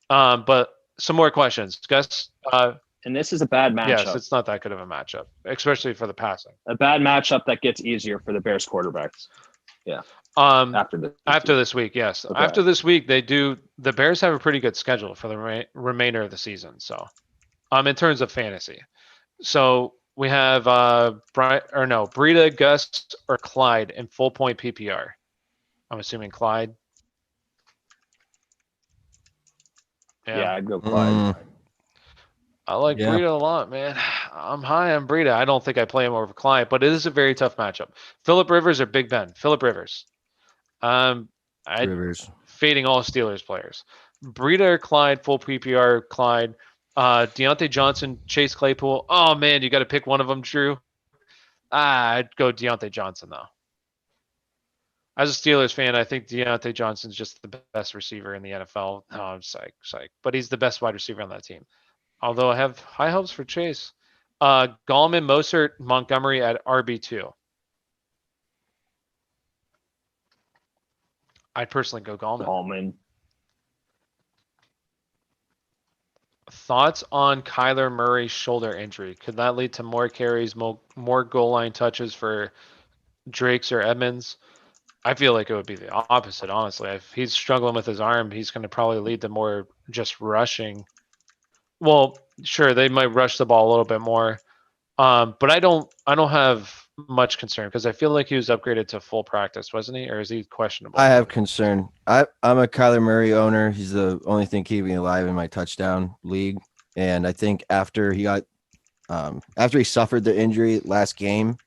But some more questions. Gus? And this is a bad matchup. Yes, it's not that good of a matchup, especially for the passing. A bad matchup that gets easier for the Bears quarterbacks. Yeah. After this week, yes. Okay. After this week, the Bears have a pretty good schedule for the remainder of the season. So, in terms of fantasy. So, we have Breida, Gus, or Clyde in full point PPR. I'm assuming Clyde. Yeah, I'd go Clyde. I like Breida a lot, man. I'm high on Breida. I don't think I play him over Clyde, but it is a very tough matchup. Phillip Rivers or Big Ben? Phillip Rivers. Rivers. Fading all Steelers players. Breida or Clyde, full PPR, Clyde. Deontay Johnson, Chase Claypool. Oh man, you got to pick one of them, Drew. I'd go Deontay Johnson though. As a Steelers fan, I think Deontay Johnson's just the best receiver in the NFL. Oh, I'm psych. But he's the best wide receiver on that team. Although I have high hopes for Chase. Gallman, Mostert, Montgomery at RB2. I'd personally go Gallman. Thoughts on Kyler Murray's shoulder injury? Could that lead to more carries, more goal line touches for Drakes or Edmonds? I feel like it would be the opposite, honestly. If he's struggling with his arm, he's going to probably lead to more just rushing. Well, sure, they might rush the ball a little bit more, but I don't have much concern because I feel like he was upgraded to full practice, wasn't he? Or is he questionable? I have concern. I'm a Kyler Murray owner. He's the only thing keeping me alive in my touchdown league. And I think after he suffered the injury last game,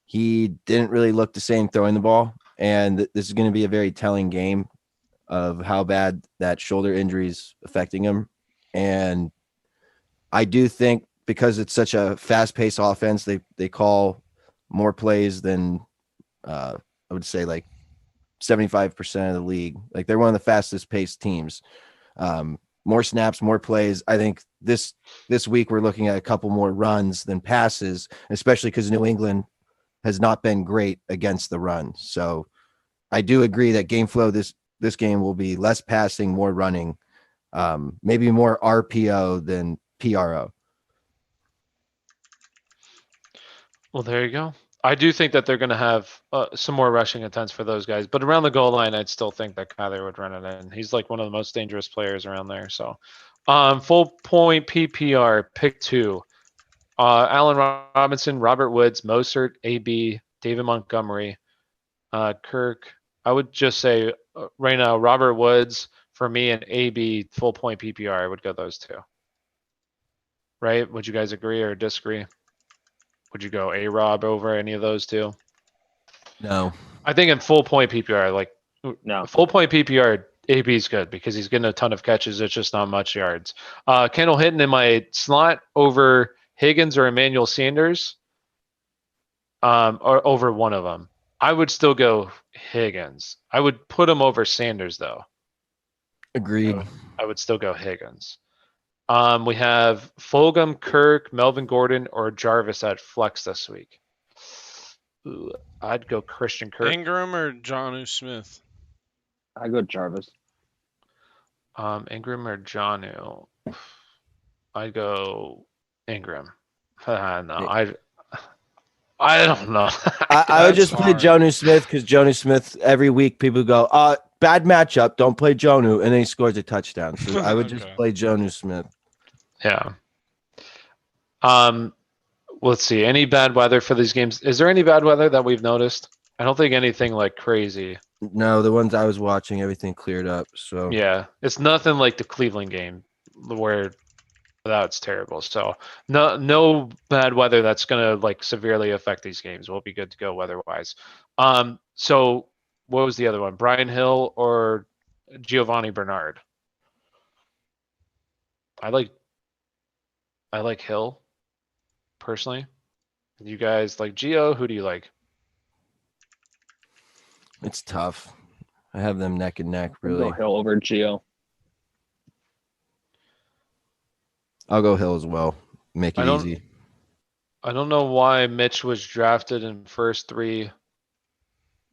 he didn't really look the same throwing the ball. And this is going to be a very telling game of how bad that shoulder injury is affecting him. And I do think because it's such a fast-paced offense, they call more plays than I would say like 75% of the league. Like they're one of the fastest paced teams. More snaps, more plays. I think this week we're looking at a couple more runs than passes, especially because New England has not been great against the run. So I do agree that game flow this game will be less passing, more running, maybe more RPO than PRO. Well, there you go. I do think that they're going to have some more rushing attempts for those guys, but around the goal line, I'd still think that Kyler would run it in. He's like one of the most dangerous players around there. So, full point PPR pick 2: Allen Robinson, Robert Woods, Mostert, AB, David Montgomery, Kirk. I would just say right now, Robert Woods for me and AB full point PPR. I would go those two. Right? Would you guys agree or disagree? Would you go A-Rob over any of those two? No. I think in full point PPR, like No. full point PPR, AB's good because he's getting a ton of catches. It's just not much yards. Kendall Hinton in my slot over Higgins or Emmanuel Sanders, or over one of them. I would still go Higgins. I would put him over Sanders though. Agreed. I would still go Higgins. We have Fulgham, Kirk, Melvin Gordon, or Jarvis at flex this week. Ooh, I'd go Christian Kirk. Ingram or Jonnu Smith? I go Jarvis. Ingram or Jonnu? I'd go Ingram. No, I don't know. I would just play hard. Jonnu Smith because Jonnu Smith, every week people go, bad matchup, don't play Jonnu, and then he scores a touchdown. So I would just Okay. play Jonnu Smith. Yeah. Let's see. Any bad weather for these games? Is there any bad weather that we've noticed? I don't think anything like crazy. No, the ones I was watching, everything cleared up. So Yeah, it's nothing like the Cleveland game where that's terrible. So no bad weather that's gonna like severely affect these games. We'll be good to go weather-wise. So what was the other one? Brian Hill or Giovanni Bernard? I like Hill personally. You guys like Gio? Who do you like? it's tough. I have them neck and neck, I'll really. go Hill over Gio. I'll go Hill as well. Make I it don't- easy. I don't know why Mitch was drafted in first 3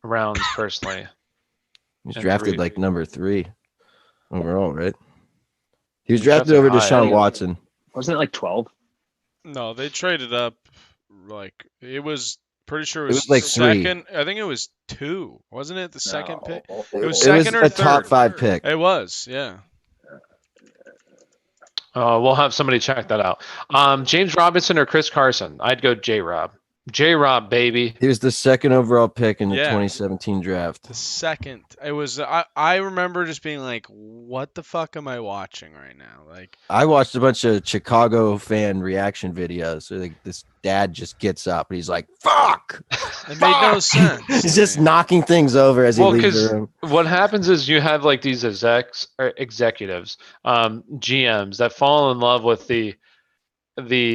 rounds personally. He's and drafted 3. like number 3 overall, right? He was He's drafted drafted over high. Deshaun Watson. Wasn't it like 12? No, they traded up. Like it was pretty sure it It was, was like 3. second. I think it was 2, wasn't it? The second pick. No. It was It second was or a top third. 5 pick. It was, yeah. We'll have somebody check that out. James Robinson or Chris Carson? I'd go J-Rob. J-Rob, baby. He was the 2nd overall pick in the Yeah. 2017 draft. The second. It was. I remember just being like, "What the fuck am I watching right now?" Like, I watched a bunch of Chicago fan reaction videos. So like this dad just gets up and he's like, "Fuck!" it made no sense. He's to just me. knocking things over as he Well, leaves the 'cause room. what happens is you have like these executives, GMs that fall in love with the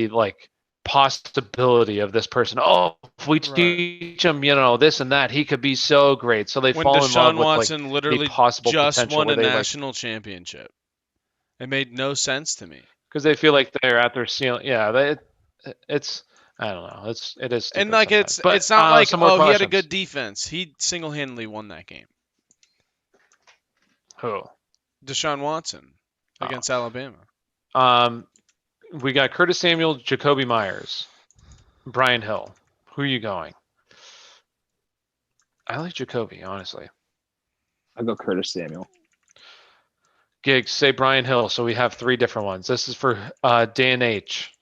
like possibility of this person. Oh, if we Right. teach him, this and that, he could be so great. So they When fall in love Deshaun with like Watson literally possible just potential won where a they like national championship, it made no sense to me. because they feel like they're at their ceiling. Yeah, it's I don't know. It is stupid And like sometimes. But, it's not like some more he had a questions. good defense. He single-handedly won that game. Who? Deshaun Watson against Alabama. We got Curtis Samuel, Jacoby Myers, Brian Hill. Who are you going? I like Jacoby, honestly. I'll go Curtis Samuel. Gigs, say Brian Hill, so we have 3 different ones. This is for Dan H.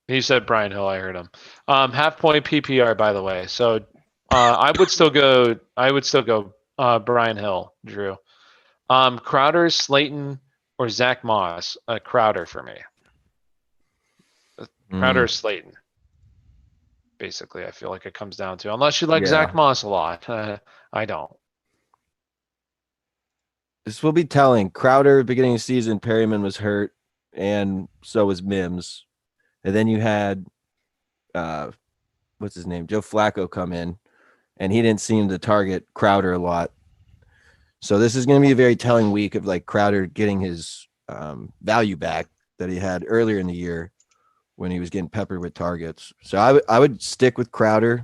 He said Brian Hill. I heard him. Half point PPR, by the way. So I would still go. Brian Hill, Drew. Crowder, Slayton, or Zach Moss. Crowder for me. Crowder or Slayton. Basically, I feel like it comes down to unless you like Yeah. Zach Moss a lot. I don't. This will be telling. Crowder, beginning of season, Perryman was hurt, and so was Mims. And then you had, what's his name? Joe Flacco come in, and he didn't seem to target Crowder a lot. So this is going to be a very telling week of like Crowder getting his value back that he had earlier in the year when he was getting peppered with targets. So I would stick with Crowder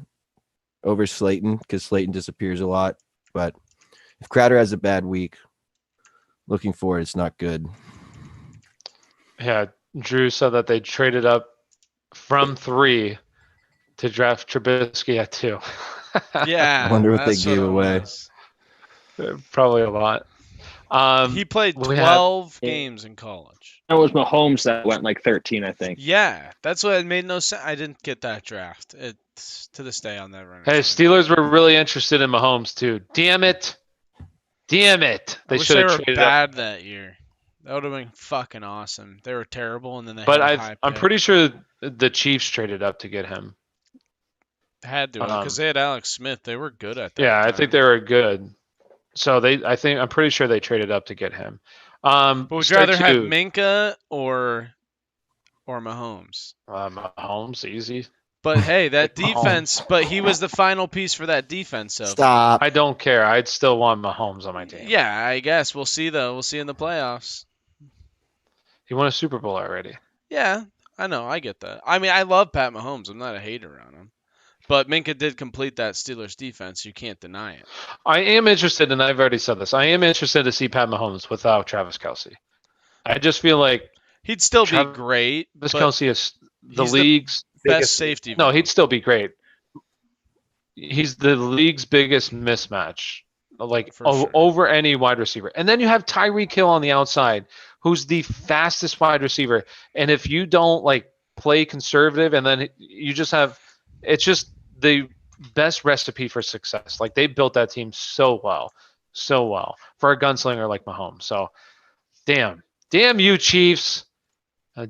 over Slayton because Slayton disappears a lot. But if Crowder has a bad week, looking for it, it's not good. Yeah, Drew said that they traded up from 3 to draft Trubisky at 2. Yeah, I wonder what they that's gave it away. was. Probably a lot. He played we had 12 games in college. It was Mahomes that went like 13, I think. Yeah, that's what it made no sense. I didn't get that draft. It's to this day I'll never Hey, understand. Steelers were really interested in Mahomes too. Damn it. Damn it. I They wish should they have were traded bad up. that year. That would have been fucking awesome. They were terrible, and then they But had a high I'm pick. pretty sure the Chiefs traded up to get him. Had to because they had Alex Smith. They were good at that. Yeah, I time. think they were good. So I'm pretty sure they traded up to get him. But would you start rather have two. Minka or Mahomes? Mahomes, easy. But hey, that Mahomes. defense. But he was the final piece for that defense. So Stop. I don't care. I'd still want Mahomes on my team. yeah, I guess we'll see though. We'll see in the playoffs. He won a Super Bowl already. Yeah, I know. I get that. I mean, I love Pat Mahomes. I'm not a hater on him. But Minka did complete that Steelers defense. You can't deny it. I am interested, and I've already said this. I am interested to see Pat Mahomes without Travis Kelce. I just feel like He'd still be Travis great. this but Kelce is the he's the league's best biggest safety. No, valve. he'd still be great. He's the league's biggest mismatch, like For sure. over any wide receiver. And then you have Tyreek Hill on the outside, who's the fastest wide receiver. And if you don't like play conservative, and then you just have, it's just the best recipe for success. Like they built that team so well for a gunslinger like Mahomes. So, damn you Chiefs,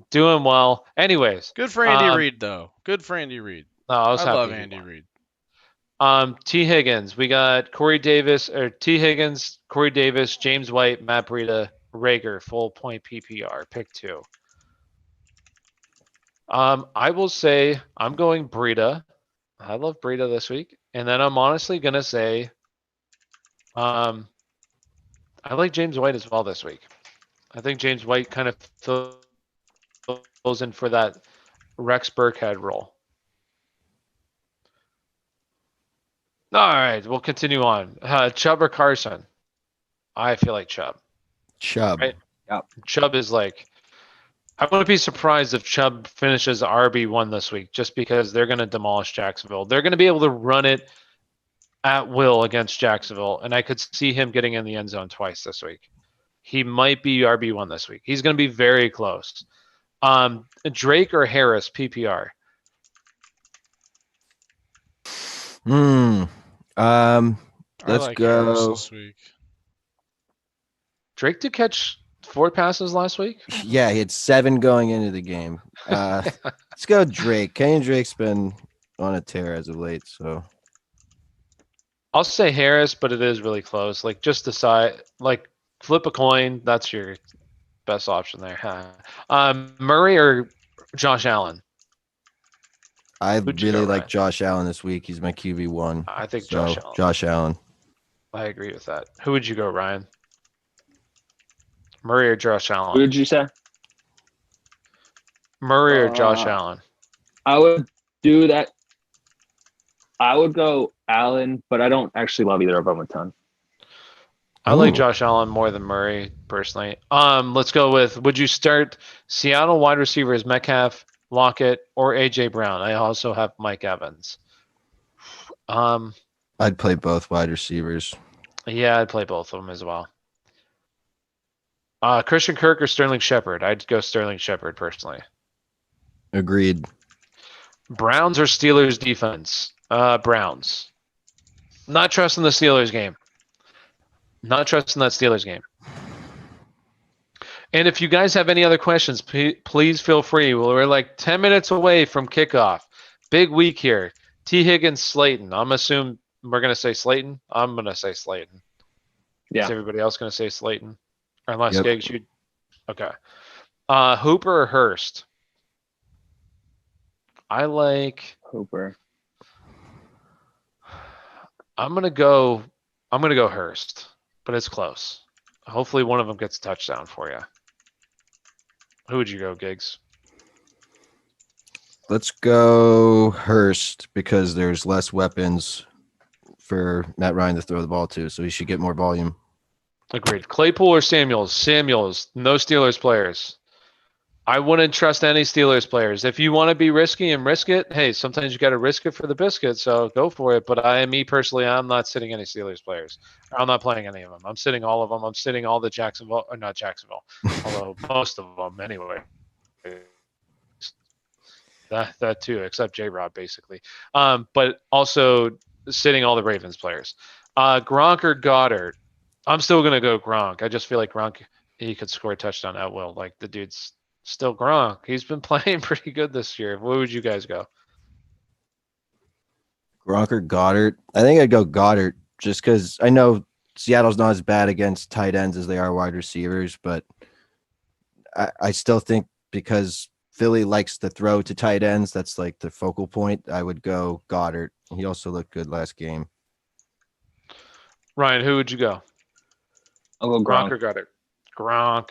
doing well. Anyways, Good for Andy Reid, though. Good for Andy Reid. no, I was I happy love he Andy won. Reid. T. Higgins. We got T. Higgins, Corey Davis, James White, Matt Breida, Raeger, full point PPR, pick 2. I will say I'm going Breida. I love Breida this week. And then I'm honestly gonna say I like James White as well this week. I think James White kind of fills in for that Rex Burkhead role. All right, we'll continue on. Chubb or Carson? I feel like Chubb. Chubb. Right? Chubb is like, I wouldn't be surprised if Chubb finishes RB1 this week, just because they're going to demolish Jacksonville. They're going to be able to run it at will against Jacksonville, and I could see him getting in the end zone twice this week. He might be RB1 this week. He's going to be very close. Drake or Harris, PPR? Let's like Harris go. this week. Drake did catch 4 passes last week. Yeah, he had 7 going into the game. Let's go Drake. Kenyon Drake's been on a tear as of late, so I'll say Harris, but it is really close. Like just decide, like flip a coin. That's your best option there. Murray or Josh Allen? I Who'd you really go, like Ryan? Josh Allen this week. He's my QB1. I think So, Josh Allen. Josh Allen. I agree with that. Who would you go, Ryan? Murray or Josh Who Allen? did you say? Murray or Josh Allen? I would do that. I would go Allen, but I don't actually love either of them a ton. I like Ooh. Josh Allen more than Murray personally. Let's go with, would you start Seattle wide receivers Metcalf, Lockett, or AJ Brown? I also have Mike Evans. I'd play both wide receivers. Yeah, I'd play both of them as well. Christian Kirk or Sterling Shepard? I'd go Sterling Shepard personally. Agreed. Browns or Steelers defense? Browns. Not trusting the Steelers game. Not trusting that Steelers game. And if you guys have any other questions, please feel free. We're like 10 minutes away from kickoff. Big week here. T. Higgins, Slayton. I'm assuming we're going to say Slayton. I'm going to say Slayton. Yeah. Is everybody else going to say Slayton? Unless Yep. Giggs, you. Okay. Hooper or Hurst? I like. Hooper. I'm gonna go Hurst, but it's close. Hopefully one of them gets a touchdown for you. Who would you go, Giggs? Let's go Hurst because there's less weapons for Matt Ryan to throw the ball to, so he should get more volume. Agreed. Claypool or Samuels? Samuels. No Steelers players. I wouldn't trust any Steelers players. If you want to be risky and risk it, hey, sometimes you got to risk it for the biscuit, so go for it. But me personally, I'm not sitting any Steelers players. I'm not playing any of them. I'm sitting all of them. I'm sitting all the Jacksonville, or not Jacksonville, although most of them anyway. That too, except J-Rob, basically. But also sitting all the Ravens players. Gronk or Goddard? I'm still going to go Gronk. I just feel like Gronk, he could score a touchdown at will. Like, the dude's still Gronk. He's been playing pretty good this year. Where would you guys go? Gronk or Goddard? I think I'd go Goddard just because I know Seattle's not as bad against tight ends as they are wide receivers, but I still think because Philly likes to throw to tight ends, that's like the focal point. I would go Goddard. He also looked good last game. Ryan, who would you go? I'll go Gronk Gronk. or Goddard? Gronk.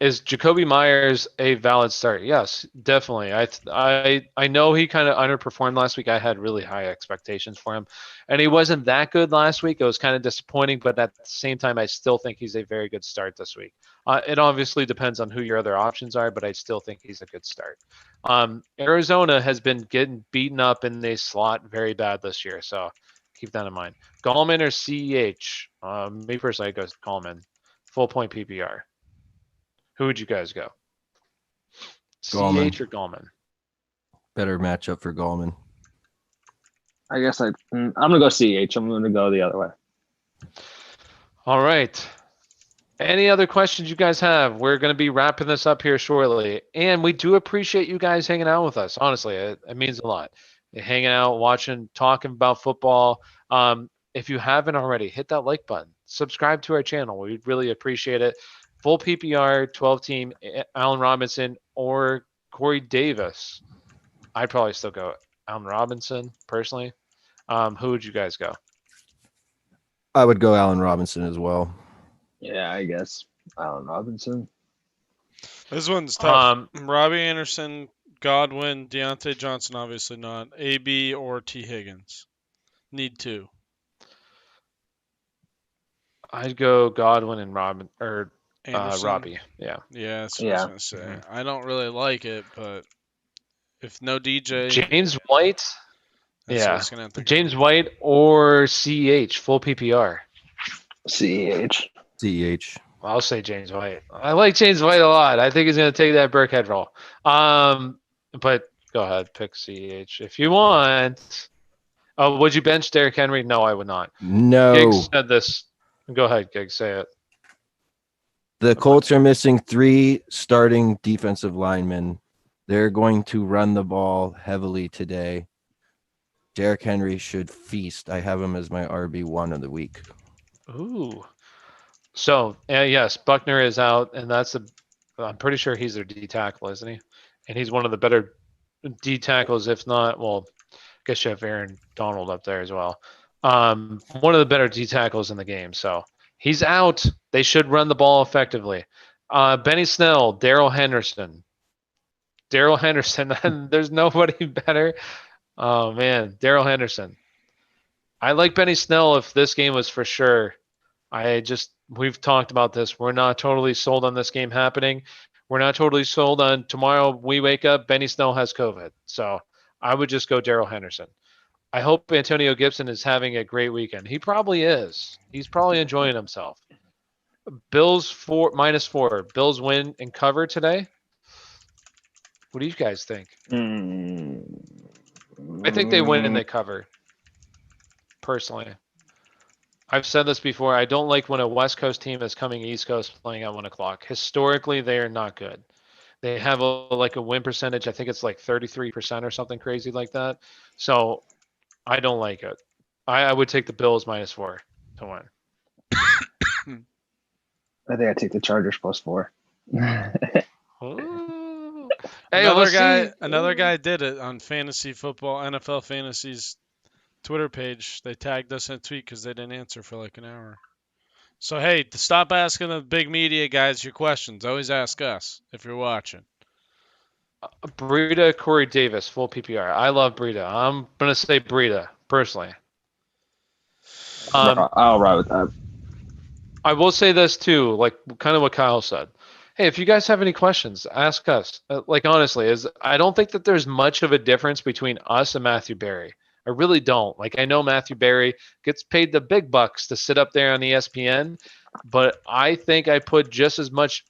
Is Jacoby Myers a valid start? Yes, definitely. I know he kind of underperformed last week. I had really high expectations for him, and he wasn't that good last week. It was kind of disappointing, but at the same time, I still think he's a very good start this week. It obviously depends on who your other options are, but I still think he's a good start. Arizona has been getting beaten up in the slot very bad this year, so keep that in mind. Gallman or CEH? Me personally, I go Gallman. Full point PPR. Who would you guys go? Gallman. CH or Gallman? Better matchup for Gallman. I guess I'm gonna go CH. I'm gonna go the other way. All right. Any other questions you guys have? We're going to be wrapping this up here shortly. And we do appreciate you guys hanging out with us. Honestly, it means a lot. Hanging out, watching, talking about football. If you haven't already, hit that like button. Subscribe to our channel. We'd really appreciate it. Full PPR, 12-team, Allen Robinson or Corey Davis. I'd probably still go Allen Robinson, personally. Who would you guys go? I would go Allen Robinson as well. Yeah, I guess Allen Robinson. This one's tough. Robbie Anderson, Godwin, Deontay Johnson, obviously not. AB or T. Higgins. Need two. I'd go Godwin and Robbie. Yeah. Yeah, that's what I was gonna say. Mm-hmm. I don't really like it, but if no DJ, James White. that's what I was gonna have to go. James White or CH, full PPR. CH. CEH. I'll say James White. I like James White a lot. I think he's going to take that Burkhead role. But go ahead, pick CH if you want. Oh, would you bench Derrick Henry? No, I would not. No. Giggs said this. Go ahead, Giggs, say it. The Colts are missing 3 starting defensive linemen. They're going to run the ball heavily today. Derrick Henry should feast. I have him as my RB1 of the week. Ooh. So, yes, Buckner is out, and I'm pretty sure he's their D tackle, isn't he? And he's one of the better D tackles, if not, well, I guess you have Aaron Donald up there as well. One of the better D tackles in the game. So he's out. They should run the ball effectively. Benny Snell, Darrell Henderson. And there's nobody better. Oh, man, Darrell Henderson. I like Benny Snell if this game was for sure. We've talked about this. We're not totally sold on this game happening. We're not totally sold on tomorrow we wake up, Benny Snell has COVID. So I would just go Darrell Henderson. I hope Antonio Gibson is having a great weekend. He probably is. He's probably enjoying himself. Bills -4. Bills win and cover today. What do you guys think? I think they win and they cover. Personally. I've said this before. I don't like when a West Coast team is coming East Coast playing at 1 o'clock. Historically, they are not good. They have a win percentage. I think it's like 33% or something crazy like that. So I don't like it. I would take the Bills -4 to win. I think I take the Chargers +4. Ooh. Another guy did it on Fantasy Football, NFL Fantasy's Twitter page. They tagged us in a tweet because they didn't answer for like an hour. So, hey, stop asking the big media guys your questions. Always ask us if you're watching. Breida, Corey Davis, full PPR. I love Breida. I'm going to say Breida, personally. I'll ride with that. I will say this, too, like kind of what Kyle said. Hey, if you guys have any questions, ask us. Like, honestly, I don't think that there's much of a difference between us and Matthew Berry. I really don't. Like, I know Matthew Berry gets paid the big bucks to sit up there on ESPN, but I think I put just as much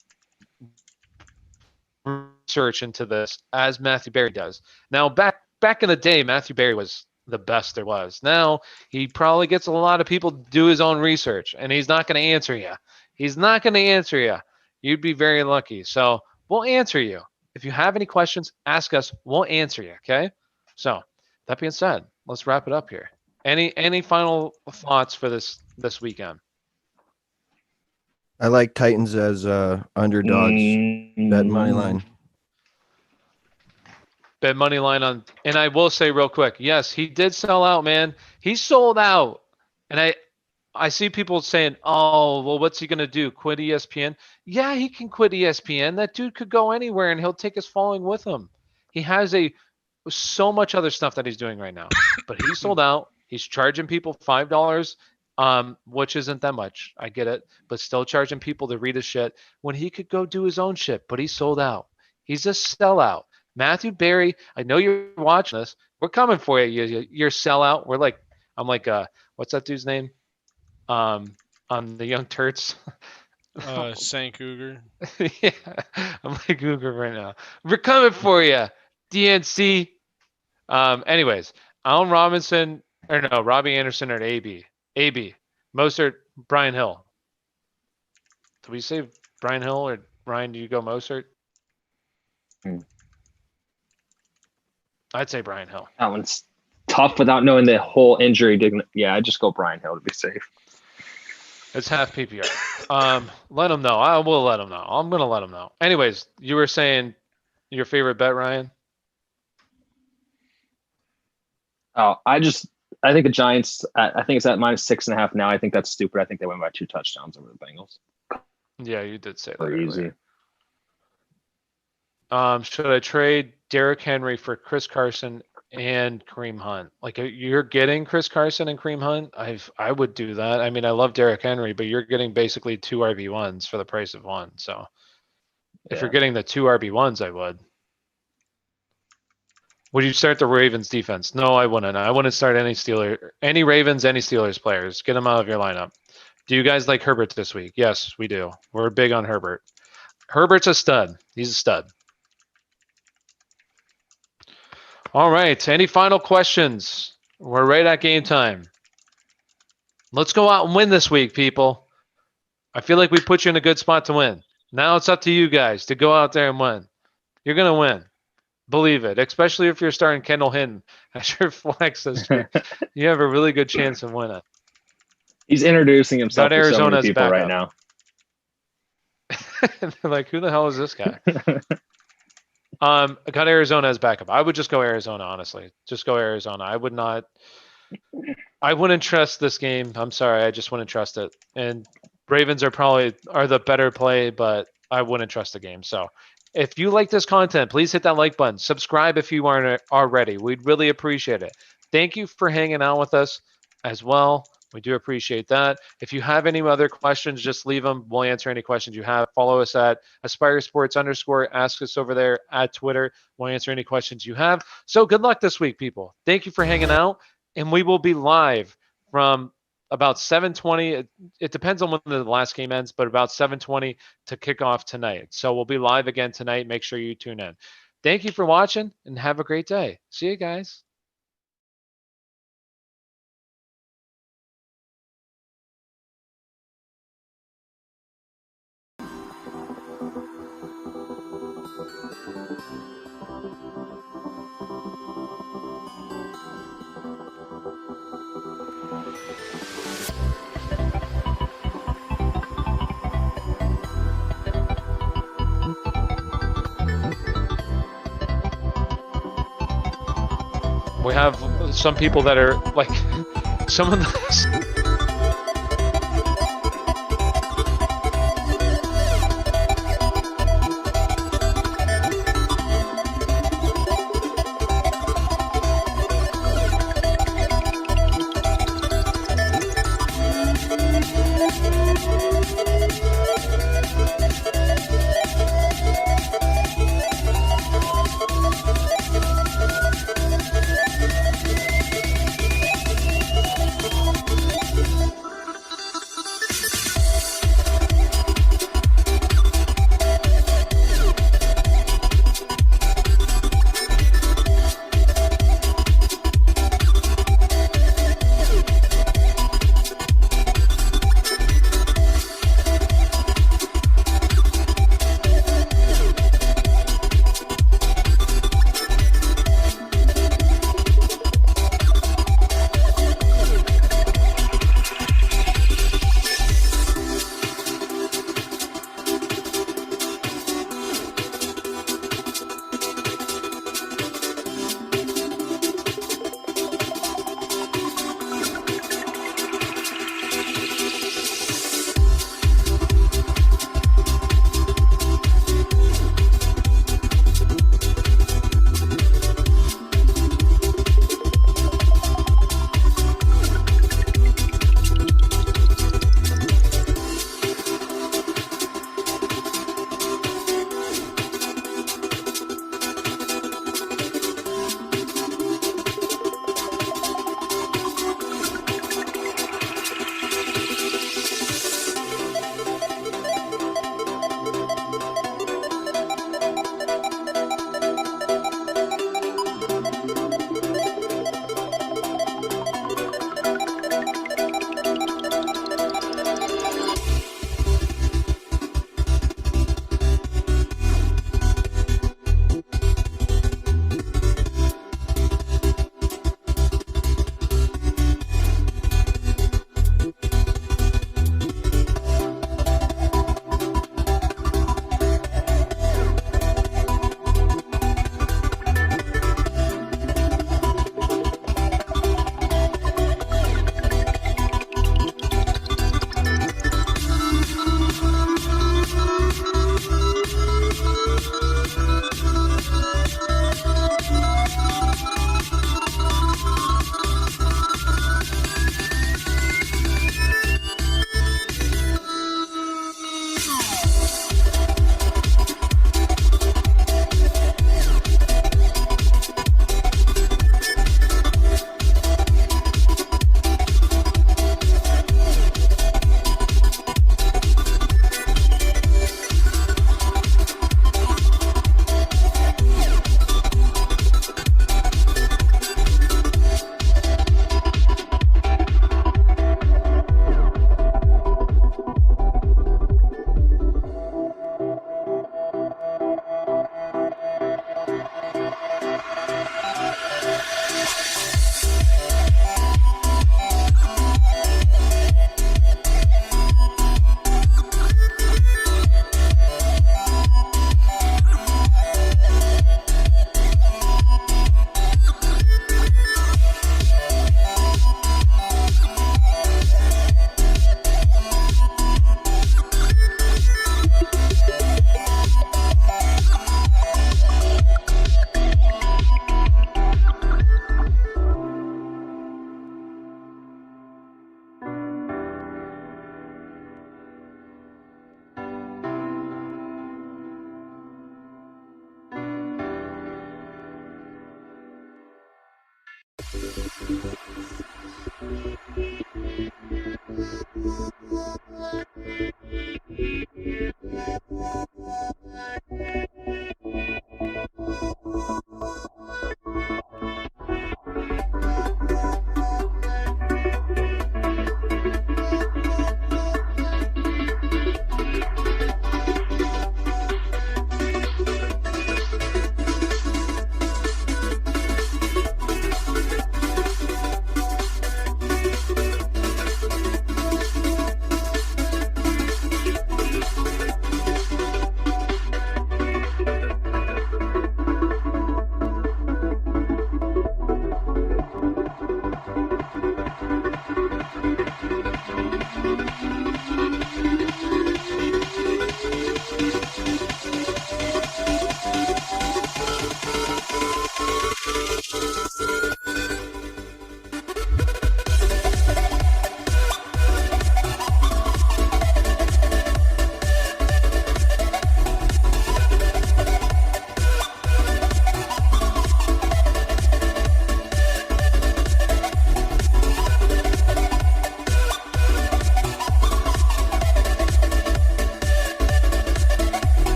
research into this as Matthew Berry does. Now, back in the day, Matthew Berry was the best there was. Now, he probably gets a lot of people to do his own research, and he's not going to answer you. He's not going to answer you. You'd be very lucky. So we'll answer you. If you have any questions, ask us. We'll answer you, okay? So that being said, let's wrap it up here. Any final thoughts for this weekend? I like Titans as underdogs. Bet money line. Bet money line on, and I will say real quick, yes, he did sell out, man. He sold out, and I see people saying, "Oh, well, what's he gonna do? Quit ESPN?" Yeah, he can quit ESPN. That dude could go anywhere, and he'll take his following with him. He has so much other stuff that he's doing right now, but he sold out. He's charging people $5, which isn't that much. I get it, but still charging people to read his shit when he could go do his own shit. But he sold out. He's a sellout. Matthew Berry, I know you're watching this. We're coming for you. You're sellout. I'm like, what's that dude's name? On the Young Turks. Saint Cougar. Yeah, I'm like Cougar right now. We're coming for you, DNC. Anyways, Allen Robinson, or no, Robbie Anderson or AB. Mostert, Brian Hill. Do we say Brian Hill or Ryan, do you go Mostert? I'd say Brian Hill. That one's tough without knowing the whole injury. Yeah, I just go Brian Hill to be safe. It's half PPR. Let him know. I will let him know. I'm going to let him know. Anyways, you were saying your favorite bet, Ryan? Oh, I think the Giants, I think it's at -6.5 now. I think that's stupid. I think they win by 2 touchdowns over the Bengals. Yeah, you did say that. Very easy. Should I trade Derrick Henry for Chris Carson and Kareem Hunt? Like, you're getting Chris Carson and Kareem Hunt? I would do that. I mean, I love Derrick Henry, but you're getting basically 2 RB1s for the price of 1. So if you're getting the 2 RB1s, I would. Would you start the Ravens defense? No, I wouldn't. I wouldn't start any Ravens, any Steelers players. Get them out of your lineup. Do you guys like Herbert this week? Yes, we do. We're big on Herbert. Herbert's a stud. He's a stud. All right. Any final questions? We're right at game time. Let's go out and win this week, people. I feel like we put you in a good spot to win. Now it's up to you guys to go out there and win. You're going to win. Believe it, especially if you're starting Kendall Hinton as your flex this week. You have a really good chance of winning. He's introducing himself to so many people right now. They're like, who the hell is this guy? I got Arizona as backup. I would just go Arizona, honestly. Just go Arizona. I wouldn't trust this game. I'm sorry. I just wouldn't trust it. And Ravens are the better play, but I wouldn't trust the game. So if you like this content, please hit that like button. Subscribe if you aren't already. We'd really appreciate it. Thank you for hanging out with us as well. We do appreciate that. If you have any other questions, just leave them. We'll answer any questions you have. Follow us at AspireSports_. Ask us over there at Twitter. We'll answer any questions you have. So good luck this week, people. Thank you for hanging out. And we will be live from about 7:20. It depends on when the last game ends, but about 7:20 to kick off tonight. So we'll be live again tonight. Make sure you tune in. Thank you for watching and have a great day. See you guys. We have some people that are like, some of the